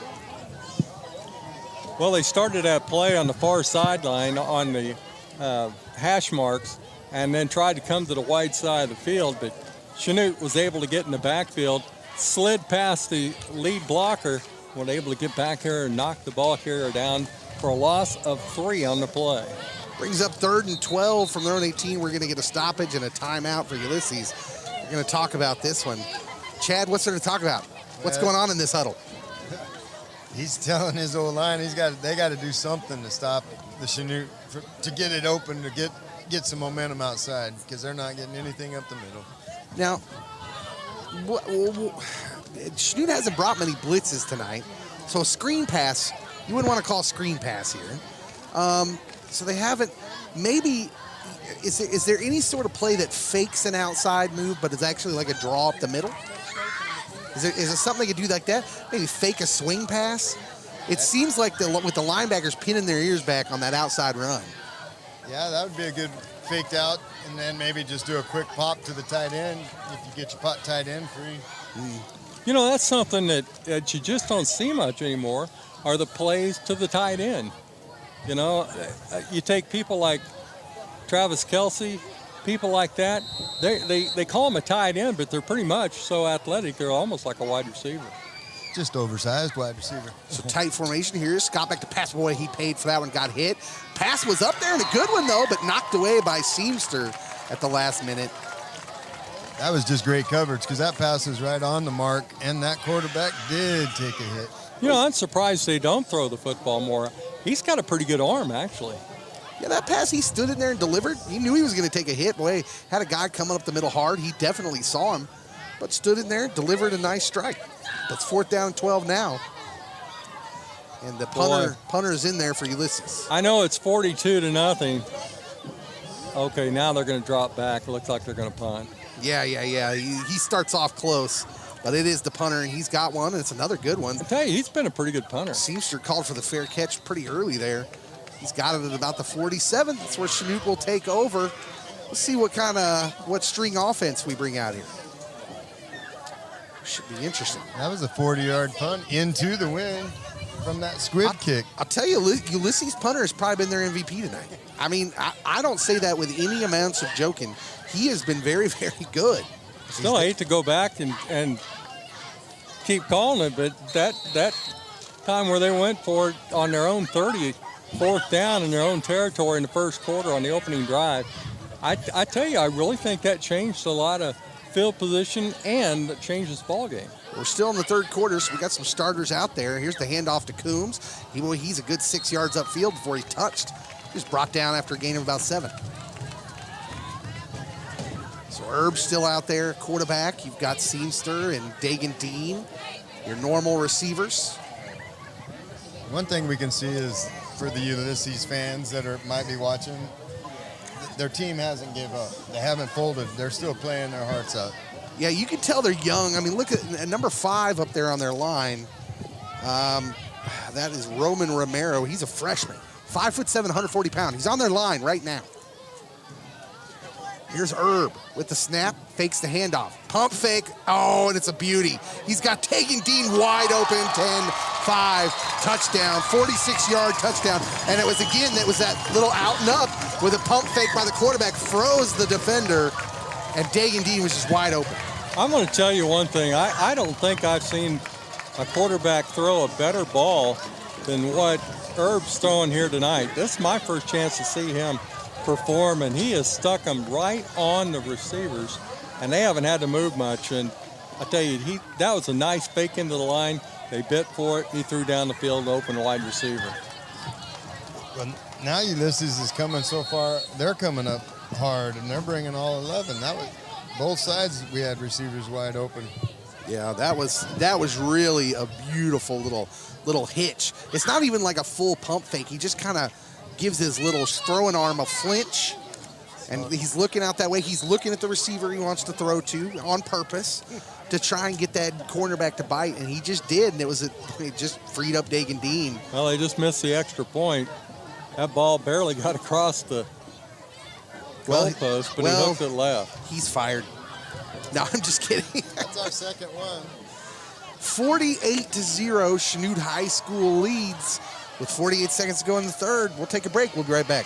Well, they started that play on the far sideline on the hash marks and then tried to come to the wide side of the field, but Chanute was able to get in the backfield, slid past the lead blocker, was able to get back here and knock the ball carrier down for a loss of 3 on the play. Brings up 3rd and 12 from their own 18. We're going to get a stoppage and a timeout for Ulysses. We're going to talk about this one. Chad, what's there to talk about? What's going on in this huddle? He's telling his old line they got to do something to stop the Chanute, to get it open, to get some momentum outside, because they're not getting anything up the middle. Now, Chanute hasn't brought many blitzes tonight, so a screen pass, you wouldn't want to call a screen pass here. So they haven't, maybe, is there any sort of play that fakes an outside move but is actually like a draw up the middle? Is there something they could do like that? Maybe fake a swing pass? It seems like with the linebackers pinning their ears back on that outside run. Yeah, that would be a good faked out, and then maybe just do a quick pop to the tight end if you get your tight end free. You know, that's something that you just don't see much anymore, are the plays to the tight end. You know, you take people like Travis Kelce, people like that, they call them a tight end, but they're pretty much so athletic, they're almost like a wide receiver. Just oversized wide receiver. So tight formation here. Scott back to pass. Boy, he paid for that one, got hit. Pass was up there and a good one, though, but knocked away by Seamster at the last minute. That was just great coverage because that pass was right on the mark, and that quarterback did take a hit. You know, I'm surprised they don't throw the football more. He's got a pretty good arm, actually. Yeah, that pass, he stood in there and delivered. He knew he was going to take a hit. Boy, had a guy coming up the middle hard. He definitely saw him, but stood in there, delivered a nice strike. That's 4th down and 12 now. And the punter's in there for Ulysses. I know it's 42-0. Okay, now they're going to drop back. It looks like they're going to punt. Yeah. He starts off close, but it is the punter, and he's got one, and it's another good one. I tell you, he's been a pretty good punter. Seamster called for the fair catch pretty early there. He's got it at about the 47. That's where Chanute will take over. Let's see what string offense we bring out here. Should be interesting. That was a 40-yard punt into the wind from that squib kick. I'll tell you, Ulysses' punter has probably been their MVP tonight. I mean, I don't say that with any amounts of joking. He has been very, very good. Still, I hate to go back and keep calling it, but that time where they went for it on their own 30, 4th down in their own territory in the first quarter on the opening drive, I tell you, I really think that changed a lot of field position and changed this ball game. We're still in the third quarter, so we got some starters out there. Here's the handoff to Coombs. He's a good 6 yards upfield before he's touched. He was brought down after a gain of about 7. So Herb's still out there, quarterback. You've got Seamster and Dagan Dean, your normal receivers. One thing we can see is for the Ulysses fans that might be watching, their team hasn't given up. They haven't folded. They're still playing their hearts out. Yeah, you can tell they're young. I mean, look at number 5 up there on their line. That is Roman Romero. He's a freshman. 5'7", 140 pounds. He's on their line right now. Here's Herb with the snap, fakes the handoff. Pump fake, and it's a beauty. He's got Dagan Dean wide open, 10-5, touchdown, 46-yard touchdown. And it was that little out and up with a pump fake by the quarterback, froze the defender, and Dagan Dean was just wide open. I'm going to tell you one thing. I don't think I've seen a quarterback throw a better ball than what Herb's throwing here tonight. This is my first chance to see him perform, and he has stuck them right on the receivers, and they haven't had to move much. And I tell you, that was a nice fake into the line. They bit for it. He threw down the field, open wide receiver. Well, now Ulysses is coming so far. They're coming up hard, and they're bringing all 11. That was both sides. We had receivers wide open. Yeah, that was really a beautiful little hitch. It's not even like a full pump fake. He just kind of gives his little throwing arm a flinch, and he's looking out that way. He's looking at the receiver he wants to throw to on purpose to try and get that cornerback to bite, and he just did, and it just freed up Dagan Dean. Well, they just missed the extra point. That ball barely got across the goalpost, but he hooked it left. He's fired. No, I'm just kidding. That's our second one. 48-0, Chanute High School leads with 48 seconds to go in the third. We'll take a break. We'll be right back.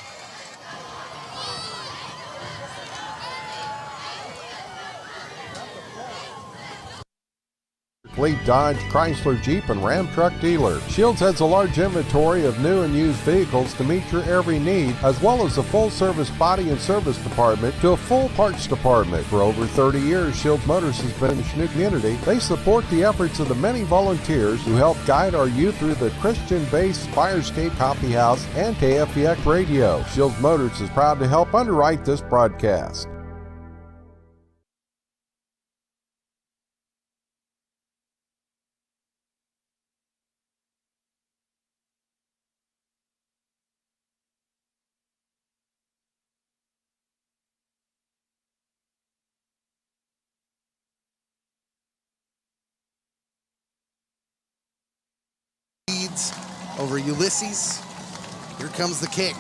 Fleet Dodge, Chrysler, Jeep, and Ram truck dealer. Shields has a large inventory of new and used vehicles to meet your every need, as well as a full-service body and service department to a full parts department. For over 30 years, Shields Motors has been in the Chanute community. They support the efforts of the many volunteers who help guide our youth through the Christian-based Firescape Coffee House and KFVX Radio. Shields Motors is proud to help underwrite this broadcast. Over Ulysses. Here comes the kick.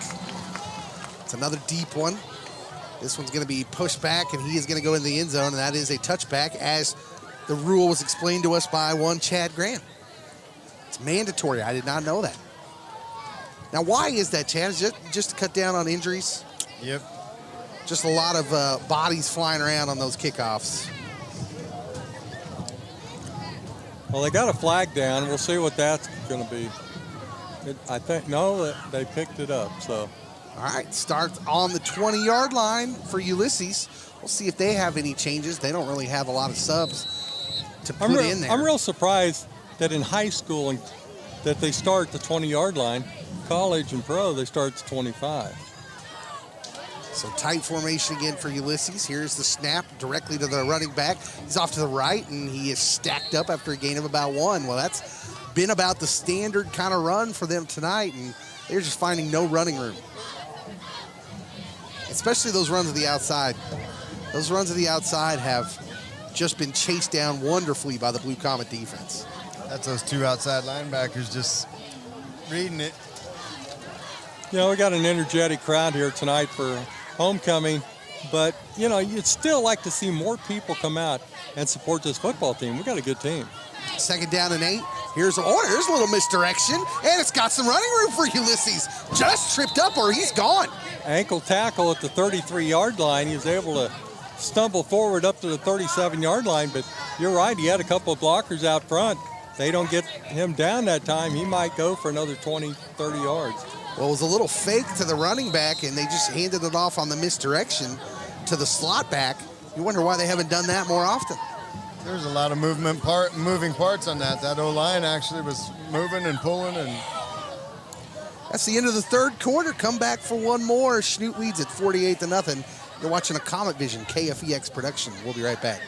It's another deep one. This one's going to be pushed back, and he is going to go in the end zone, and that is a touchback, as the rule was explained to us by one Chad Graham. It's mandatory. I did not know that. Now, why is that, Chad? Is it just to cut down on injuries? Yep. Just a lot of bodies flying around on those kickoffs. Well, they got a flag down. We'll see what that's going to be. I think, no, they picked it up, so. All right, starts on the 20-yard line for Ulysses. We'll see if they have any changes. They don't really have a lot of subs to put in there. I'm real surprised that in high school and that they start the 20-yard line. College and pro, they start at 25. So tight formation again for Ulysses. Here's the snap directly to the running back. He's off to the right, and he is stacked up after a gain of about 1. Well, that's been about the standard kind of run for them tonight, and they're just finding no running room. Especially those runs to the outside. Those runs to the outside have just been chased down wonderfully by the Blue Comet defense. That's those 2 outside linebackers just reading it. You know, we got an energetic crowd here tonight for homecoming, but, you know, you'd still like to see more people come out and support this football team. We got a good team. 2nd down and 8. Here's a little misdirection, and it's got some running room for Ulysses. Just tripped up or he's gone. Ankle tackle at the 33-yard line. He was able to stumble forward up to the 37-yard line, but you're right, he had a couple of blockers out front. They don't get him down that time, he might go for another 20, 30 yards. Well, it was a little fake to the running back, and they just handed it off on the misdirection to the slot back. You wonder why they haven't done that more often. There's a lot of moving parts on that. That O-line actually was moving and pulling. And that's the end of the 3rd quarter. Come back for one more. Chanute leads at 48-0. You're watching a Comet Vision KFEX production. We'll be right back.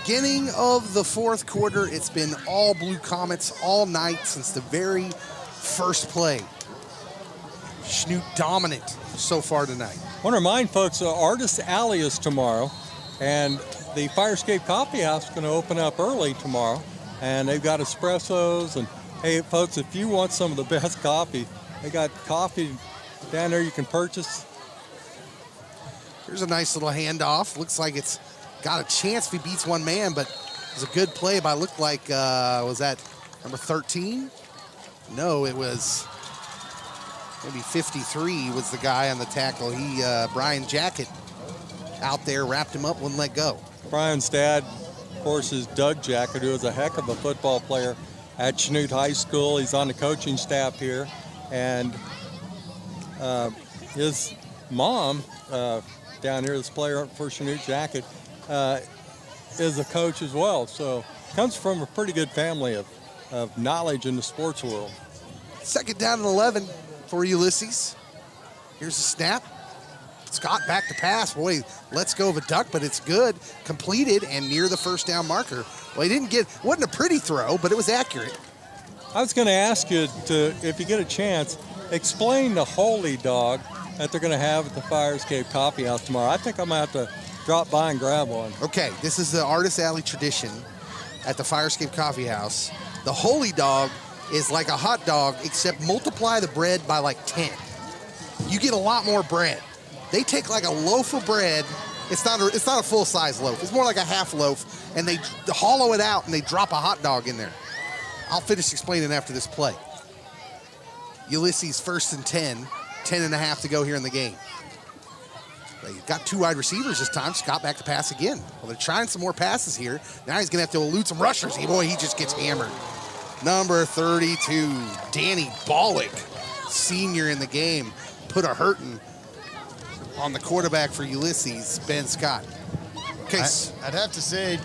Beginning of the 4th quarter, it's been all Blue Comets all night since the very first play. Chanute dominant so far tonight. I want to remind folks, Artist Alley is tomorrow, and the Fire Escape Coffee House is going to open up early tomorrow, and they've got espressos. And hey, folks, if you want some of the best coffee, they got coffee down there you can purchase. Here's a nice little handoff. Looks like it's got a chance if he beats one man, but it was a good play by, looked like, was that number 13? No, it was maybe 53 was the guy on the tackle. He, Brian Jacket, out there, wrapped him up, wouldn't let go. Brian's dad, of course, is Doug Jacket, who was a heck of a football player at Chanute High School. He's on the coaching staff here, and his mom, down here, this player for Chanute Jacket, is a coach as well. So comes from a pretty good family of knowledge in the sports world. 2nd down and 11 for Ulysses. Here's the snap. Scott back to pass. Boy, let's go of a duck, but it's good. Completed and near the 1st down marker. Well, he didn't get, wasn't a pretty throw, but it was accurate. I was going to ask you to, if you get a chance, explain the holy dog that they're going to have at the Fire Escape Coffee House tomorrow. I think I'm going to have to drop by and grab one. Okay, this is the Artist Alley tradition at the Fire Escape Coffee House. The holy dog is like a hot dog, except multiply the bread by like 10. You get a lot more bread. They take like a loaf of bread. It's not a full-size loaf. It's more like a half loaf, and they hollow it out, and they drop a hot dog in there. I'll finish explaining after this play. Ulysses 1st and 10 and a half to go here in the game. They got 2 wide receivers this time. Scott back to pass again. Well, they're trying some more passes here. Now he's going to have to elude some rushers. Boy, he just gets hammered. Number 32, Danny Bollick, senior in the game, put a hurting on the quarterback for Ulysses, Ben Scott. Okay, I'd have to say,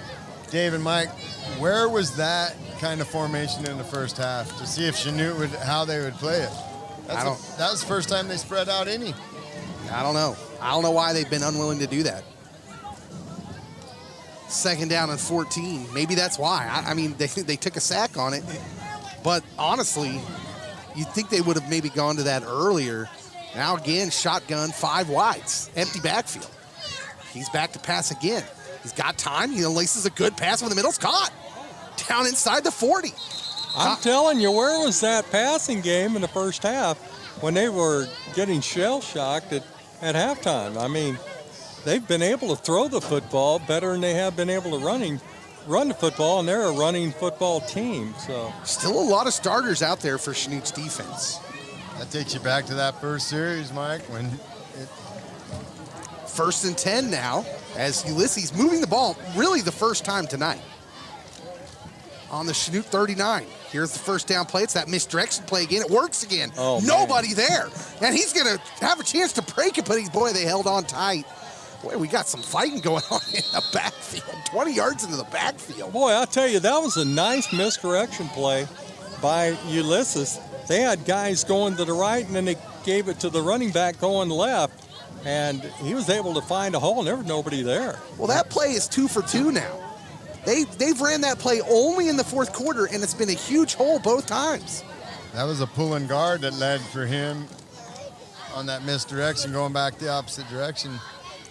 Dave and Mike, where was that kind of formation in the first half to see if Chanute how they would play it? That was the first time they spread out any. I don't know. I don't know why they've been unwilling to do that. 2nd down and 14. Maybe that's why. I mean, they took a sack on it. But honestly, you'd think they would have maybe gone to that earlier. Now again, shotgun, 5 wides, empty backfield. He's back to pass again. He's got time. He laces a good pass over the middle. It's caught. Down inside the 40. I'm telling you, where was that passing game in the first half when they were getting shell-shocked at halftime? I mean, they've been able to throw the football better than they have been able to run the football, and they're a running football team. So still a lot of starters out there for Chanute's defense. That takes you back to that first series, Mike, when 1st and 10 now as Ulysses moving the ball really the first time tonight. On the Chanute 39. Here's the first down play. It's that misdirection play again. It works again. Oh, nobody there. And he's going to have a chance to break it, but boy, they held on tight. Boy, we got some fighting going on in the backfield. 20 yards into the backfield. Boy, I'll tell you, that was a nice misdirection play by Ulysses. They had guys going to the right, and then they gave it to the running back going left, and he was able to find a hole, and there was nobody there. Well, that play is 2 for 2 now. They've ran that play only in the fourth quarter, and it's been a huge hole both times. that was a pull and guard that led for him on that misdirection, going back the opposite direction.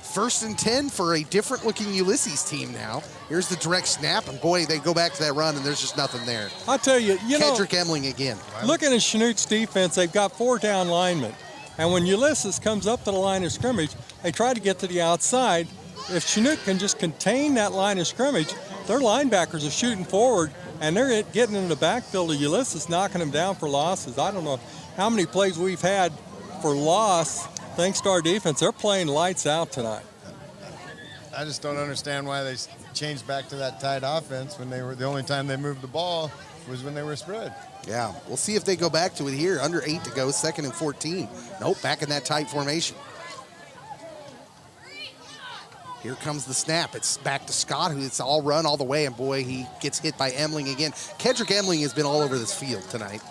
1st and 10 for a different-looking Ulysses team now. Here's the direct snap, and boy, they go back to that run, and there's just nothing there. I'll tell you, Kedrick Emling again. Looking at Chanute's defense, they've got 4 down linemen. And when Ulysses comes up to the line of scrimmage, they try to get to the outside. If Chanute can just contain that line of scrimmage, their linebackers are shooting forward, and they're getting in the backfield of Ulysses, knocking them down for losses. I don't know how many plays we've had for loss thanks to our defense. They're playing lights out tonight. I just don't understand why they changed back to that tight offense when they were the only time they moved the ball was when they were spread. Yeah, we'll see if they go back to it here. Under 8 to go, 2nd and 14. Nope, back in that tight formation. Here comes the snap. It's back to Scott, who it's all run all the way, and boy, he gets hit by Emling again. Kedrick Emling has been all over this field tonight.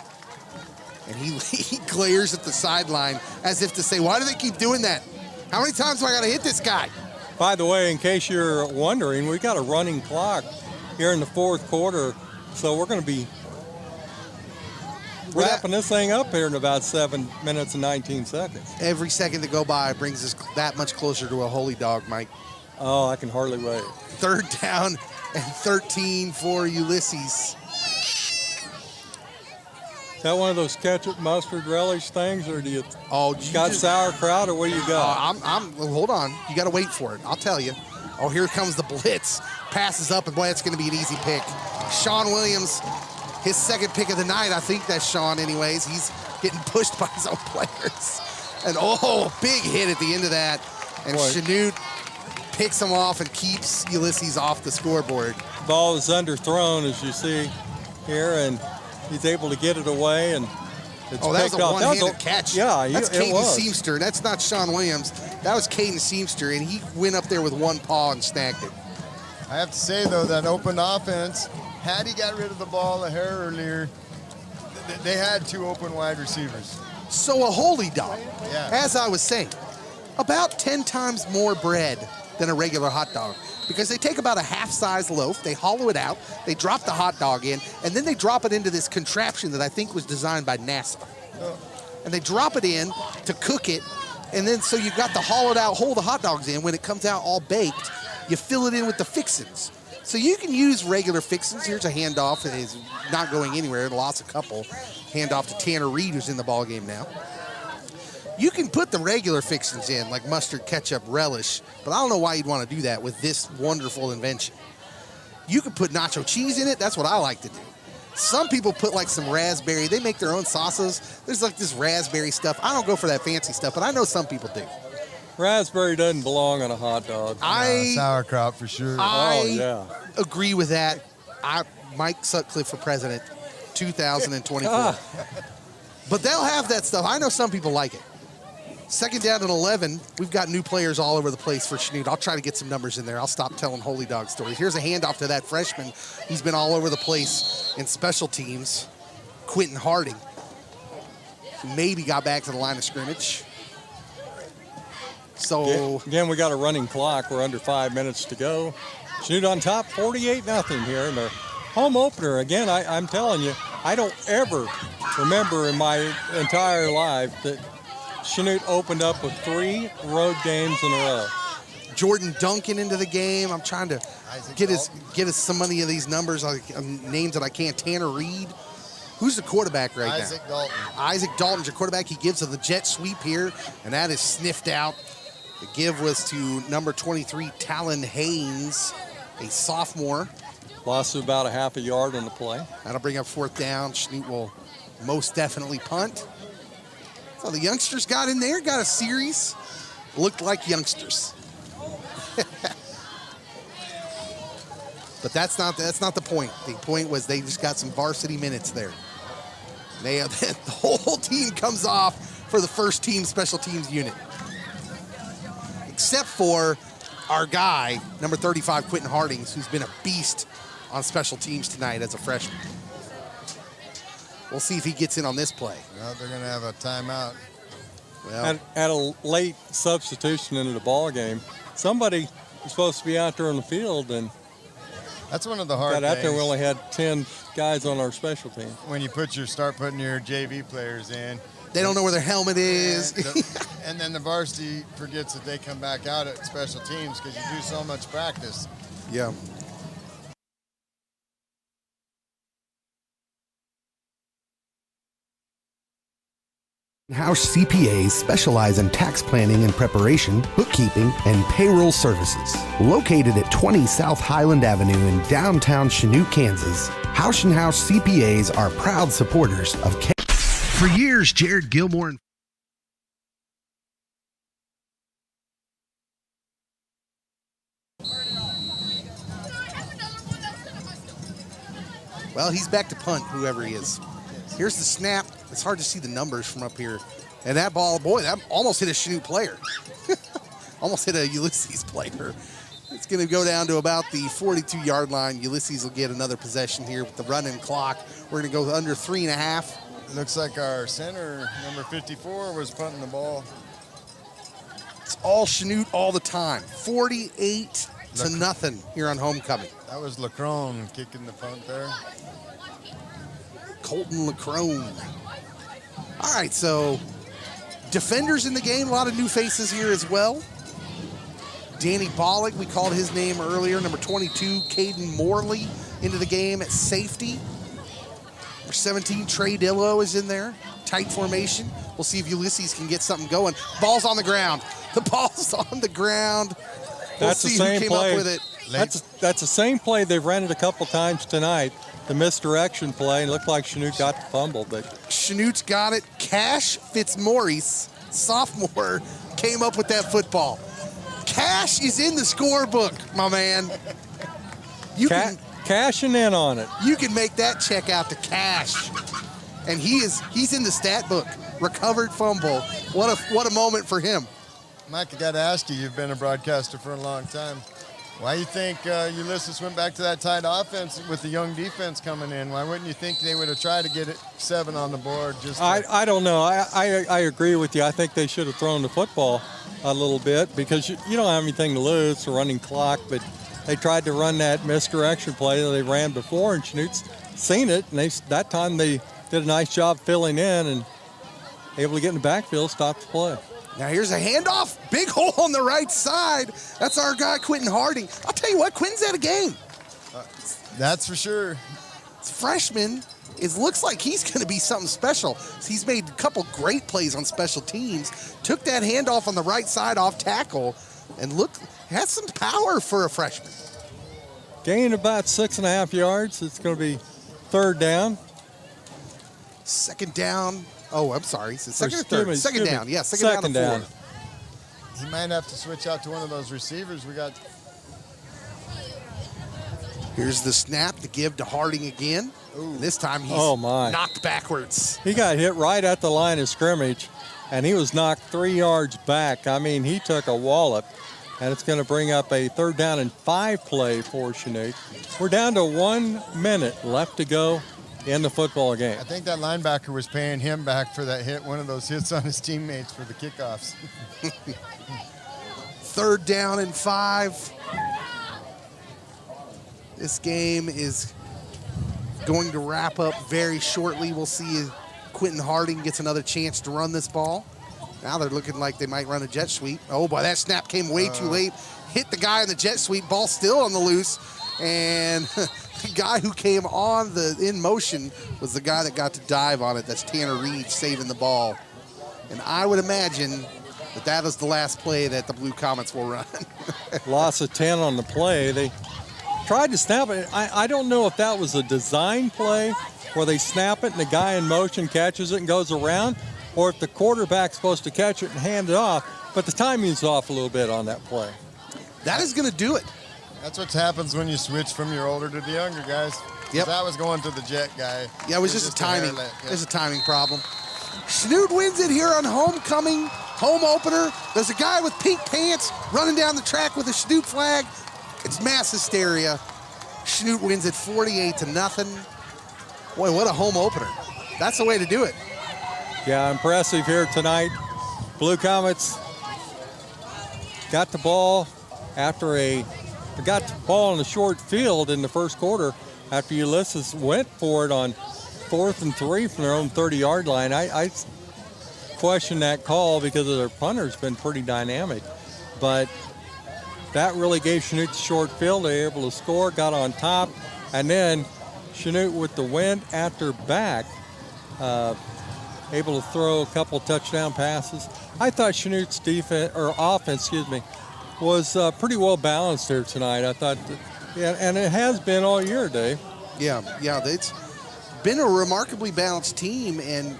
And he glares at the sideline as if to say, why do they keep doing that? How many times do I got to hit this guy? By the way, in case you're wondering, we got a running clock here in the fourth quarter, so we're going to be wrapping this thing up here in about 7 minutes and 19 seconds. Every second that go by brings us that much closer to a holy dog, Mike. Oh, I can hardly wait. 3rd down and 13 for Ulysses. Is that one of those ketchup, mustard, relish things, or do you got just sauerkraut, or what do you got? Hold on. You got to wait for it. I'll tell you. Oh, here comes the blitz. Passes up, and boy, it's going to be an easy pick. Sean Williams, his 2nd pick of the night. I think that's Sean anyways. He's getting pushed by his own players. And, big hit at the end of that. And Chanute picks him off and keeps Ulysses off the scoreboard. Ball is underthrown, as you see here, and he's able to get it away, and it's that was picked a off. one-handed catch. Yeah, that's it Caden was. Seamster. That's not Sean Williams. That was Caden Seamster, and he went up there with one paw and snagged it. I have to say, though, that open offense, had he got rid of the ball a hair earlier, they had 2 open wide receivers. So a holy dog, Yeah. as I was saying, about 10 times more bread than a regular hot dog, because they take about a half-size loaf, they hollow it out, they drop the hot dog in, and then they drop it into this contraption that I think was designed by NASA. And they drop it in to cook it, and then so you've got the hollowed out hole the hot dog's in. When it comes out all baked, you fill it in with the fixins. So you can use regular fixins. Here's a handoff that is not going anywhere. It lost a couple. Handoff to Tanner Reed, who's in the ballgame now. You can put the regular fixins in, like mustard, ketchup, relish, but I don't know why you'd want to do that with this wonderful invention. You can put nacho cheese in it. That's what I like to do. Some people put like some raspberry. They make their own sauces. There's like this raspberry stuff. I don't go for that fancy stuff, but I know some people do. Raspberry doesn't belong on a hot dog. Sauerkraut for sure. I agree with that. Mike Sutcliffe for president, 2024. But they'll have that stuff. I know some people like it. 2nd down and 11. We've got new players all over the place for Chanute. I'll try to get some numbers in there. I'll stop telling holy dog stories. Here's a handoff to that freshman. He's been all over the place in special teams. Quentin Harding, who maybe got back to the line of scrimmage. So again, we got a running clock. We're under 5 minutes to go. Chanute on top, 48-0 here in their home opener. Again, I'm telling you, I don't ever remember in my entire life that Chanute opened up with 3 road games in a row. Jordan Duncan into the game. I'm trying to get us some money of these numbers, like names that I can't. Tanner Reed Who's the quarterback right Isaac now? Dalton. Isaac Dalton's your quarterback. He gives the jet sweep here, and that is sniffed out. The give was to number 23, Talon Haynes, a sophomore. Lost to about a half a yard on the play. That'll bring up fourth down. Chanute will most definitely punt. So the youngsters got in there, got a series. Looked like youngsters. But that's not the point. The point was they just got some varsity minutes there. The whole team comes off for the first team special teams unit. Except for our guy, number 35, Quentin Hardings, who's been a beast on special teams tonight as a freshman. We'll see if he gets in on this play. Well, they're going to have a timeout. Well, At a late substitution into the ball game, somebody was supposed to be out there on the field, and that's one of the hard got out there. We things. only had 10 guys on our special team. When you start putting your JV players in, they don't know where their helmet is. and then the varsity forgets that they come back out at special teams because you do so much practice. Yeah. House CPAs specialize in tax planning and preparation, bookkeeping, and payroll services. Located at 20 South Highland Avenue in downtown Chanute, Kansas, House & House CPAs are proud supporters of For years, Jared Gilmore and Well, he's back to punt, whoever he is. Here's the snap. It's hard to see the numbers from up here. And that ball, boy, that almost hit a Chanute player. Almost hit a Ulysses player. It's going to go down to about the 42-yard line. Ulysses will get another possession here with the running clock. We're going to go under 3.5. Looks like our center, number 54, was punting the ball. It's all Chanute all the time. 48 to nothing here on homecoming. That was Lacrone kicking the punt there. Colton Lacrone. All right, so defenders in the game, a lot of new faces here as well. Danny Bollock, we called his name earlier. Number 22, Caden Morley into the game at safety. Number 17, Trey Dillo is in there. Tight formation. We'll see if Ulysses can get something going. Ball's on the ground. The ball's on the ground. We'll That's see the same who came play. up with it. That's the same play they've ran it a couple times tonight. The misdirection play, and looked like Chanute got the fumble, but Chanute's got it. Cash Fitzmaurice, sophomore, came up with that football. Cash is in the scorebook, my man. cashing in on it. You can make that check out to Cash. And he's in the stat book. Recovered fumble. What a moment for him. Mike, I got to ask you, you've been a broadcaster for a long time. Why do you think Ulysses went back to that tight offense with the young defense coming in? Why wouldn't you think they would have tried to get it 7 on the board? I don't know. I agree with you. I think they should have thrown the football a little bit because you don't have anything to lose, the running clock, but they tried to run that misdirection play that they ran before, and Chanute's seen it, and that time they did a nice job filling in and able to get in the backfield, stop the play. Now here's a handoff. Big hole on the right side. That's our guy, Quentin Harding. I'll tell you what, Quentin's at a game. That's for sure. This freshman, it looks like he's going to be something special. He's made a couple great plays on special teams. Took that handoff on the right side off tackle, and has some power for a freshman. Gained about 6.5 yards. It's going to be third down. Second down. Oh, I'm sorry. Is it second or third? Second down. Yeah, second down to 4. He might have to switch out to one of those receivers. We got. Here's the snap to give to Harding again. And this time he's knocked backwards. He got hit right at the line of scrimmage, and he was knocked 3 yards back. I mean, he took a wallop, and it's going to bring up a 3rd down and 5 play for Chanute. We're down to 1 minute left to go in the football game. I think that linebacker was paying him back for that hit, one of those hits on his teammates for the kickoffs. 3rd down and 5. This game is going to wrap up very shortly. We'll see if Quentin Harding gets another chance to run this ball. Now they're looking like they might run a jet sweep. Oh, boy, that snap came way too late. Hit the guy in the jet sweep. Ball still on the loose. And the guy who came on in motion was the guy that got to dive on it. That's Tanner Reed saving the ball. And I would imagine that is the last play that the Blue Comets will run. Loss of 10 on the play. They tried to snap it. I don't know if that was a design play where they snap it and the guy in motion catches it and goes around, or if the quarterback's supposed to catch it and hand it off, but the timing's off a little bit on that play. That is going to do it. That's what happens when you switch from your older to the younger guys. Yep. That was going to the jet guy. Yeah, it was just a timing. Yeah. It was a timing problem. Chanute wins it here on homecoming, home opener. There's a guy with pink pants running down the track with a Chanute flag. It's mass hysteria. Chanute wins it 48-0. Boy, what a home opener. That's the way to do it. Yeah, impressive here tonight. Blue Comets got the ball in the short field in the first quarter after Ulysses went for it on 4th and 3 from their own 30-yard line. I question that call because their punter's been pretty dynamic, but that really gave Chanute the short field. They were able to score, got on top, and then Chanute with the wind at their back, able to throw a couple touchdown passes. I thought Chanute's offense, was pretty well balanced here tonight. I thought, and it has been all year, Dave. Yeah, it's been a remarkably balanced team, and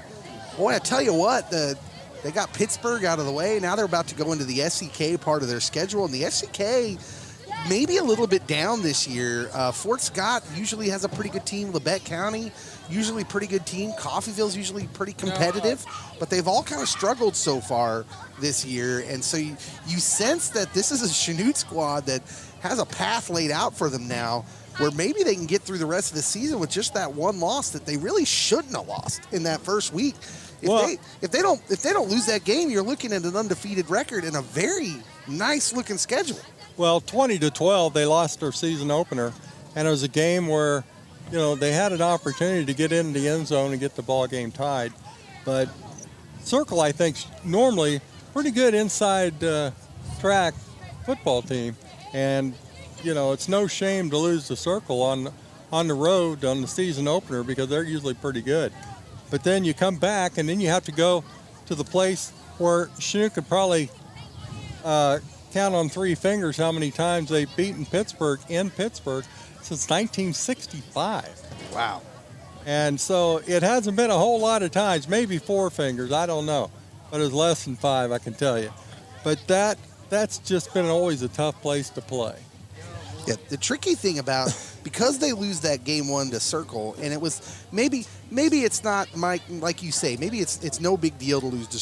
boy, I tell you what, they got Pittsburgh out of the way. Now they're about to go into the SEK part of their schedule, and the SEK maybe a little bit down this year. Fort Scott usually has a pretty good team. Labette County, usually pretty good team. Coffeyville's usually pretty competitive, but they've all kind of struggled so far this year. And so you sense that this is a Chanute squad that has a path laid out for them now, where maybe they can get through the rest of the season with just that one loss that they really shouldn't have lost in that first week. If they don't lose that game, you're looking at an undefeated record and a very nice looking schedule. Well, 20-12, they lost their season opener, and it was a game where, they had an opportunity to get into the end zone and get the ball game tied. But Circle, I think, normally pretty good inside track football team, and it's no shame to lose the Circle on the road on the season opener because they're usually pretty good. But then you come back, and then you have to go to the place where Chanute could probably count on 3 fingers how many times they've beaten Pittsburgh in Pittsburgh since 1965. Wow. And so it hasn't been a whole lot of times, maybe 4 fingers, I don't know. But it's less than 5, I can tell you. But that's just been always a tough place to play. Yeah, the tricky thing about, because they lose that game 1 to Circle, and it was maybe it's not, Mike, like you say, maybe it's no big deal to lose to